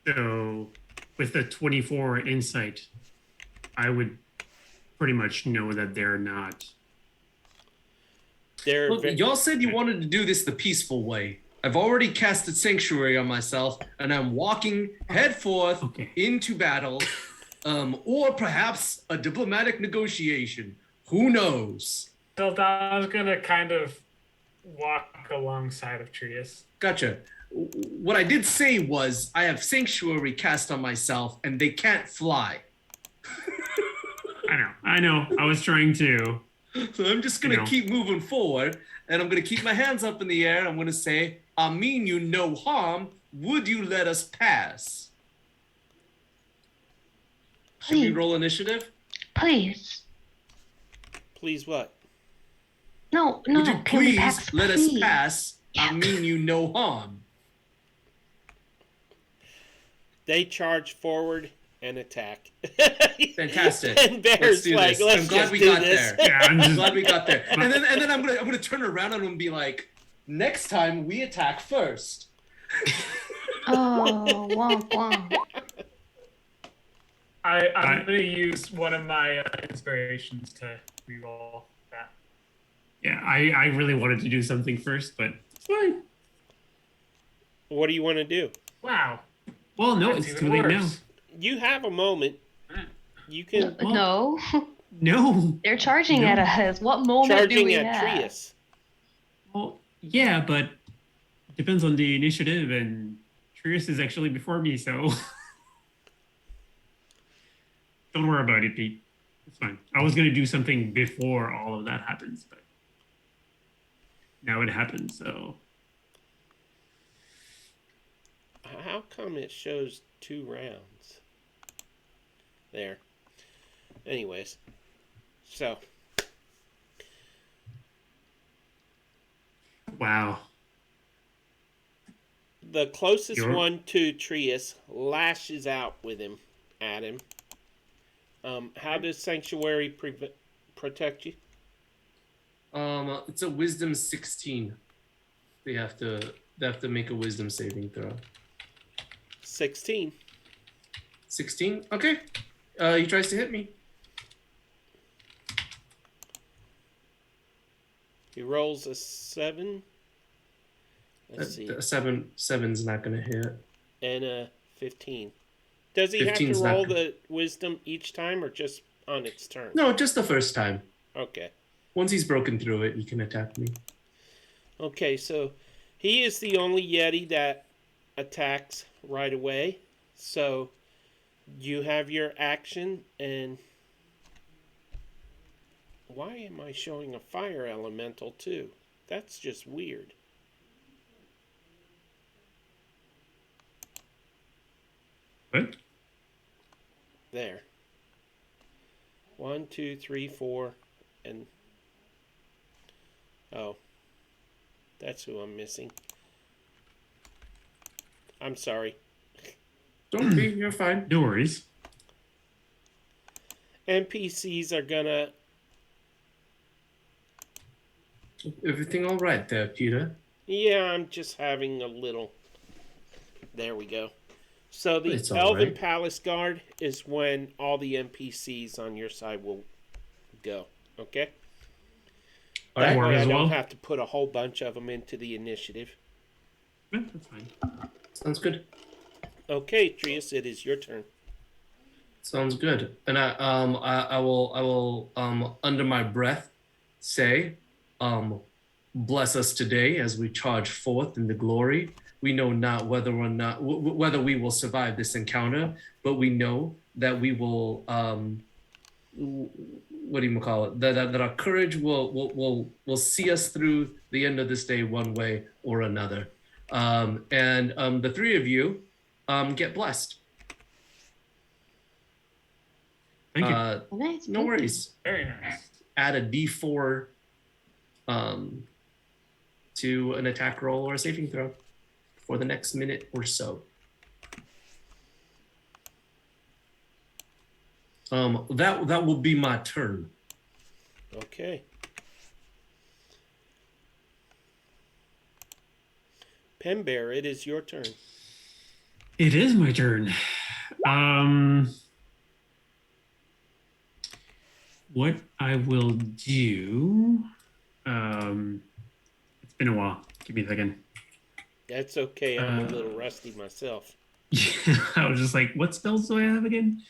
So with the 24 insight, I would pretty much know that they're not.
They're
Look, y'all said you wanted to do this the peaceful way. I've already casted Sanctuary on myself, and I'm walking head forth
Okay.
into battle, or perhaps a diplomatic negotiation. Who knows?
Dildana's gonna kind of walk alongside of Trius.
Gotcha. What I did say was I have Sanctuary cast on myself, and they can't fly.
I know. I was trying to.
So I'm just gonna keep moving forward, and I'm gonna keep my hands up in the air. I'm gonna say, "I mean you no harm. Would you let us pass?" Should we
Please.
roll initiative?
Please.
Please what?
No.
Would you
Can we
please
pass,
let us
please?
pass?
Yeah.
I mean you no harm.
They charge forward and attack.
Fantastic.
And
Let's
Bear's
do
like,
this.
let's
I'm glad
just
we
do
got
this.
there.
Yeah, I'm
I'm
just.
glad we got there. And then I'm gonna turn around on him and be like, next time we attack first.
Oh, womp womp.
I'm gonna use one of my inspirations to reroll that.
Yeah, I really wanted to do something first, but it's fine.
What do you want to do?
Wow.
Well, no,
That's
it's
even
too late now.
worse.
You have a moment. You can
No.
No.
They're charging
No.
at us. What moment do
charging
we
at
have?
Trius.
Well, yeah, but it depends on the initiative, and Trius is actually before me, so don't worry about it, Pete. It's fine. I was gonna do something before all of that happens, but now it happened, so
How come it shows 2 rounds? There. Anyways. So,
wow.
the closest
You're-
one to Trius lashes out with him at him. How does Sanctuary protect you?
It's a Wisdom 16. They have to make a Wisdom saving throw.
16.
16. Okay. He tries to hit me.
He rolls a 7. Let's see.
Seven's not gonna hit.
And a 15. Does he have to
15's not
roll
good.
the wisdom each time or just on its turn?
No, just the first time.
Okay.
Once he's broken through it, he can attack me.
Okay, so he is the only Yeti that attacks right away. So you have your action, and why am I showing a fire elemental too? That's just weird.
What?
There. 1, 2, 3, 4, and oh, that's who I'm missing. I'm sorry.
Don't be. You're fine.
No worries.
NPCs are gonna.
Everything all right there, Peter?
Yeah, I'm just having a little. There we go. So the
It's all
Elven
right.
Palace Guard is when all the NPCs on your side will go. Okay.
All
That
right.
Or
way I
as
don't
well?
have to put a whole bunch of them into the initiative.
Yeah, that's fine.
Sounds good.
Okay, Trius, it is your turn.
Sounds good. And I will under my breath say, bless us today as we charge forth in the glory. We know not whether or not whether we will survive this encounter, but we know that we will what do you call it? That our courage will see us through the end of this day one way or another. And the three of you get blessed.
Thank you.
Nice.
No worries.
Very nice.
Add a D4 to an attack roll or a saving throw for the next minute or so. That will be my turn.
Okay. Pembear, it is your turn.
It is my turn. What I will do. It's been a while. Give me a second.
That's okay. I'm a little rusty myself.
I was just like, what spells do I have again?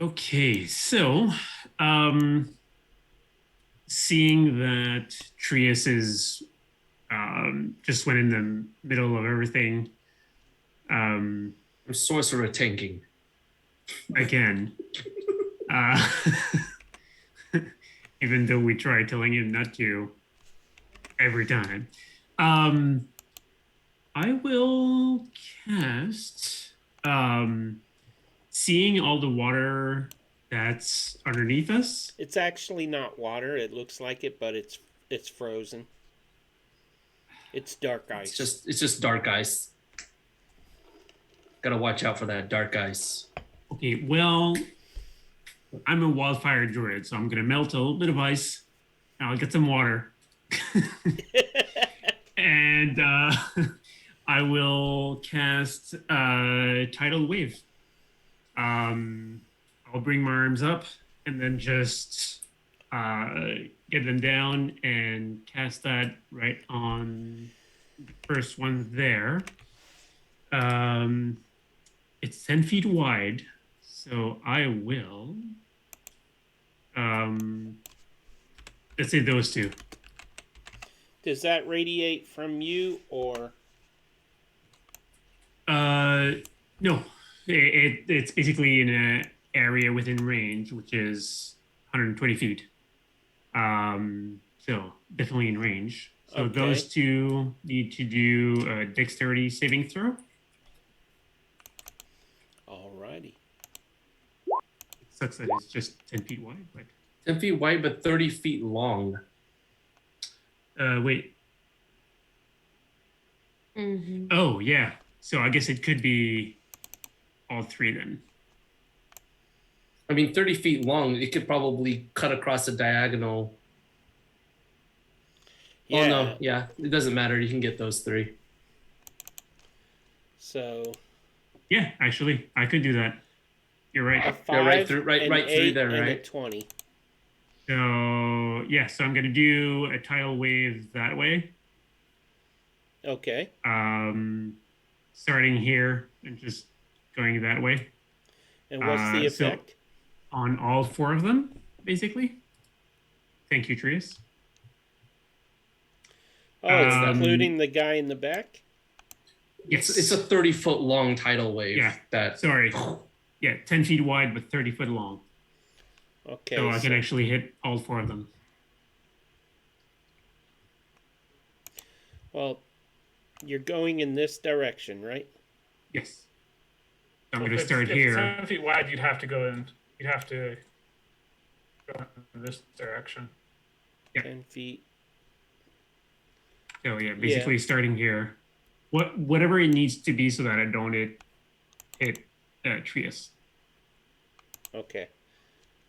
Okay, so seeing that Trius is just went in the middle of everything
I'm sorcerer tanking.
again, uh, even though we try telling him not to every time. I will cast seeing all the water that's underneath us.
It's actually not water. It looks like it, but it's frozen. It's dark ice.
It's just dark ice. Gotta watch out for that dark ice.
Okay, well, I'm a wildfire druid, so I'm gonna melt a little bit of ice. And I'll get some water, and I will cast tidal wave. I'll bring my arms up and then just get them down and cast that right on the first one there. It's 10 feet wide, so I will. Let's say those two.
Does that radiate from you or?
No, it's basically in an area within range, which is 120 feet. So definitely in range. So
Okay.
those two need to do a dexterity saving throw.
Alrighty.
It sucks that it's just 10 feet wide, but
10 feet wide, but 30 feet long.
wait.
Mm-hmm.
Oh, yeah. So I guess it could be all three then.
I mean, 30 feet long, it could probably cut across a diagonal.
Yeah.
Oh, no. Yeah, it doesn't matter. You can get those three.
So
Yeah, actually, I could do that. You're
a
right.
5,
right through- right-
an
right through
8,
there,
and a
right?
20.
So, yeah, so I'm going to do a tidal wave that way.
Okay.
Starting here and just going that way
And what's the
so-
effect?
on all four of them, basically. Thank you, Trius.
Oh, it's
um,
including the guy in the back?
Yes.
It's a 30-foot long tidal wave.
Yeah.
That
Sorry. Yeah, 10 feet wide, but 30 foot long.
Okay.
So I can
so-
actually hit all four of them.
well, you're going in this direction, right?
Yes. I'm
So
going
if
to
it's-
start
if it's
here.
7 feet wide, you'd have to go in. You'd have to go in this direction.
Yeah.
10 feet.
So yeah, basically starting here. Whatever it needs to be so that I don't hit Trius.
Okay.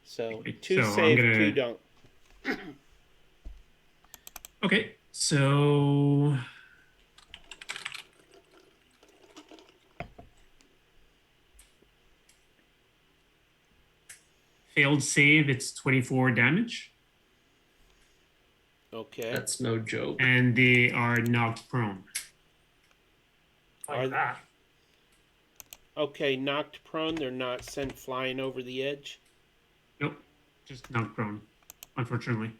So
Okay,
2
so I'm
save,
gonna-
2 don't.
Okay, so failed save, it's 24 damage,
Okay.
That's no joke.
and they are knocked prone.
Like
Are-
that.
Okay, knocked prone. They're not sent flying over the edge.
Nope, just knocked prone, unfortunately.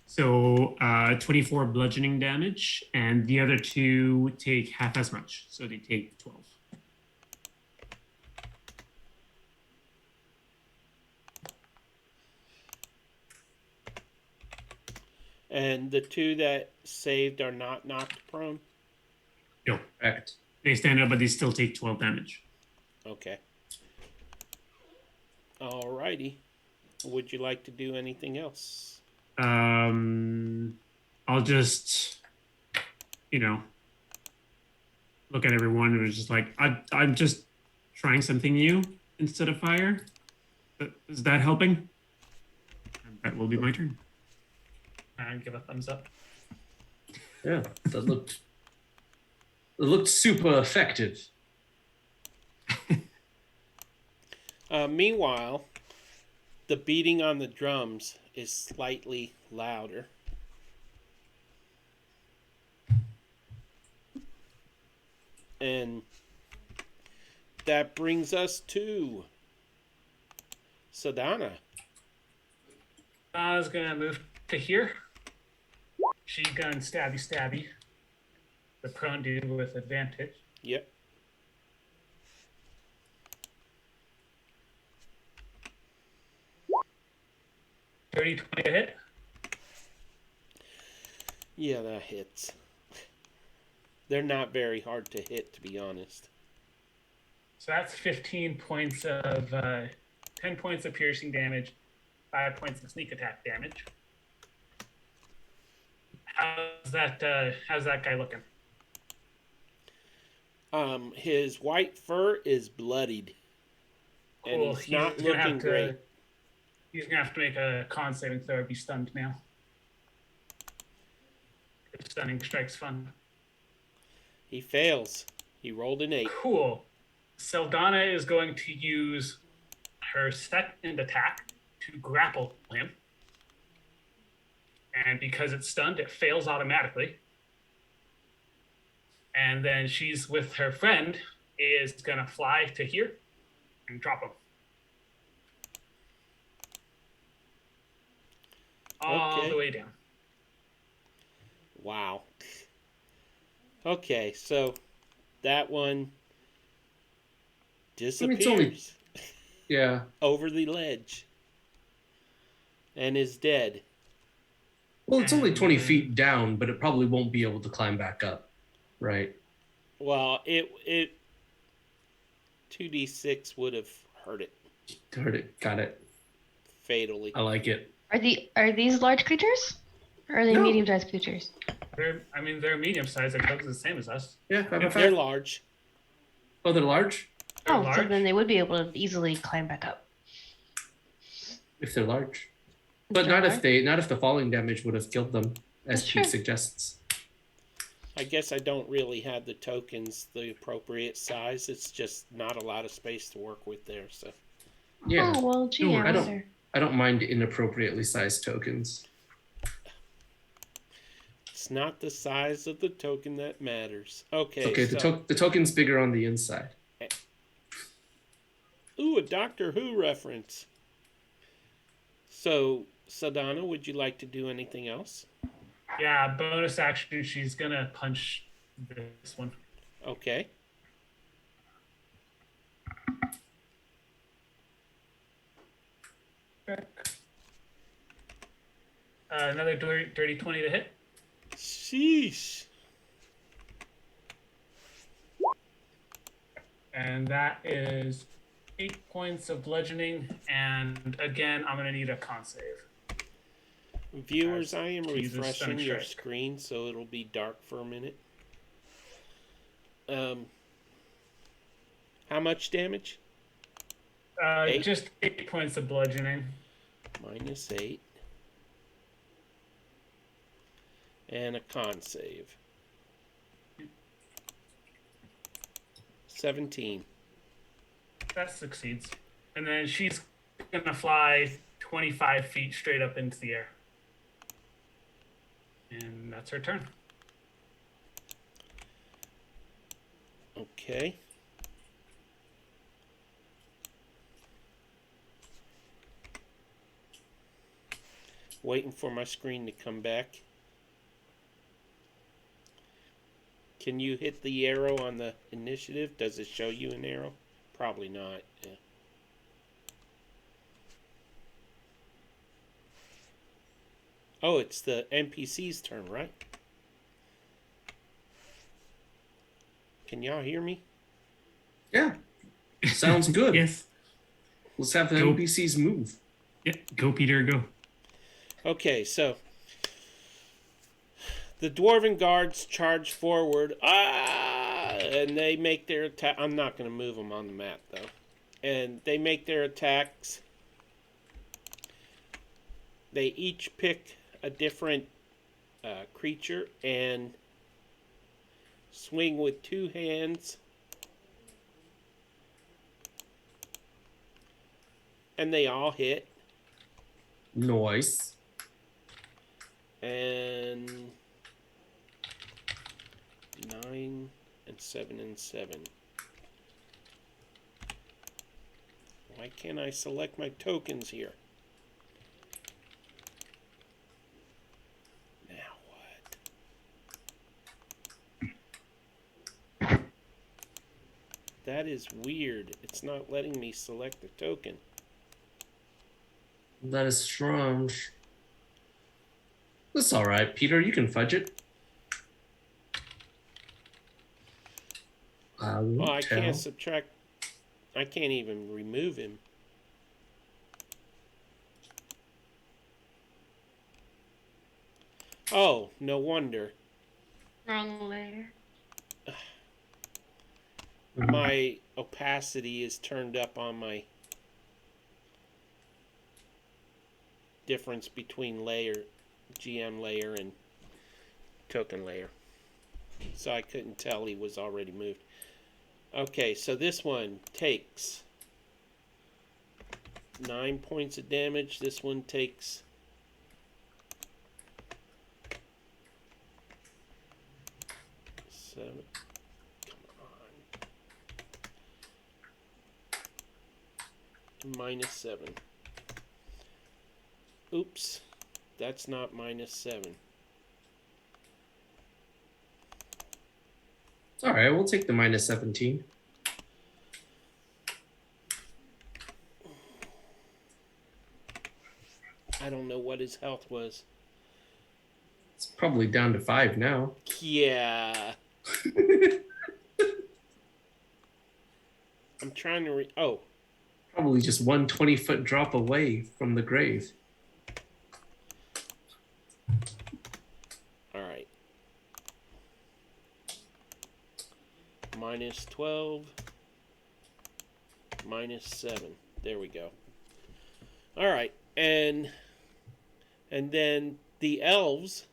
So 24 bludgeoning damage, and the other two take half as much, so they take 12.
And the 2 that saved are not knocked prone.
No,
Correct.
they stand up, but they still take 12 damage.
Okay. Alrighty. Would you like to do anything else?
I'll just, look at everyone and was just like, I'm just trying something new instead of fire. Is that helping? And that will be my turn.
And give a thumbs up.
Yeah, that looked super effective.
Meanwhile, the beating on the drums is slightly louder. And that brings us to Sadana.
I was gonna move to here. She gun stabby stabby. The prone dude with advantage.
Yep.
Dirty 20 to hit.
Yeah, that hits. They're not very hard to hit, to be honest.
So that's 15 points of 10 points of piercing damage, 5 points of sneak attack damage. How's that guy looking?
His white fur is bloodied. And
Cool.
he's not
gonna have
looking great.
He's gonna have to make a con saving throw or be stunned now. Stunning strikes fun.
He fails. He rolled an 8.
Cool. Seldana is going to use her second attack to grapple him. And because it's stunned, it fails automatically. And then she's with her friend, is going to fly to here and drop him. All
Okay.
the way down.
Wow. Okay, so that one disappears
it's only- Yeah.
over the ledge and is dead.
Well, it's only 20 feet down, but it probably won't be able to climb back up, right?
Well, it 2d6 would have hurt it
Heard it. Got it.
fatally.
I like it.
Are these large creatures? Or are they
No.
medium-sized creatures?
They're medium sized. They're bugs the same as us.
Yeah. Have a
They're
fact.
large.
Oh, they're large?
They're
Oh, so
large.
then they would be able to easily climb back up.
If they're large. But
They're
not if the falling damage would have killed them, as
That's
Chief
true.
suggests.
I guess I don't really have the tokens the appropriate size. It's just not a lot of space to work with there. So
Yeah.
Oh, well, gee,
I don't-
there.
I don't mind inappropriately sized tokens.
it's not the size of the token that matters. Okay.
Okay,
so,
the token's bigger on the inside.
ooh, a Doctor Who reference. So, Sadana, would you like to do anything else?
Yeah, bonus action. She's going to punch this one.
Okay.
Another dirty 20 to hit.
Sheesh.
And that is 8 points of bludgeoning. And again, I'm going to need a con save.
Viewers, I am
Jesus,
refreshing
stunning
your
strike.
screen so it'll be dark for a minute. How much damage? 8?
Just 8 points of bludgeoning.
Minus 8. And a con save. 17.
That succeeds. And then she's going to fly 25 feet straight up into the air. And that's her turn.
Okay. Waiting for my screen to come back. Can you hit the arrow on the initiative? Does it show you an arrow? Probably not. Yeah. Oh, it's the NPC's turn, right? Can y'all hear me?
Yeah. Sounds good.
Yes.
Let's have the
Go.
NPCs move.
Yeah. Go, Peter. Go.
Okay, so the dwarven guards charge forward. And they make their attack. I'm not going to move them on the map, though. And they make their attacks. They each pick a different creature and swing with 2 hands. And they all hit.
Nice.
And 9 and 7 and 7. Why can't I select my tokens here? Now what? That is weird. It's not letting me select the token.
That is strange. That's all right, Peter. You can fudge it. I won't
Oh, I
tell.
can't subtract. I can't even remove him. Oh, no wonder.
Wrong layer.
My opacity is turned up on my difference between layer, GM layer, and token layer. So I couldn't tell he was already moved. Okay, so this one takes 9 points of damage. This one takes 7. Come on. -7. Oops. That's not -7.
It's all right. We'll take the -17.
I don't know what his health was.
It's probably down to 5 now.
Yeah. I'm trying to oh.
Probably just 1 20-foot drop away from the grave.
All right. -12. -7. There we go. All right. And then the elves,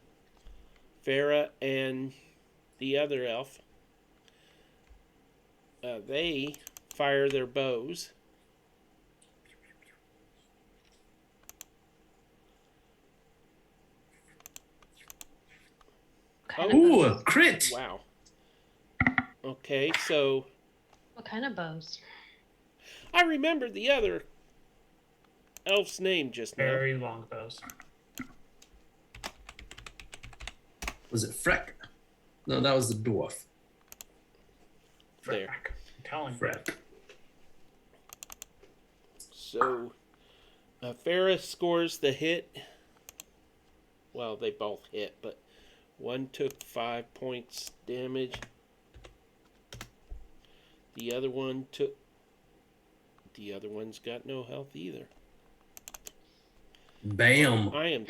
Farah and the other elf, they fire their bows.
Ooh, a crit!
Wow. Okay, so
What kind of bows?
I remembered the other elf's name just now.
Very long bows.
Was it Freck? No, that was the dwarf.
There.
I'm telling you.
Freck.
So, Farah scores the hit. Well, they both hit, but one took 5 points damage. The other one took. The other one's got no health either.
Bam!
I am.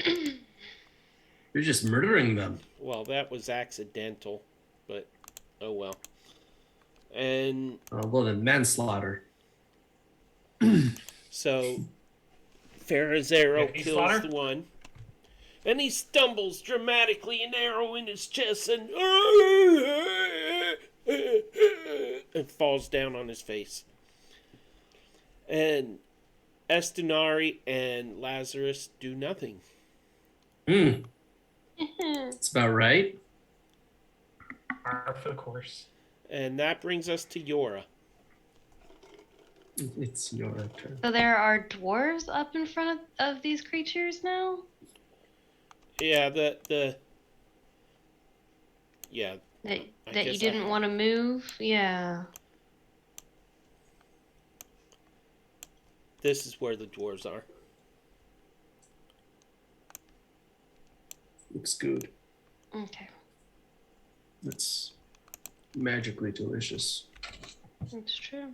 You're just murdering them.
Well, that was accidental, but oh well. And
Well, then manslaughter.
so, Farah's arrow
Did he
kills
slaughter?
the one. And he stumbles dramatically, an arrow in his chest, and falls down on his face. And Estunari and Lazarus do nothing.
That's about right.
Par for the course.
And that brings us to Yora.
It's your turn.
So there are dwarves up in front of these creatures now?
Yeah, yeah,
That,
I
that you
guess
didn't
I-
want to move? Yeah.
this is where the dwarves are.
Looks good.
Okay.
It's magically delicious.
That's true.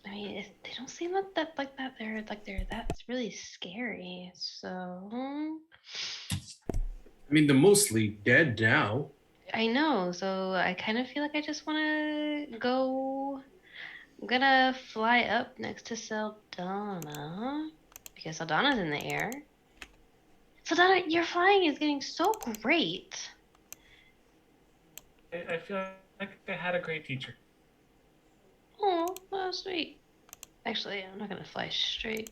I mean, they don't seem like that. That's really scary. So
I mean, they're mostly dead now.
I know. So I kind of feel like I just want to go. I'm gonna fly up next to Saldana because Saldana's in the air. So that your flying is getting so great.
I feel like I had a great teacher.
Oh, sweet. Actually, I'm not gonna fly straight.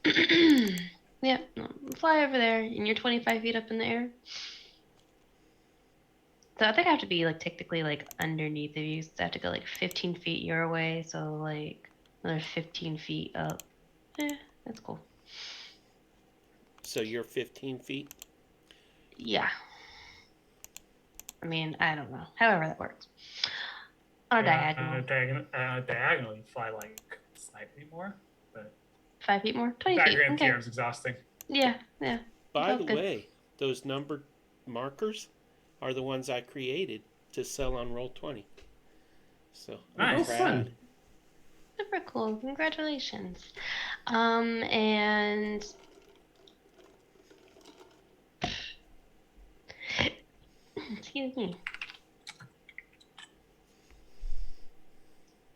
Yeah, no, fly over there, and you're 25 feet up in the air. So I think I have to be like technically like underneath of you. So I have to go like 15 feet your way. So like another 15 feet up. That's cool.
So you're 15 feet?
Yeah. I mean, I don't know. However that works. On a diagonal.
Diagonally fly like slightly more, but
5 feet more? 20 feet.
diagram
Okay.
theorem's exhausting.
Yeah.
By
Sounds
the
good.
way, those numbered markers are the ones I created to sell on Roll20. So I'm
Nice.
proud.
Fun.
Super cool. Congratulations. And excuse me.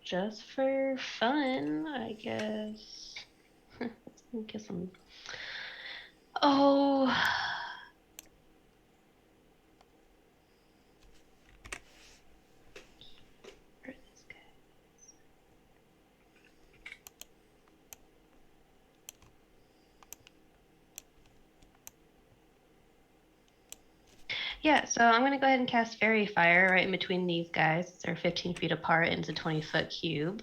Just for fun, I guess. Let's get some. Oh. Where is this guy? Yeah, so I'm gonna go ahead and cast Fairy Fire right in between these guys. They're 15 feet apart and it's a 20-foot cube.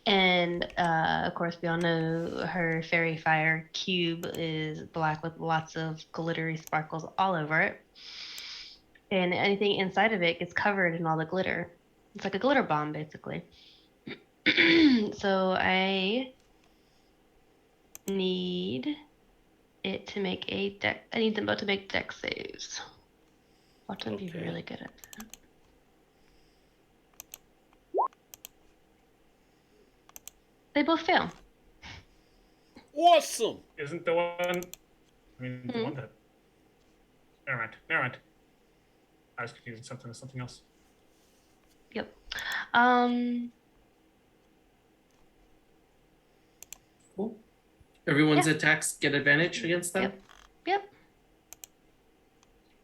And of course, we all know her Fairy Fire cube is black with lots of glittery sparkles all over it. And anything inside of it gets covered in all the glitter. It's like a glitter bomb, basically. So I need it to make a deck. I need them both to make deck saves. Watch them be
Okay.
really good at that. They both fail.
Awesome!
Isn't the one? I mean, the one that. Never mind. I was confusing something with something else.
Yep.
Cool. Everyone's attacks get advantage against them?
Yep.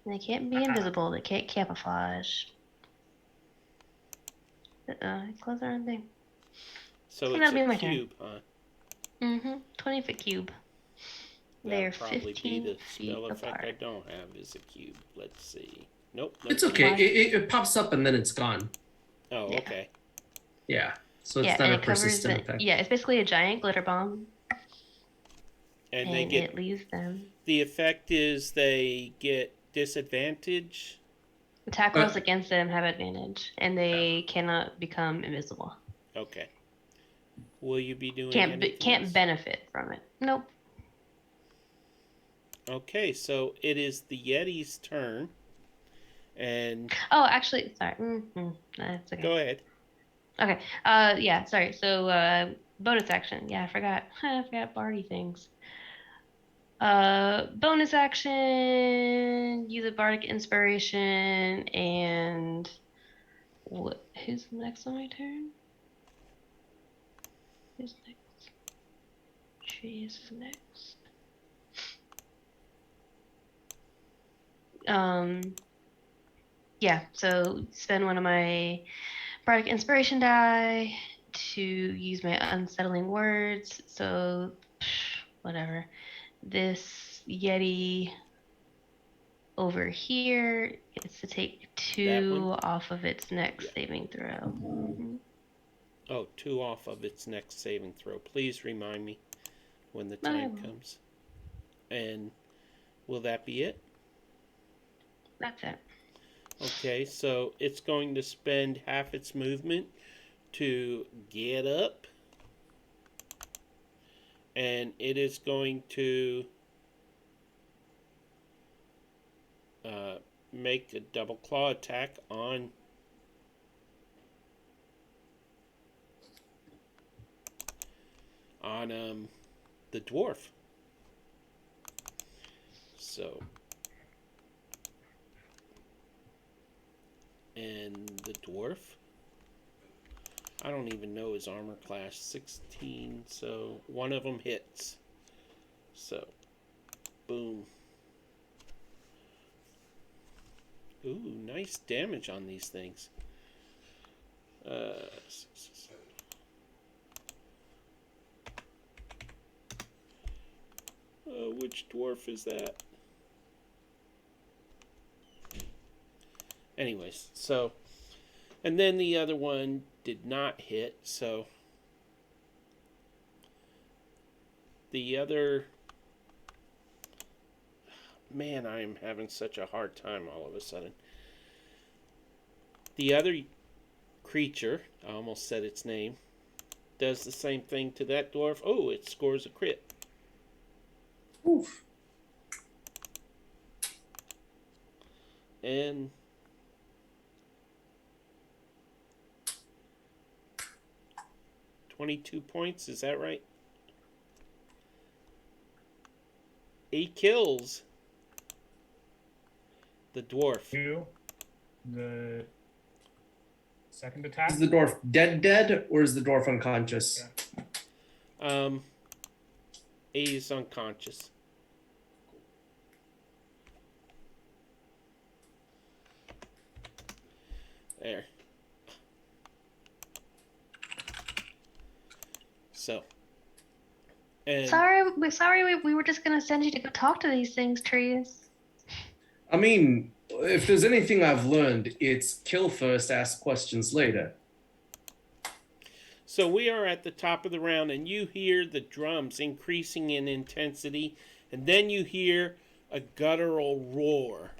They can't be invisible. They can't camouflage. Close their own thing.
So
So
it's
that'll be
a
my turn.
cube, huh?
20-foot cube.
That'll
They're
probably
15
be the
feet
spell effect
apart.
I don't have is a cube. Let's see. Nope. No
It's okay. It pops up and then it's gone.
Oh,
Yeah.
okay.
Yeah. So it's
Yeah,
not
and
a
it covers
persistent
the,
effect.
yeah, it's basically a giant glitter bomb.
And
And
they get
it leaves them.
the effect is they get disadvantage.
Attack rolls against them have advantage, and they cannot become invisible.
Okay. Will you be doing
Can't
anything
can't
else?
benefit from it. Nope.
Okay, so it is the Yeti's turn. And
Oh, actually, sorry. That's okay.
go ahead.
Okay. Yeah. Sorry. So, bonus action. Yeah, I forgot. I forgot Bardy things. Bonus action. Use a bardic inspiration, and what? Who's next on my turn? Who's next? She's next. Yeah. So spend one of my bardic inspiration die to use my unsettling words. So, whatever. This Yeti over here gets to take
That
2
one?
off of its next
Yeah.
saving throw.
Oh, 2 off of its next saving throw. Please remind me when the time
will.
comes. And will that be it?
That's it.
Okay, so it's going to spend half its movement to get up. And it is going to make a double claw attack on the dwarf. So, and the dwarf, I don't even know his armor class, 16, so one of them hits. So, boom. Ooh, nice damage on these things. Which dwarf is that? Anyways, so, and then the other one did not hit, so the other, man, I am having such a hard time all of a sudden. The other creature, I almost said its name, does the same thing to that dwarf. Oh, it scores a crit.
Oof.
And $22 points, is that right? He kills the dwarf.
Do the second attack.
Is the dwarf dead, or is the dwarf unconscious?
Yeah.
He's unconscious. There. So. And
Sorry, we were just gonna send you to go talk to these things, trees.
I mean, if there's anything I've learned, it's kill first, ask questions later.
So we are at the top of the round, and you hear the drums increasing in intensity, and then you hear a guttural roar.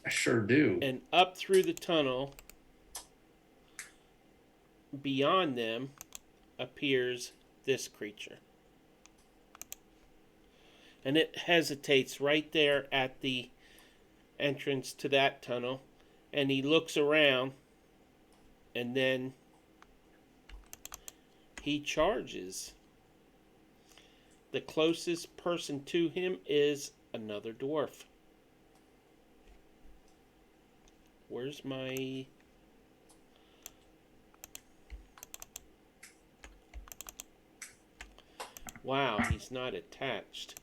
I sure do.
And up through the tunnel, beyond them, appears this creature. And it hesitates right there at the entrance to that tunnel, and he looks around, and then he charges. The closest person to him is another dwarf. Where's my... Wow, he's not attached.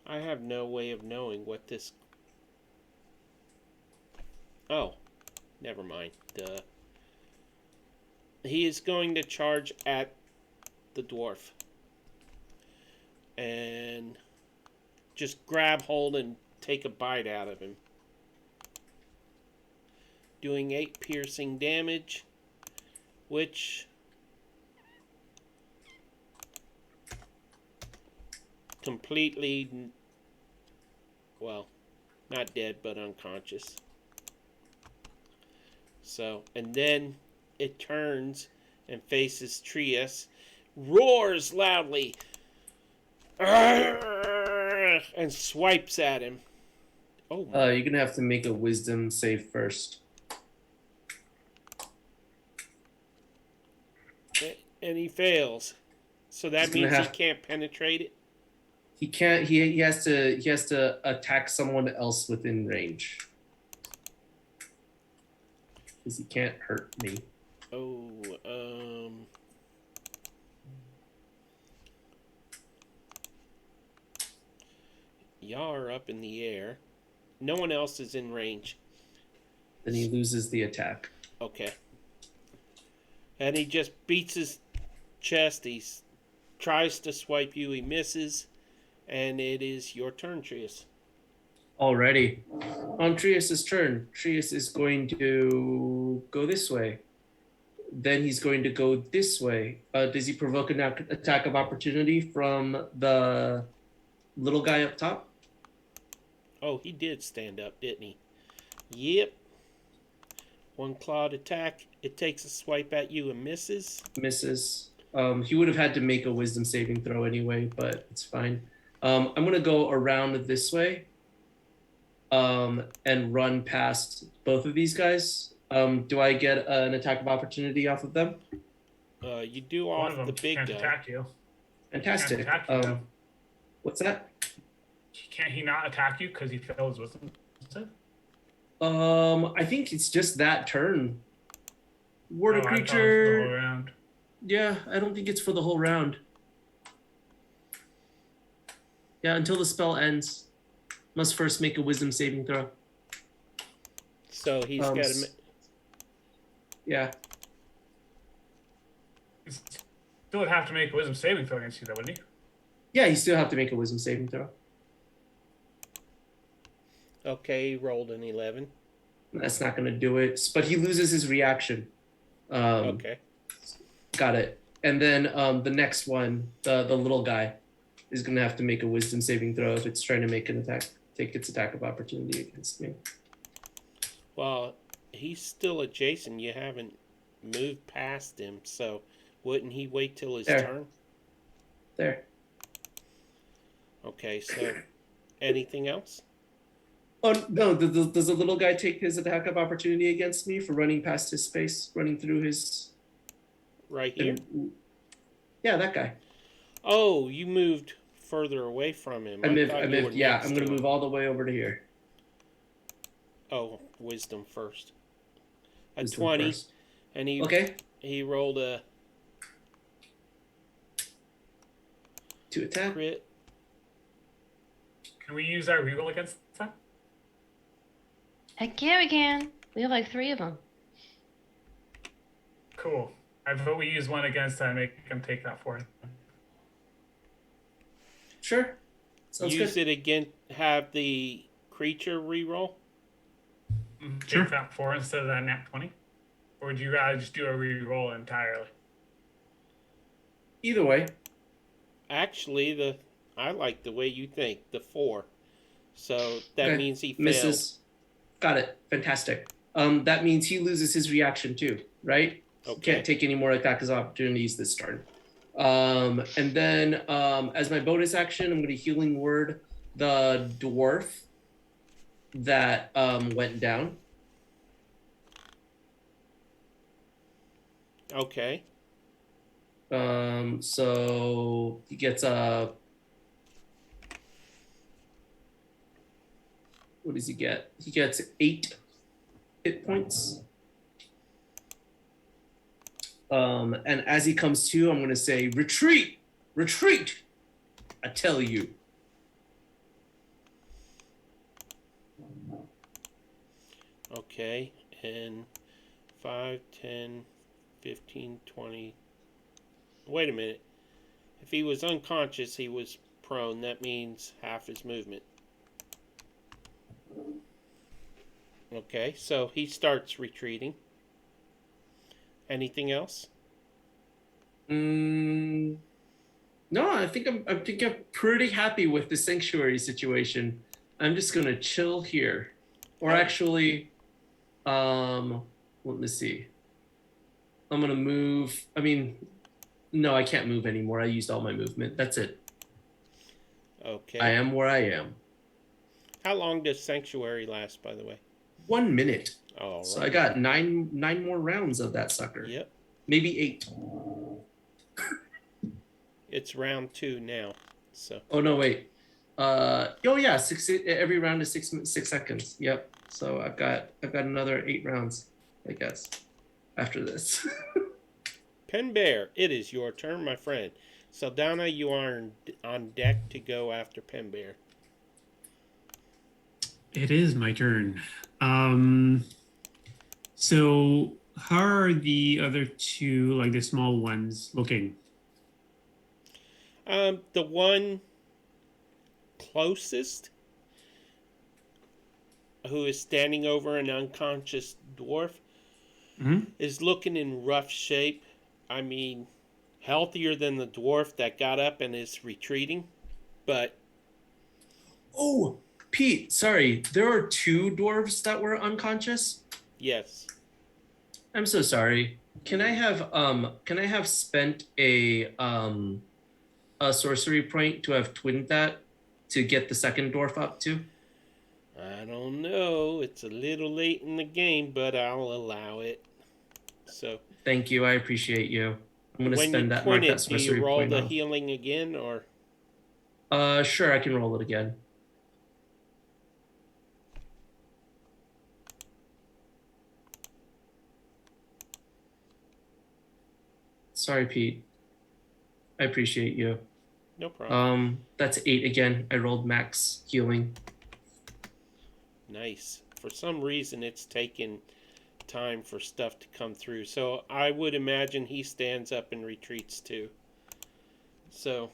I have no way of knowing what this... Oh, never mind. Duh. He is going to charge at the dwarf. And just grab hold and take a bite out of him. Doing 8 piercing damage, which completely, well, not dead, but unconscious. So, and then it turns and faces Trius, roars loudly, and swipes at him. Oh,
You're gonna have to make a wisdom save first.
and he fails. So that
He's gonna
means he
have-
can't penetrate it.
He can't. He has to attack someone else within range. Because he can't hurt me.
Oh, y'all are up in the air. No one else is in range.
Then he loses the attack.
Okay. And he just beats his chest. He tries to swipe you. He misses. And it is your turn, Trius.
Alrighty. On Trius's turn, Trius is going to go this way. Then he's going to go this way. Does he provoke an attack of opportunity from the little guy up top?
Oh, he did stand up, didn't he? Yep. One clawed attack. It takes a swipe at you and misses.
Misses. He would have had to make a wisdom saving throw anyway, but it's fine. I'm going to go around this way and run past both of these guys. Do I get an attack of opportunity off of them?
You do
One
off
of them
the big
can't
guy.
attack you.
Fantastic.
Can't attack you, though.
What's that?
Can't he not attack you because he fails wisdom?
I think it's just that turn. Ward a
Oh, I thought it was the whole
creature.
round.
Yeah, I don't think it's for the whole round. Yeah, until the spell ends. Must first make a wisdom saving throw.
So he's got to.
Yeah.
Still would have to make a wisdom saving throw against you, though, wouldn't he?
Yeah, you still have to make a wisdom saving throw.
Okay, he rolled an 11.
That's not going to do it. But he loses his reaction.
Okay.
Got it. And then the next one, the little guy, is going to have to make a wisdom saving throw if it's trying to make an attack, take its attack of opportunity against me.
Well, he's still adjacent. You haven't moved past him, so wouldn't he wait till his
There.
turn?
There.
Okay, so anything else?
Oh, no. Does the little guy take his attack of opportunity against me for running past his space, running through his...
Right here?
Yeah, that guy.
Oh, you moved further away from him.
I
thought
moved,
you were
yeah,
next
I'm going to
him.
move all the way over to here.
Oh, wisdom first. A
Wisdom
20,
first.
and
Okay,
he rolled a
to attack.
crit.
Can we use our reroll against that?
Heck yeah, we can. We have like 3 of them.
Cool. I vote we use one against that and make him take that for him.
Sure. Sounds
Use
good.
it again. Have the creature reroll.
Sure.
Take that 4 instead of that nat 20? Or would you rather just do a reroll entirely?
Either way.
Actually, I like the way you think. The 4. So that
Okay.
means he failed.
Misses. Got it. Fantastic. That means he loses his reaction too, right?
Okay.
Can't take any more attacks opportunities this turn. And then as my bonus action, I'm going to healing word the dwarf that went down.
Okay.
So he gets a... What does he get? He gets 8 hit points. And as he comes to, I'm going to say, retreat, retreat, I tell you.
Okay. And 5, 10, 15, 20. Wait a minute. If he was unconscious, he was prone. That means half his movement. Okay, so he starts retreating. Anything else?
No, I think I'm pretty happy with the sanctuary situation. I'm just gonna chill here, or actually, let me see. I'm gonna move. I mean, no, I can't move anymore. I used all my movement. That's it.
Okay.
I am where I am.
How long does Sanctuary last, by the way?
1 minute.
All right.
So I got nine more rounds of that sucker.
Yep.
Maybe 8.
It's round 2 now. So
Oh no, wait. Oh yeah, 6. Every round is 6 seconds. Yep. So I've got another 8 rounds, I guess, after this.
Pen Bear, it is your turn, my friend. Saldana, you are on deck to go after Pen Bear.
It is my turn. So how are the other 2, like the small ones, looking?
The one closest, who is standing over an unconscious dwarf, is looking in rough shape. I mean, healthier than the dwarf that got up and is retreating, but
Oh, Pete, sorry. There are 2 dwarves that were unconscious.
yes.
I'm so sorry. Can I have spent a sorcery point to have twinned that to get the second dwarf up too?
I don't know. It's a little late in the game, but I'll allow it. So
Thank you. I appreciate you. I'm gonna
when
spend
you
that
twin
mark that
it, do
sorcery
you roll
point
the
off.
healing again, or
Sure, I can roll it again. Sorry, Pete. I appreciate you.
No problem.
That's 8 again. I rolled max healing.
Nice. For some reason, it's taken time for stuff to come through. So I would imagine he stands up and retreats too. So,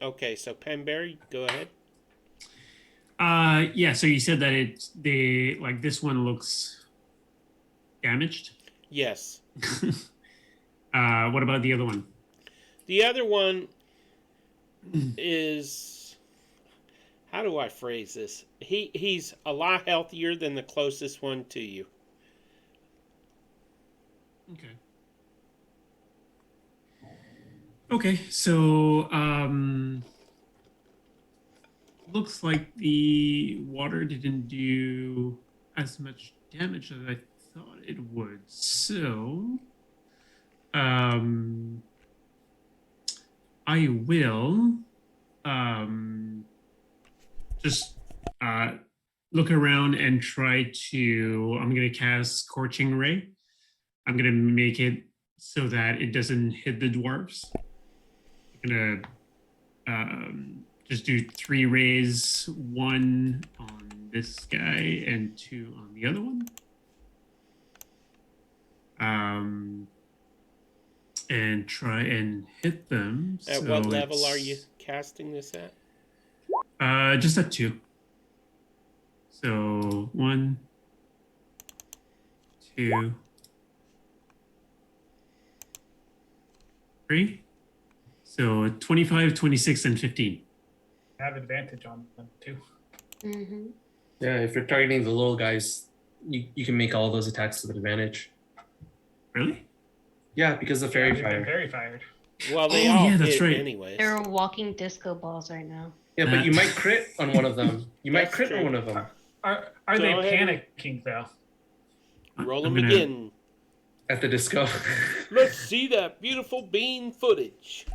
okay. So Penberry, go ahead.
Yeah. So you said that this one looks damaged.
Yes.
What about the other one?
The other one is, how do I phrase this? He's a lot healthier than the closest one to you.
Okay. Okay, so looks like the water didn't do as much damage as I thought it would. So I will just look around and try to. I'm gonna cast Scorching Ray. I'm gonna make it so that it doesn't hit the dwarves. I'm gonna just do 3 rays, 1 on this guy and 2 on the other one. And try and hit them.
At
So
what level
it's,
are you casting this at?
Just at 2. So 1, 2, 3. So 25, 26, and 15.
Have advantage on them too.
Mm-hmm.
Yeah, if you're targeting the little guys, you can make all those attacks with advantage.
Really?
Yeah, because of fairy
They've been
fire.
fairy fired.
Well, they
Oh,
all
yeah, that's
hit
right.
anyways.
They're walking disco balls right now.
Yeah, but you
That-
might crit on one of them. You might
That's
crit
true.
on one of them
Are
Go
they
ahead and-
panicking though?
Roll
I'm
them
gonna-
again.
at the disco.
Let's see that beautiful bean footage.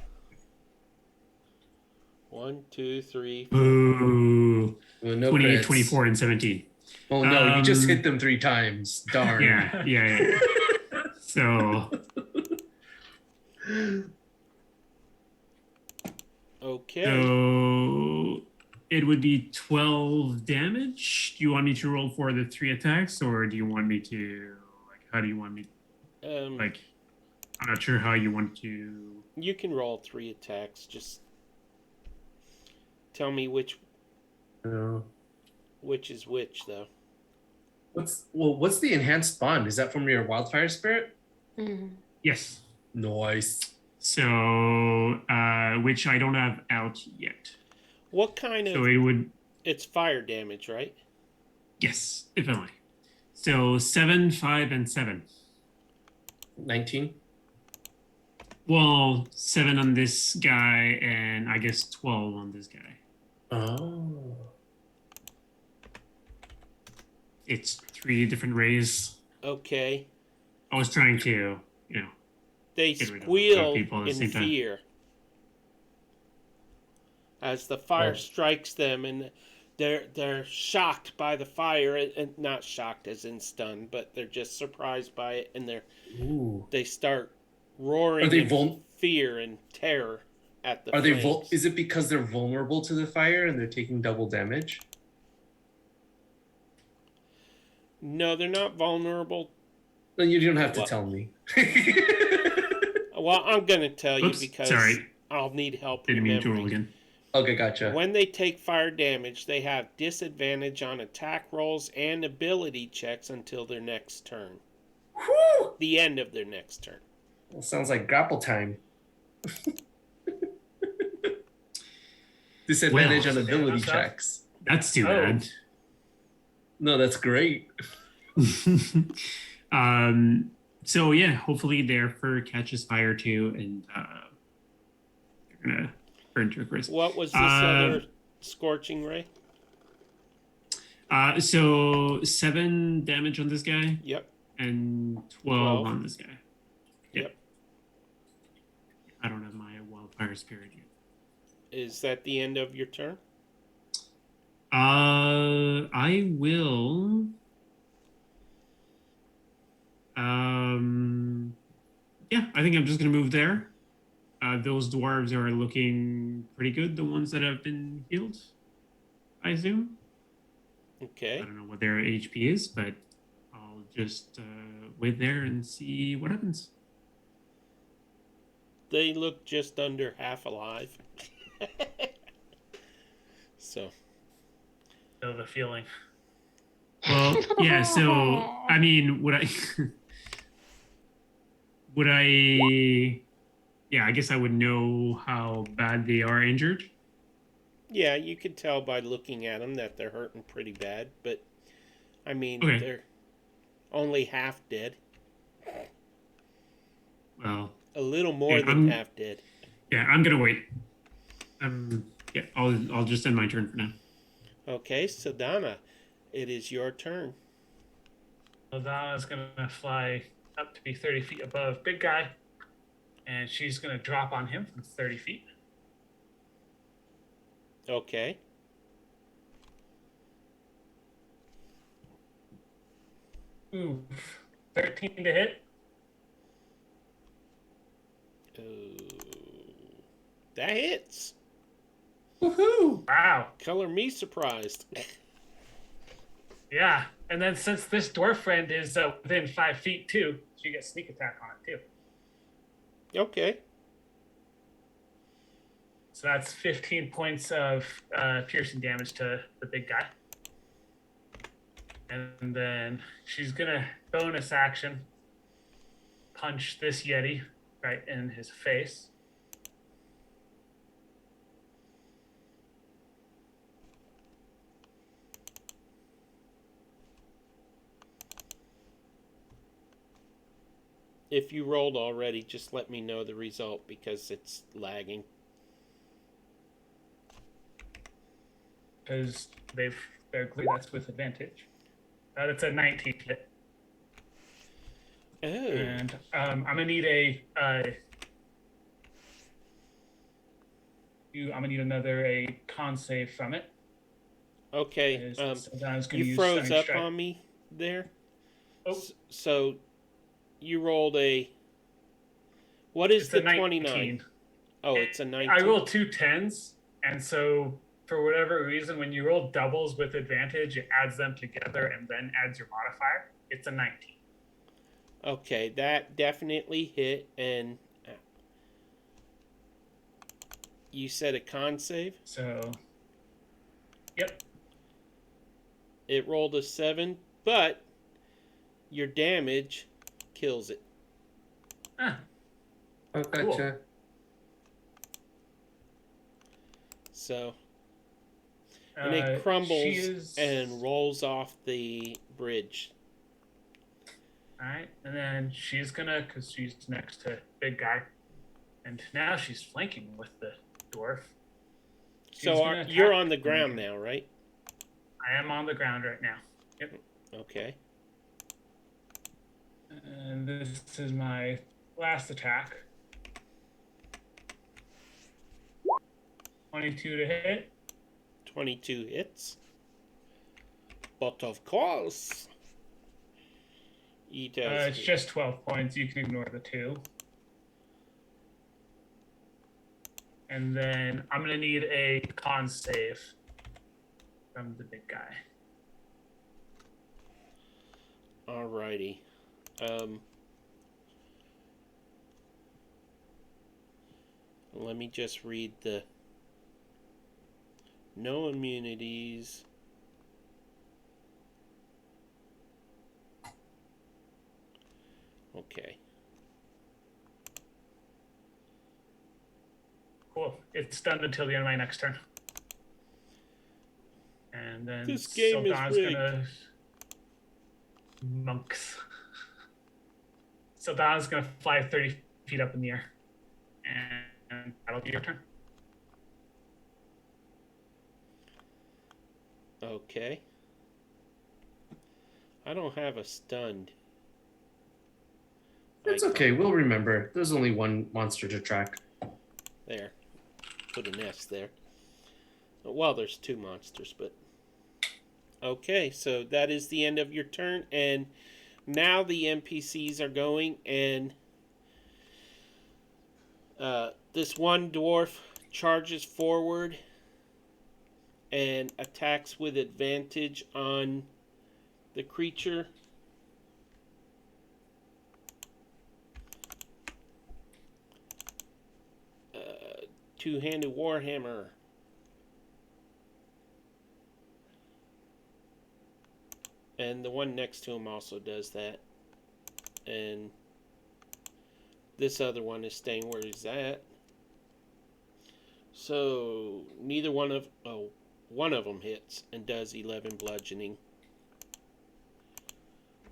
1, 2, 3.
Ooh,
Well, no
28,
crits.
24, and 17.
Oh no, you just
Um,
hit them 3 times. Darn.
Yeah. So
Okay.
So it would be 12 damage. Do you want me to roll for the 3 attacks, or do you want me to how do you want me I'm not sure how you want to.
You can roll 3 attacks. Just tell me which is which, though.
What's the enhanced bond? Is that from your wildfire spirit?
Mm-hmm.
Yes.
Nice.
So which I don't have out yet.
What kind of?
So it would
It's fire damage, right?
yes, if only. So 7, 5, and 7.
19.
Well, 7 on this guy, and I guess 12 on this guy.
Oh.
It's 3 different rays.
Okay.
I was trying to,
They
Get rid of
squeal
people at the
in
same time.
fear as the fire
Oh.
strikes them, and they're shocked by the fire, and not shocked as in stunned, but they're just surprised by it, and
Ooh.
they start roaring
Are they
in fear and terror at the
Are they
flames.
is it because they're vulnerable to the fire and they're taking double damage?
No, they're not vulnerable.
Then you don't have to
What?
tell me.
Well, I'm gonna tell you
Oops,
because
sorry.
I'll need help
Didn't mean to roll
remembering.
again.
Okay, gotcha.
When they take fire damage, they have disadvantage on attack rolls and ability checks until their next turn.
Whew!
The end of their next turn.
Well, sounds like grapple time. Disadvantage
Well,
on ability
that's tough.
checks.
That's too
Oh.
bad.
No, that's great.
So yeah, hopefully their fur catches fire too, and they're gonna burn to a crisp.
What was this
Uh,
other scorching ray?
So 7 damage on this guy
Yep.
and
12.
12 on this guy.
Yep.
I don't have my wildfire spirit yet.
Is that the end of your turn?
I will. yeah, I think I'm just gonna move there. Those dwarves are looking pretty good. The ones that have been healed, I assume. I
Okay.
don't know what their HP is, but I'll just wait there and see what happens.
They look just under half alive. So,
Know the feeling.
Well, yeah. So I mean, would I? would I? Yeah, I guess I would know how bad they are injured.
yeah, you could tell by looking at them that they're hurting pretty bad, but I mean,
Okay.
they're only half dead.
Well,
A little more
Yeah,
than
I'm-
half dead.
yeah, I'm gonna wait. Yeah, I'll just end my turn for now.
Okay, Sadana, it is your turn.
Ladonna's gonna fly up to be 30 feet above big guy, and she's gonna drop on him from 30 feet.
Okay.
Ooh, 13 to hit.
That hits.
Woohoo!
Wow.
Color me surprised.
Yeah, and then since this dwarf friend is within 5 feet too, she gets sneak attack on it too.
Okay.
So that's 15 points of piercing damage to the big guy. And then she's gonna bonus action punch this Yeti right in his face.
If you rolled already, just let me know the result because it's lagging.
Because that's with advantage. That's a 19 hit.
Oh.
And I'm gonna need I'm gonna need a con save from it.
Okay.
So I was gonna
You
use
froze
Stunning
up
Strike.
on me there.
Oh.
So you rolled a. What is
It's
the
a 19.
29? Oh, it's a 19.
I rolled 2 10s, and so for whatever reason, when you roll doubles with advantage, it adds them together and then adds your modifier. It's a 19.
Okay, that definitely hit. And you said a con save?
So, yep.
It rolled a 7, but your damage kills it.
Ah,
Oh, gotcha.
So, and
she
it crumbles
is-
and rolls off the bridge.
All right, and then she's gonna, because she's next to big guy, and now she's flanking with the dwarf. She's
So
gonna
you're
attack
on the
him.
ground now, right?
I am on the ground right now. Yep.
Okay.
And this is my last attack. 22 to hit.
22 hits. But of course, he does.
It's just 12 points. You can ignore the 2. And then I'm going to need a con save from the big guy.
Alrighty. Let me just read the no immunities. Okay.
Cool. It's done until the end of my next turn. And then
This game is
Sildana's
rigged.
gonna monks. Sildana's gonna fly 30 feet up in the air. And that'll be your turn.
Okay. I don't have a stunned.
It's
icon.
okay. We'll remember. There's only one monster to track.
There. Put an S there. Well, there's 2 monsters, but... Okay, so that is the end of your turn, and now the NPCs are going, and This one dwarf charges forward and attacks with advantage on the creature. Two-handed warhammer. And the one next to him also does that. And this other one is staying where he's at. So neither one of them hits and does 11 bludgeoning.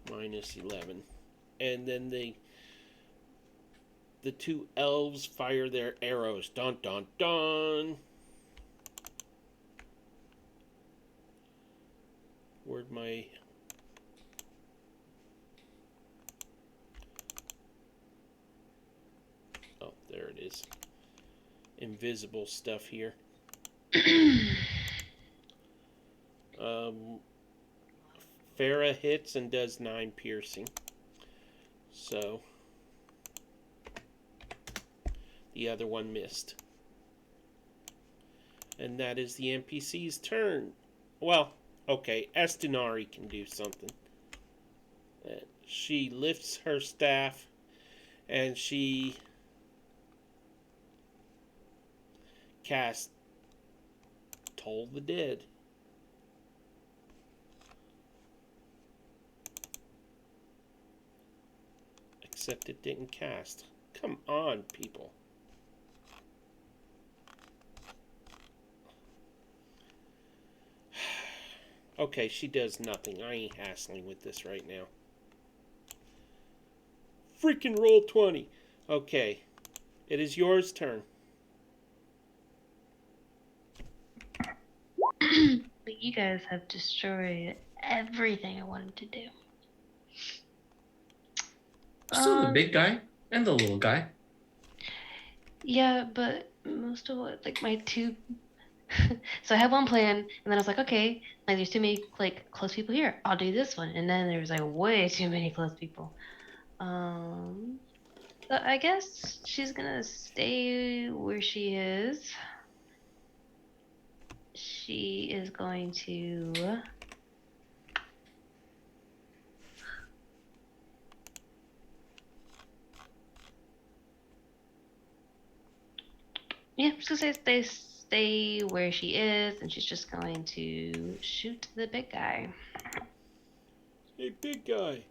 Minus 11. And then the two elves fire their arrows. Dun dun dun. Where'd my... Oh, there it is. Invisible stuff here. Farah hits and does 9 piercing. So the other one missed. And that is the NPC's turn. Well, okay, Estinari can do something. She lifts her staff and she casts Toll the Dead. Except it didn't cast. Come on, people. Okay, she does nothing. I ain't hassling with this right now. Freaking roll 20. Okay. It is yours turn.
But you guys have destroyed everything I wanted to do.
Still the big guy and the little guy.
Yeah, but most of what, like my two. So I had one plan, and then I was like, okay, like there's too many like close people here. I'll do this one, and then there was like way too many close people. So I guess she's gonna stay where she is. She is going to. Yeah, she's gonna stay where she is, and she's just going to shoot the big guy.
Hey, big guy.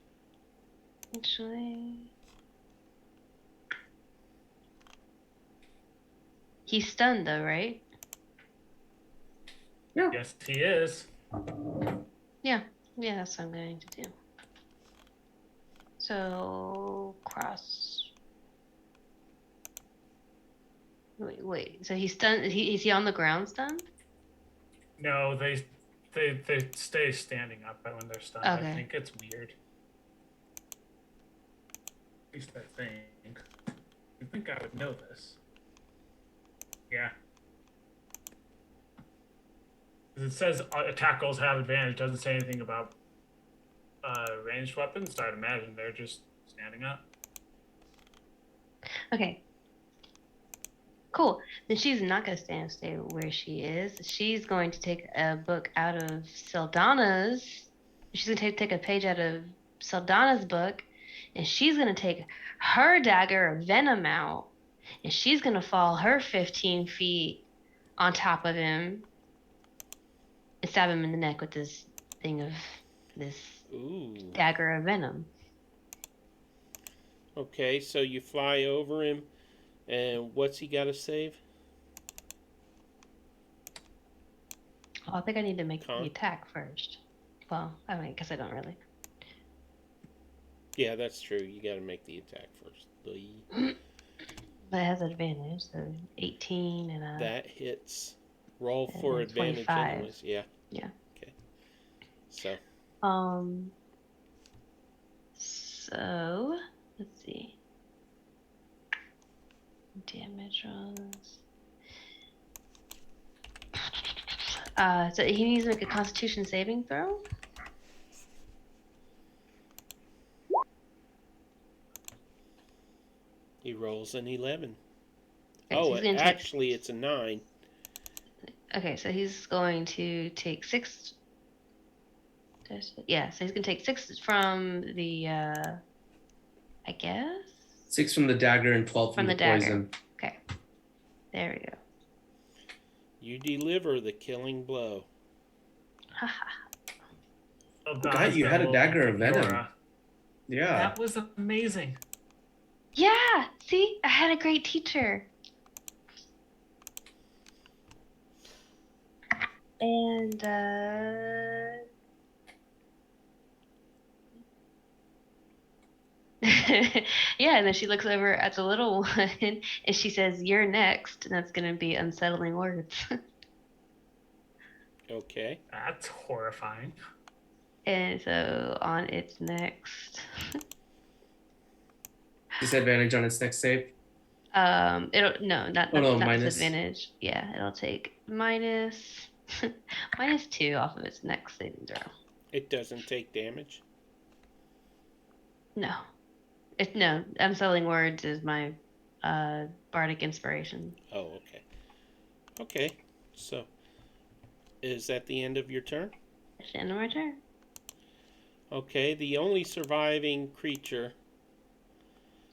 Actually, he's stunned though, right?
Yes, he is.
Yeah, that's what I'm going to do. So cross. Wait. So he's stunned. Is he on the ground stunned?
No, they stay standing up when they're stunned.
Okay.
I think it's weird. At least I think. You think I would know this? Yeah. 'Cause it says attack rolls have advantage. Doesn't say anything about ranged weapons. So I'd imagine they're just standing up.
Okay. Cool. Then she's not gonna stay where she is. She's going to take a book out of Saldana's. She's gonna take a page out of Saldana's book, and she's gonna take her dagger of venom out, and she's gonna fall her 15 feet on top of him and stab him in the neck with this thing of this
Ooh.
dagger of venom.
Okay, so you fly over him, and what's he got to save?
Oh, I think I need to make
Con?
the attack first. Well, I mean, guess I don't really.
Yeah, that's true. You got to make the attack first.
But it has advantage, so 18 and a.
That hits. Roll
And
for advantage
25.
anyways. Yeah.
Yeah.
Okay. So,
So let's see. Damage rolls. So he needs to make a Constitution saving throw.
he rolls an 11.
Okay, so he's gonna take,
actually, it's a 9.
okay, so he's going to take 6. Yeah, so he's gonna take 6 from the I guess
6 from the dagger and 12 from
from
the
the dagger.
poison.
Okay. There we go.
You deliver the killing blow.
Haha.
Oh,
God, you had a dagger of venom.
Yora.
Yeah.
That was amazing.
Yeah, see? I had a great teacher. And yeah, and then she looks over at the little one and she says, "You're next." And that's gonna be unsettling words.
Okay.
That's horrifying.
And so on its next
Disadvantage on its next save.
it'll no, not
Oh, no,
not
minus.
disadvantage. Yeah, it'll take minus -2 off of its next saving throw.
It doesn't take damage.
No. No, unsettling words is my bardic inspiration.
Oh, okay. Okay. So, is that the end of your turn?
That's the end of my turn.
Okay. The only surviving creature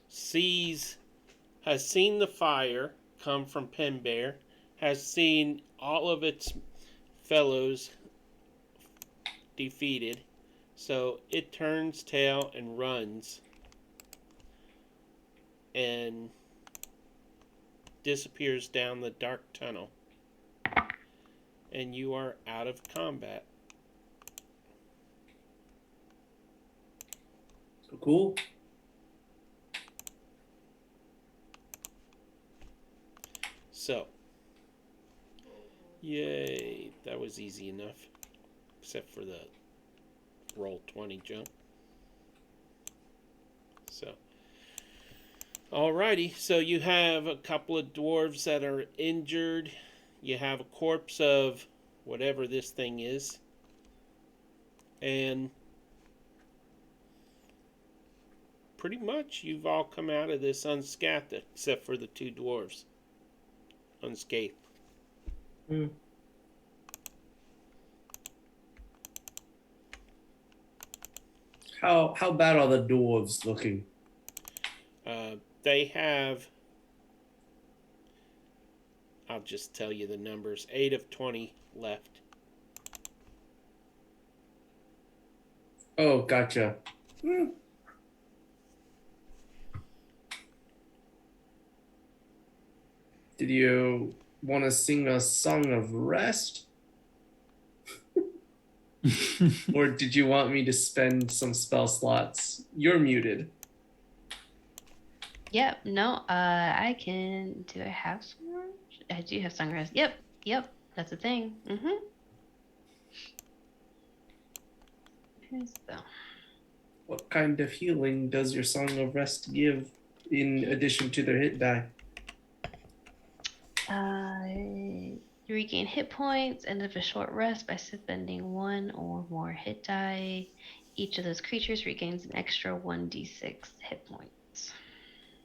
has seen the fire come from Pembear, has seen all of its fellows defeated, so it turns tail and runs and disappears down the dark tunnel, and you are out of combat.
Cool.
So, yay, that was easy enough, except for the roll 20 jump. So, alrighty, so you have a couple of dwarves that are injured. You have a corpse of whatever this thing is. And pretty much you've all come out of this unscathed, except for the 2 dwarves. Unscathed.
How bad are the dwarves looking?
They have, I'll just tell you the numbers, 8 of 20 left.
Oh, gotcha. Did you want to sing a song of rest? Or did you want me to spend some spell slots? You're muted.
Yep, no, I can. Do I have Sunrise? I do have Sunrise. Yep, that's a thing. Here's the.
What kind of healing does your Song of Rest give in addition to their hit die?
You regain hit points, end of a short rest by spending 1 or more hit die. Each of those creatures regains an extra 1d6 hit points.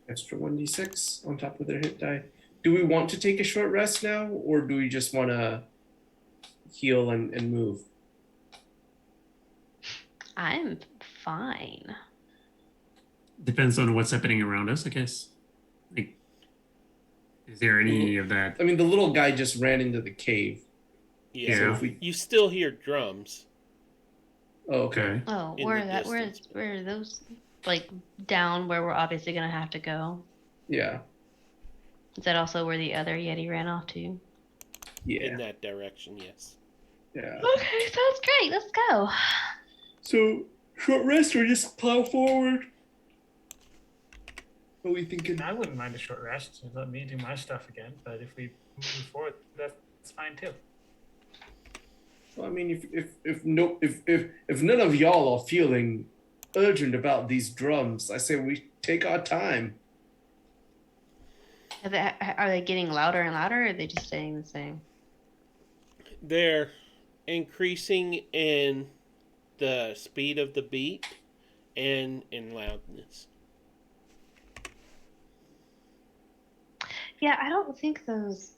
Extra 1d6 on top of their hit die. Do we want to take a short rest now, or do we just want to heal and move?
I'm fine.
Depends on what's happening around us, I guess. Like, is there any of that?
I mean, the little guy just ran into the cave.
Yeah.
So if we...
You still hear drums.
Oh, okay.
Oh,
In
where
the
that
distance.
where are those, like down where we're obviously gonna have to go?
Yeah.
Is that also where the other Yeti ran off to?
Yeah.
In that direction, yes.
Yeah.
Okay, sounds great. Let's go.
So, short rest or just plow forward? What are we thinking?
I wouldn't mind a short rest and let me do my stuff again. But if we move forward, that's fine too.
Well, I mean, if none of y'all are feeling urgent about these drums, I say we take our time.
Are they getting louder and louder, or are they just staying the same?
They're increasing in the speed of the beat and in loudness.
Yeah, I don't think those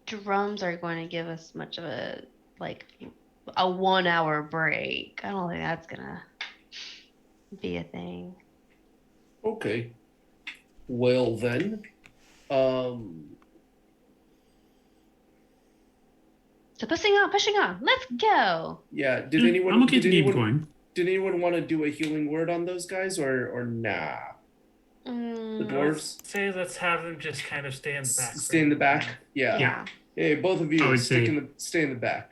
drums are going to give us much of a like a 1 hour break. I don't think that's gonna be a thing.
Okay. Well then, um,
So pushing on. Let's go.
yeah. Did
Yeah,
anyone?
I'm okay
did
to keep
anyone?
going.
Did anyone want to do a healing word on those guys, or nah? The
Mm,
dwarves
Let's have them just kind of stay in the back.
stay in the back. Yeah.
yeah.
Hey, both of
I
you
would
stay
say-
in the back.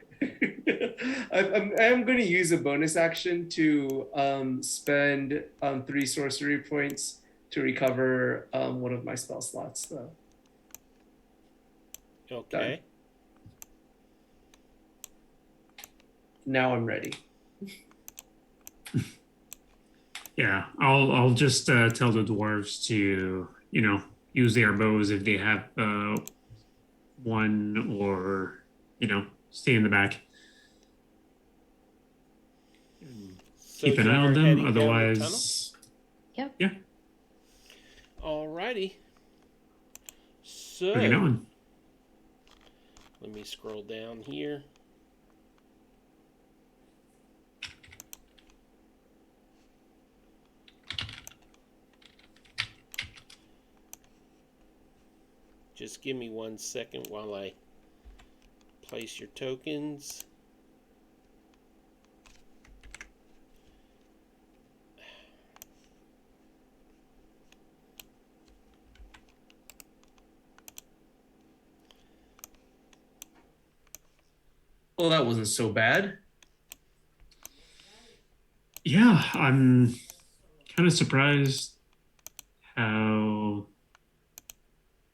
I'm going to use a bonus action to spend 3 sorcery points to recover one of my spell slots, though.
Okay.
Now I'm ready.
Yeah, I'll just tell the dwarves to use their bows if they have one, or stay in the back.
So
Keep an eye
y'all
on
are
them.
heading down the
Otherwise,
Yep.
yeah,
tunnel? Alrighty. So
bring it on.
let me scroll down here. Just give me 1 second while I place your tokens.
Well, that wasn't so bad.
Yeah, I'm kind of surprised how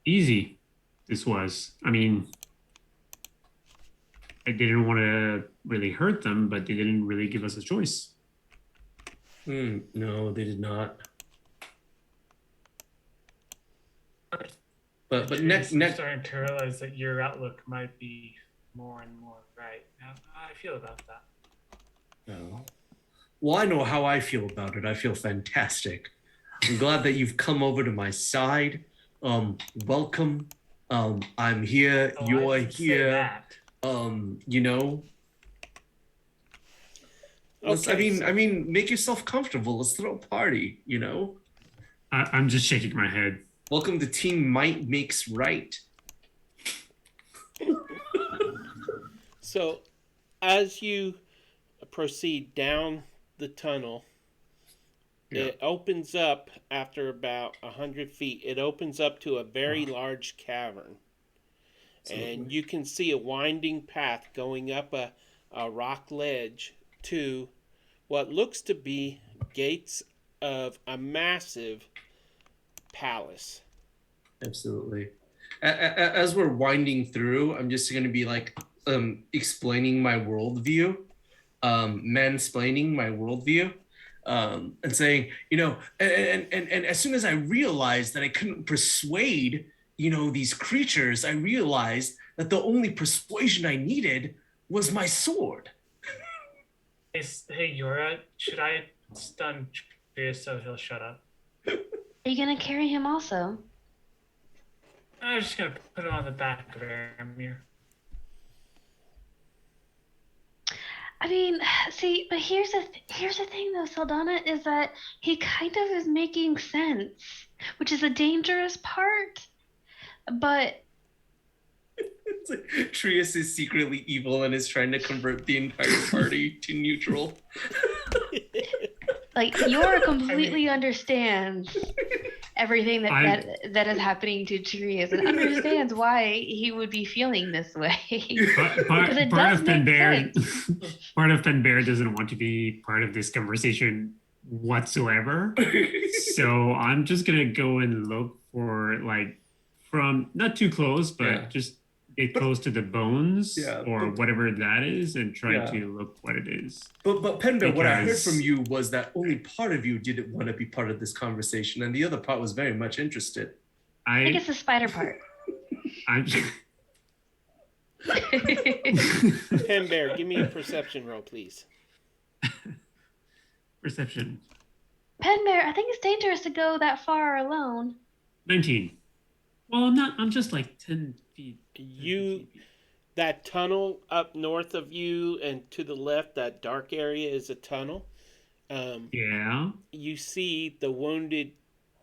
easy this was. I mean, I didn't want to really hurt them, but they didn't really give us a choice.
No, they did not. But next
I'm starting to realize that your outlook might be more and more right. How I feel about that.
No. Well, I know how I feel about it. I feel fantastic. I'm glad that you've come over to my side. Welcome. I'm here.
Oh, I
You're
didn't say
here.
that.
You know.
Okay,
I mean, make yourself comfortable. Let's throw a party. You know.
I'm just shaking my head.
Welcome to Team Might Makes Right.
So, as you proceed down the tunnel, it opens up after about 100 feet. It opens up to a very large cavern. And you can see a winding path going up a rock ledge to what looks to be gates of a massive palace.
Absolutely. As we're winding through, I'm just going to be like explaining my worldview, mansplaining my worldview, and saying, and as soon as I realized that I couldn't persuade, these creatures, I realized that the only persuasion I needed was my sword.
Hey, Yura, should I stun Trius so he'll shut up?
Are you gonna carry him also?
I'm just gonna put him on the back of Aramir.
I mean, see, but here's the thing though, Saldana, is that he kind of is making sense, which is a dangerous part. But
It's like Trius is secretly evil and is trying to convert the entire party to neutral.
like Yora completely understands everything that is happening to Trius and understands why he would be feeling this way.
Part
it
of
does make
Penbear, part of Penbear doesn't want to be part of this conversation whatsoever. So I'm just gonna go and look for from not too close, but just get close to the bones or whatever that is, and try to look what it is.
But Penbear, what I heard
Because-
from you was that only part of you didn't want to be part of this conversation, and the other part was very much interested.
I think it's the spider part.
I'm
Pen Bear, give me a perception roll, please.
Perception.
Penbear, I think it's dangerous to go that far alone.
19. Well, I'm not. I'm just like 10 feet. 10,
You
15 feet.
that tunnel up north of you and to the left, that dark area is a tunnel.
Yeah.
You see the wounded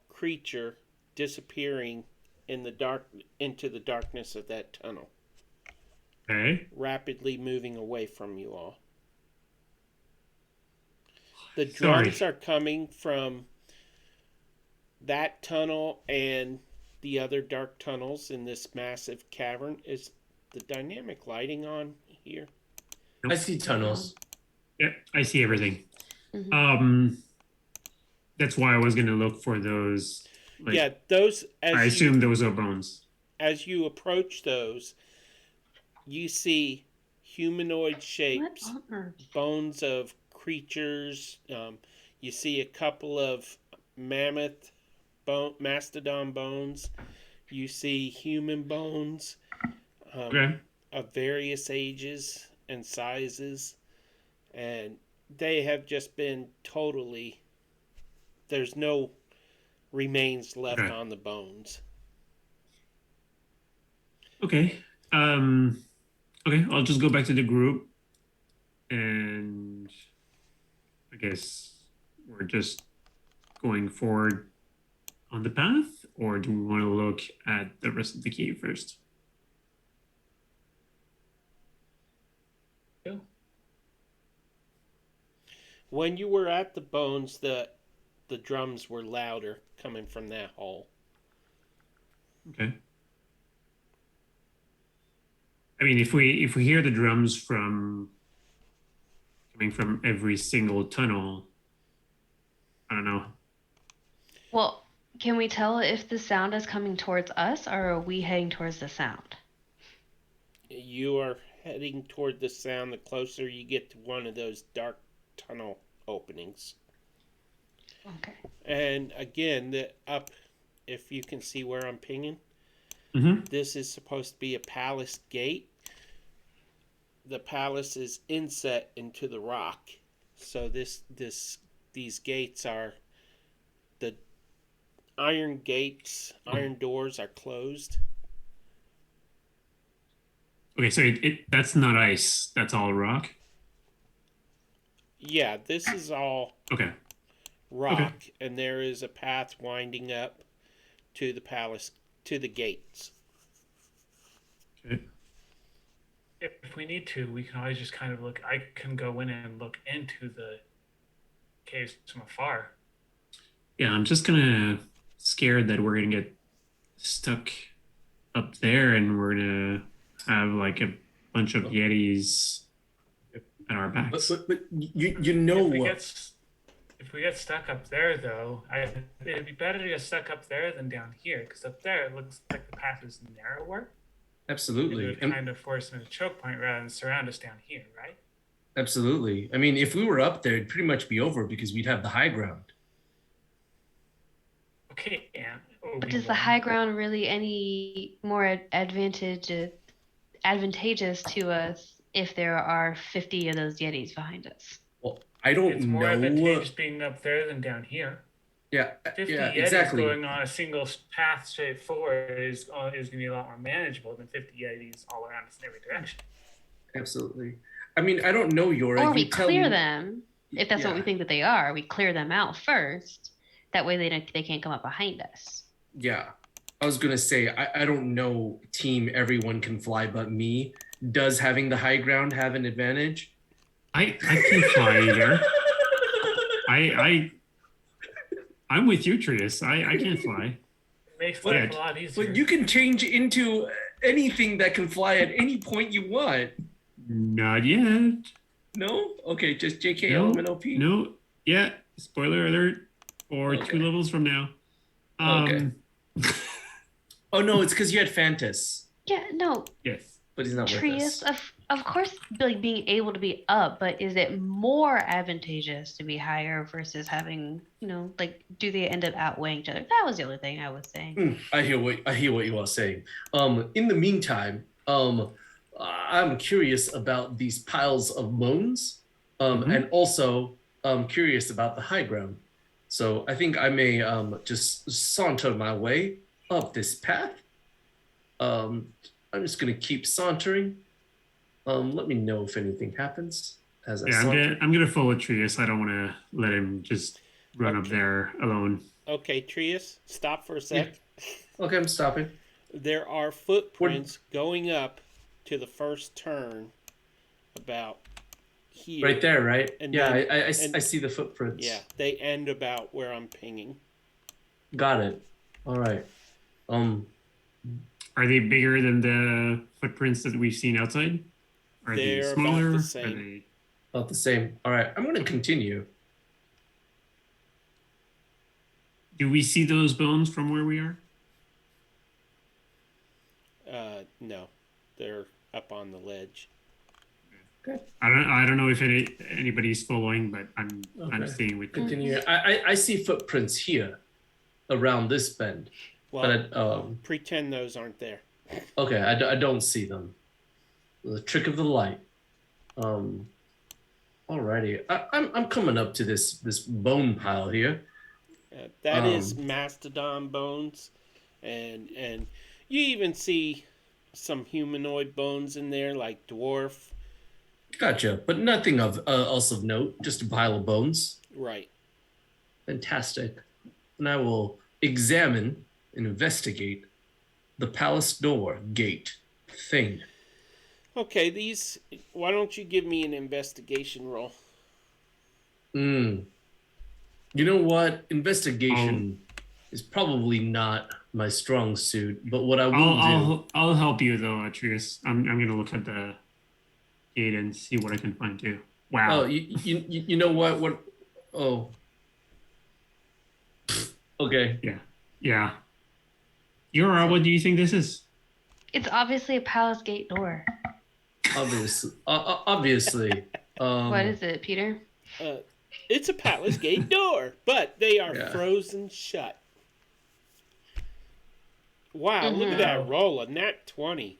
creature disappearing in the dark into the darkness of that tunnel,
Okay.
rapidly moving away from you all. The
Sorry.
drums are coming from that tunnel and the other dark tunnels in this massive cavern. Is the dynamic lighting on here?
I see tunnels.
Yeah, I see everything.
Mhm.
That's why I was gonna look for those. Like,
Yeah, those
I assume those are bones.
as you approach those, you see humanoid
What
shapes,
on earth?
bones of creatures. You see a couple of mastodon bones. You see human bones
Okay.
of various ages and sizes, and they have just been totally. There's no remains left
Okay.
on the bones.
Okay. Okay. I'll just go back to the group, and I guess we're just going forward on the path, or do we want to look at the rest of the cave first?
When you were at the bones, the drums were louder coming from that hole.
Okay. I mean, if we hear the drums from coming from every single tunnel, I don't know.
Well, can we tell if the sound is coming towards us or are we heading towards the sound?
You are heading toward the sound the closer you get to one of those dark tunnel openings.
Okay.
And again, if you can see where I'm pinging,
Mm-hmm.
this is supposed to be a palace gate. The palace is inset into the rock, so these gates are the iron gates, iron doors are closed.
Okay, so that's not ice. That's all rock.
Yeah, this is all
Okay.
rock, and there is a path winding up to the palace, to the gates.
Okay.
If we need to, we can always just kind of look. I can go in and look into the caves from afar.
Yeah, I'm just gonna scared that we're gonna get stuck up there and we're gonna have like a bunch of yetis at our backs.
But you know
If we
what?
get if we get stuck up there, though, it'd be better to get stuck up there than down here, because up there it looks like the path is narrower. It
Absolutely.
would kind of force them to choke point rather than surround us down here, right?
Absolutely. I mean, if we were up there, it'd pretty much be over because we'd have the high ground.
Okay, and
But is the high ground really any more advantageous to us if there are 50 of those yetis behind us?
Well, I don't
It's more
know.
advantageous being up there than down here.
Yeah,
50
yeah,
Yetis
exactly.
going on a single path straight forward is going to be a lot more manageable than 50 Yetis all around us in every direction.
Absolutely. I mean, I don't know, Yora.
Or
You
we
tell
clear
me-
them, if that's what we
Yeah.
think that they are. We clear them out first. That way they can't come up behind us.
Yeah. I was gonna say, I don't know team everyone can fly but me. Does having the high ground have an advantage?
I can't fly either. I'm with you, Trius. I can't fly.
It makes
But-
life a lot easier.
But you can change into anything that can fly at any point you want.
Not yet.
No? Okay, just JK
No,
LMNOP?
No. Yeah. Spoiler alert. Or
Okay.
2 levels from now.
Okay. Oh no, it's because you had Fantas,
Yeah, no,
Yes.
but he's not with
Trius,
us.
of course, like being able to be up, but is it more advantageous to be higher versus having, like, do they end up outweighing each other? That was the other thing I was saying.
I hear what you are saying. In the meantime, I'm curious about these piles of bones, and also curious about the high ground. So I think I may just saunter my way up this path I'm just gonna keep sauntering. Let me know if anything happens as I
Yeah,
saunter.
I'm gonna follow Trius. I don't want to let him just run up
Okay.
there alone.
Okay, Trius, stop for a
Yeah.
sec.
Okay, I'm stopping.
There are footprints going up to the first turn about here.
Right there, right?
And
Yeah,
then-
I
and-
see the footprints.
Yeah, they end about where I'm pinging.
Got it. All right.
Are they bigger than the footprints that we've seen outside? Are they
They're about
smaller?
the
Are
same.
they...
About the same. All right, I'm gonna continue.
Do we see those bones from where we are?
No, they're up on the ledge.
I don't know if anybody's following, but I'm
Okay.
staying with you.
Continue. I see footprints here, around this bend,
Well,
but
pretend those aren't there.
okay, I don't see them. The trick of the light. Alrighty, I'm coming up to this bone pile here.
That is mastodon bones, and you even see some humanoid bones in there, like dwarf.
Gotcha, but nothing of else of note. Just a pile of bones.
Right.
Fantastic. And I will examine and investigate the palace door gate thing.
Okay, these. Why don't you give me an investigation roll?
You know what? Investigation is probably not my strong suit, but what I will do.
I'll help you though, Atreus. I'm gonna look at the gate and see what I can find too. Wow.
Oh, you know what? What? Oh. Okay.
Yeah. Yura, what do you think this is?
It's obviously a palace gate door.
Obviously. Obviously.
What is it, Peter?
It's a palace gate door, but they are
Yeah.
frozen shut. Wow, look at that roll, a nat 20.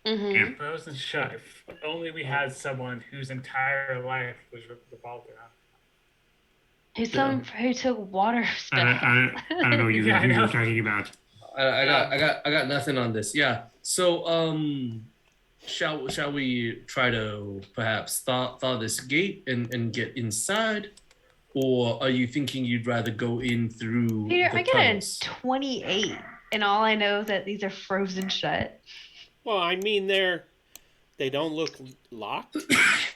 Yeah.
Frozen shut. If only we had someone whose entire life was revolved around.
Who took water
I
spells?
don't know you,
Yeah, I
who
know.
you're talking about.
I got nothing on this. Yeah. So shall we try to perhaps thaw this gate and get inside, or are you thinking you'd rather go in through
Peter,
the
I get
tunnels?
a 28, and all I know is that these are frozen shut.
Well, I mean, they don't look locked,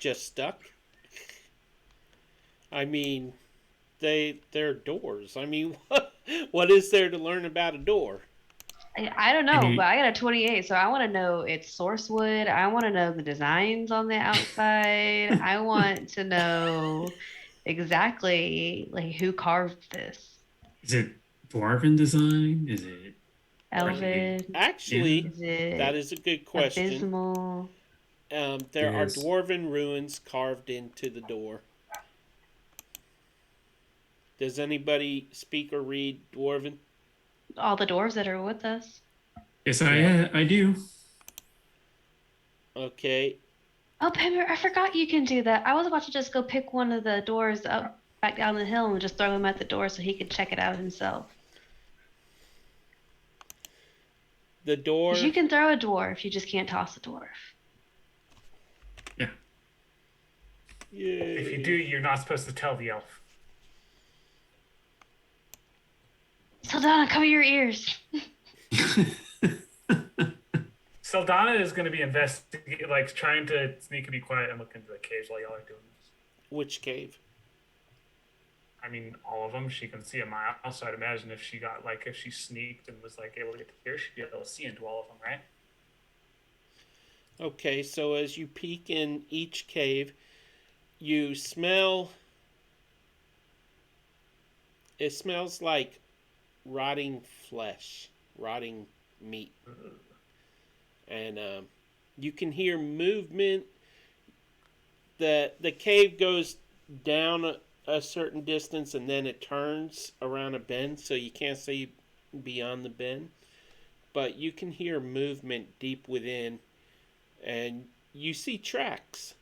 just stuck. I mean, they're doors. I mean, what is there to learn about a door?
I don't know,
Maybe-
but I got a 28, so I want to know its source wood. I want to know the designs on the outside. I want to know exactly like who carved this.
Is it dwarven design? Is it
Elven?
Actually,
Is it
that is a good question.
abysmal?
There are
Yes.
dwarven ruins carved into the door. Does anybody speak or read dwarven?
All the dwarves that are with us.
Yes, I do.
Okay.
Oh, Pember, I forgot you can do that. I was about to just go pick one of the doors up back down the hill and just throw him at the door so he could check it out himself.
The door.
'Cause you can throw a dwarf, you just can't toss a dwarf.
Yay.
If you do, you're not supposed to tell the elf.
Saldana, cover your ears.
Saldana is going to be investigating, like trying to sneak and be quiet and look into the caves while y'all are doing this.
Which cave?
I mean, all of them. She can see a mile, so I'd imagine if she sneaked and was like able to get to here, she'd be able to see into all of them, right?
Okay, so as you peek in each cave, you smell. It smells like rotting flesh, rotting meat. And you can hear movement. The cave goes down a certain distance and then it turns around a bend, so you can't see beyond the bend. But you can hear movement deep within, and you see tracks.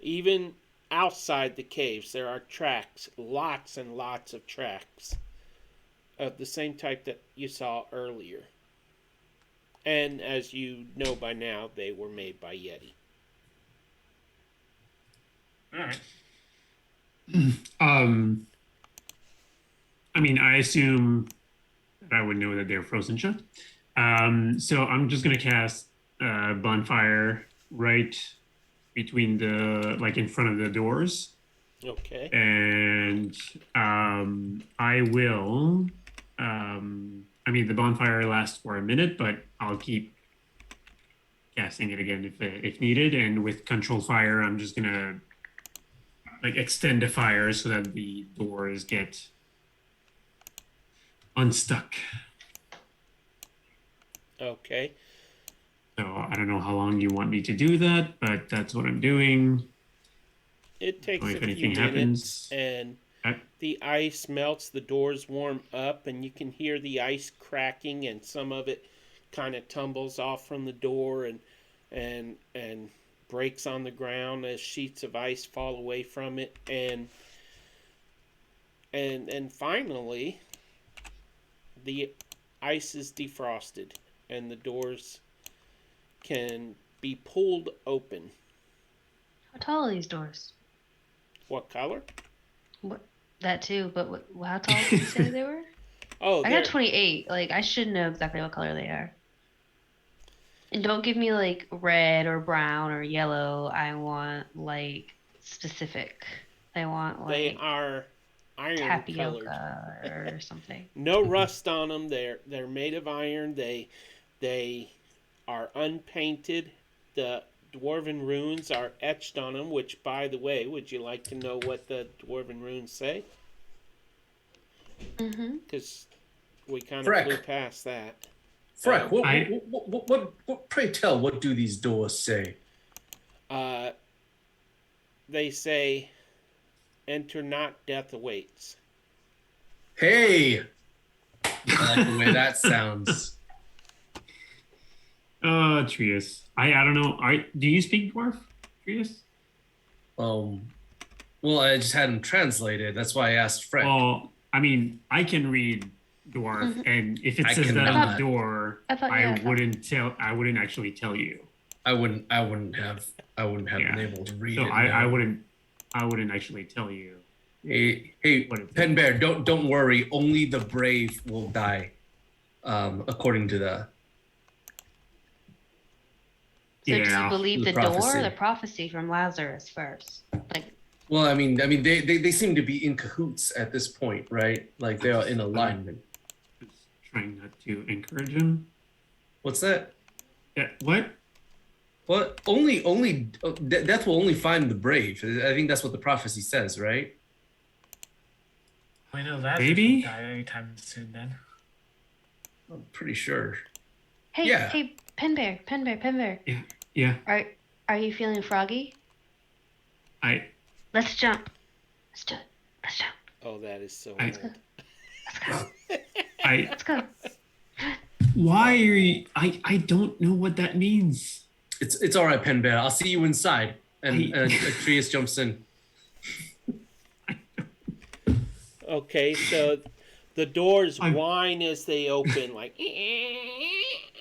Even outside the caves, there are tracks, lots and lots of tracks of the same type that you saw earlier. And as you know by now, they were made by Yeti.
All right.
I mean, I assume that I would know that they're frozen shut. So I'm just gonna cast bonfire right between the like in front of the doors,
Okay.
and I will. I mean, the bonfire lasts for a minute, but I'll keep casting it again if needed. And with control fire, I'm just gonna like extend the fire so that the doors get unstuck.
Okay.
So I don't know how long you want me to do that, but that's what I'm doing.
It takes
Or
a
if
few
anything
minutes,
happens,
and
I-
the ice melts, the doors warm up, and you can hear the ice cracking, and some of it kind of tumbles off from the door and breaks on the ground as sheets of ice fall away from it, and finally the ice is defrosted and the doors can be pulled open.
How tall are these doors?
What color?
What? That too, but how tall did you say they were?
Oh,
I
they're
got 28. Like, I should know exactly what color they are. And don't give me like red or brown or yellow. I want like specific. I want
they
like
are iron colored.
tapioca or something.
No rust on them. They're made of iron. They are unpainted. The dwarven runes are etched on them. Which, by the way, would you like to know what the dwarven runes say?
Mm-hmm.
Because we kind of
Freck.
flew past that.
Freck,
I-
what, pray tell, what do these doors say?
They say, "Enter not, death awaits."
Hey! I like the way that sounds.
Trius. I don't know. Do you speak dwarf, Trius?
Well, I just had him translated. That's why I asked Freck.
Well, I mean, I can read dwarf, and if it
I
says that on
cannot.
the door,
I thought-
I wouldn't actually tell you.
I wouldn't have been
Yeah.
able to read
So
it.
I
no.
wouldn't actually tell you.
Hey,
What is it?
Pen Bear, don't worry. Only the brave will die, according to the.
So does
Yeah,
he believe
the
the door or
prophecy.
the prophecy from Lazarus first? Like,
Well, I mean, they seem to be in cahoots at this point, right? Like they are in alignment.
Just trying not to encourage him.
What's that?
Yeah, what?
What? Only death will only find the brave. I think that's what the prophecy says, right?
I know that
Maybe?
die anytime soon. Then
I'm pretty sure.
hey,
Yeah.
hey, Pen Bear.
Yeah,
Are you feeling froggy? Let's jump. Let's do it. Let's jump.
Oh, that is so
I-
old.
Let's go.
I.
Let's go.
Why are you? I don't know what that means.
It's all right, Pen Bear. I'll see you inside. And
I-
Atreus jumps in.
Okay, so the doors
I'm-
whine as they open, like,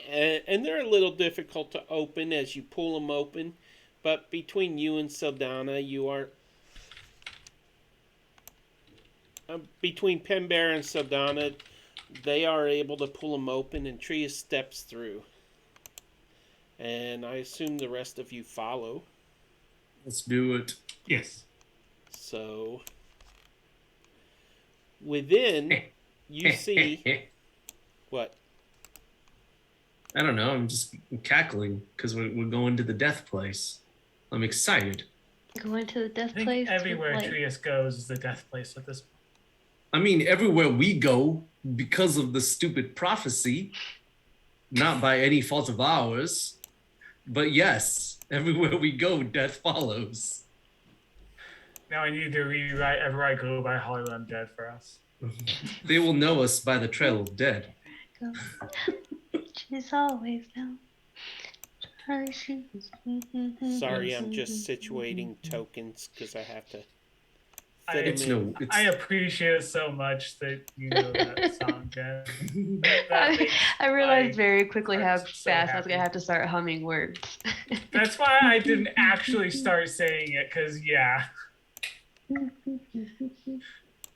and they're a little difficult to open as you pull them open. But between you and Saldana, you are between Pen Bear and Saldana, they are able to pull them open, and Trius steps through. And I assume the rest of you follow.
Let's do it.
Yes.
So within, you see what?
I don't know. I'm just cackling because we're going to the death place. I'm excited.
Going to the death
I think
place. with,
everywhere
like,
Trius goes is the death place at this point.
I mean, everywhere we go, because of the stupid prophecy, not by any fault of ours, but yes, everywhere we go, death follows.
Now I need to rewrite "Ever I Go" by Hollywood Undead for us.
They will know us by the trail of dead.
She's always down.
Sorry, I'm just situating tokens because I have to fit 'em
It's
in.
no. It's,
I appreciate it so much that you know that song, Jen. That makes
I realized
my
very quickly how
heart so
fast I was gonna
happy.
have to start humming words.
That's why I didn't actually start saying it, because yeah,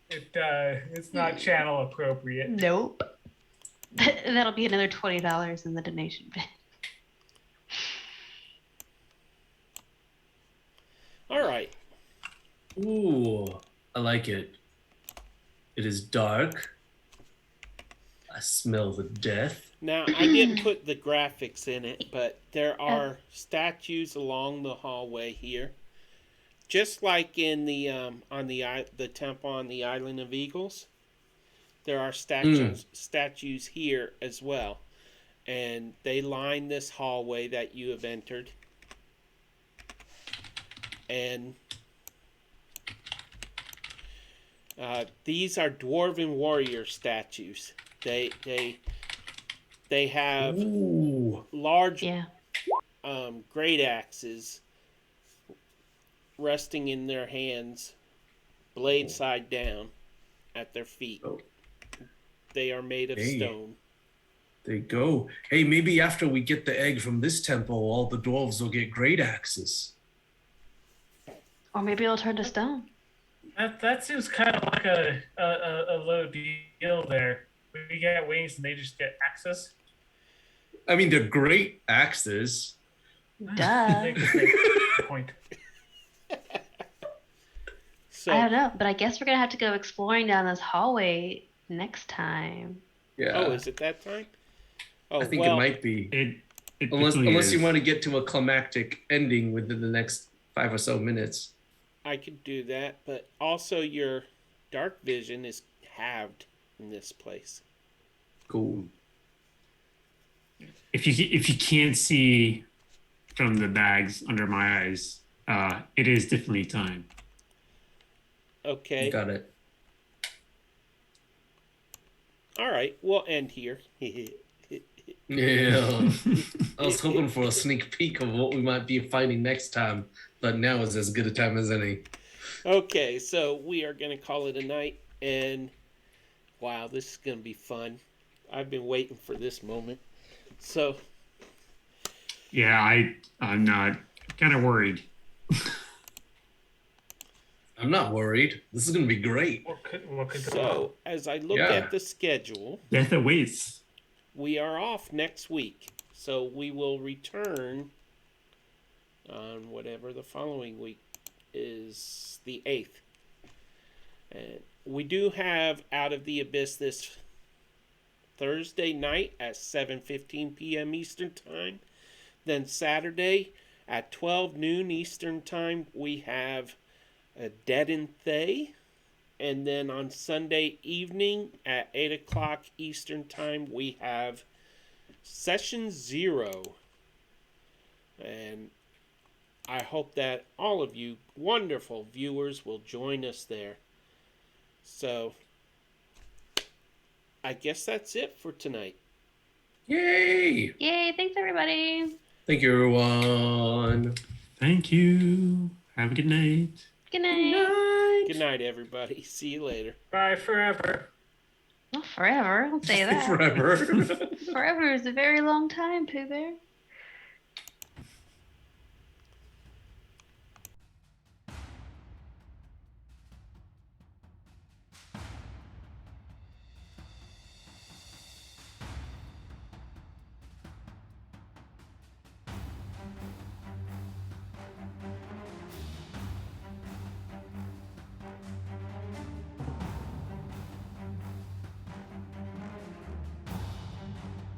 it's not channel appropriate.
Nope. That'll be another $20 in the donation bin.
All right.
ooh, I like it. It is dark. I smell the death.
Now, I didn't put the graphics in it, but there are statues along the hallway here. Just like in the on the temple on the Island of Eagles, there are statues here as well. And they line this hallway that you have entered. And these are dwarven warrior statues. They have
Ooh,
large
Yeah.
great axes resting in their hands, blade side down, at their feet.
Oh.
They are made of
Hey.
stone.
there you go. Hey, maybe after we get the egg from this temple, all the dwarves will get great axes.
Or maybe it'll turn to stone.
That seems kind of like a low deal there. We get wings and they just get axes.
I mean, they're great axes.
Duh.
Good point.
So
I don't know, but I guess we're gonna have to go exploring down this hallway next time.
Yeah.
oh, is it that time? Oh,
I think
well,
it might be.
It
Unless
definitely
you
is.
want to get to a climactic ending within the next 5 or so minutes.
I could do that, but also your dark vision is halved in this place.
Cool.
If you can't see from the bags under my eyes, it is definitely time.
Okay.
Got it.
All right. We'll end here.
Yeah. I was hoping for a sneak peek of what we might be fighting next time, but now is as good a time as any.
Okay, so we are going to call it a night. And wow, this is going to be fun. I've been waiting for this moment. So,
Yeah, I'm not kind of worried.
I'm not worried. This is going to be great.
What could go wrong?
so as I look
Yeah.
at the schedule,
Death awaits.
we are off next week. So we will return on whatever the following week is, the 8th. And we do have Out of the Abyss this Thursday night at 7:15 p.m. Eastern Time. Then Saturday at 12 noon Eastern Time, we have Dead and Thay. And then on Sunday evening at 8 o'clock Eastern Time, we have Session 0. And I hope that all of you wonderful viewers will join us there. So, I guess that's it for tonight.
Yay!
Yay, thanks everybody.
Thank you, everyone.
Thank you. Have a good night.
Good night.
Good night, everybody. See you later.
Bye forever.
Not forever, don't say that.
Forever.
Forever is a very long time, Pooh Bear.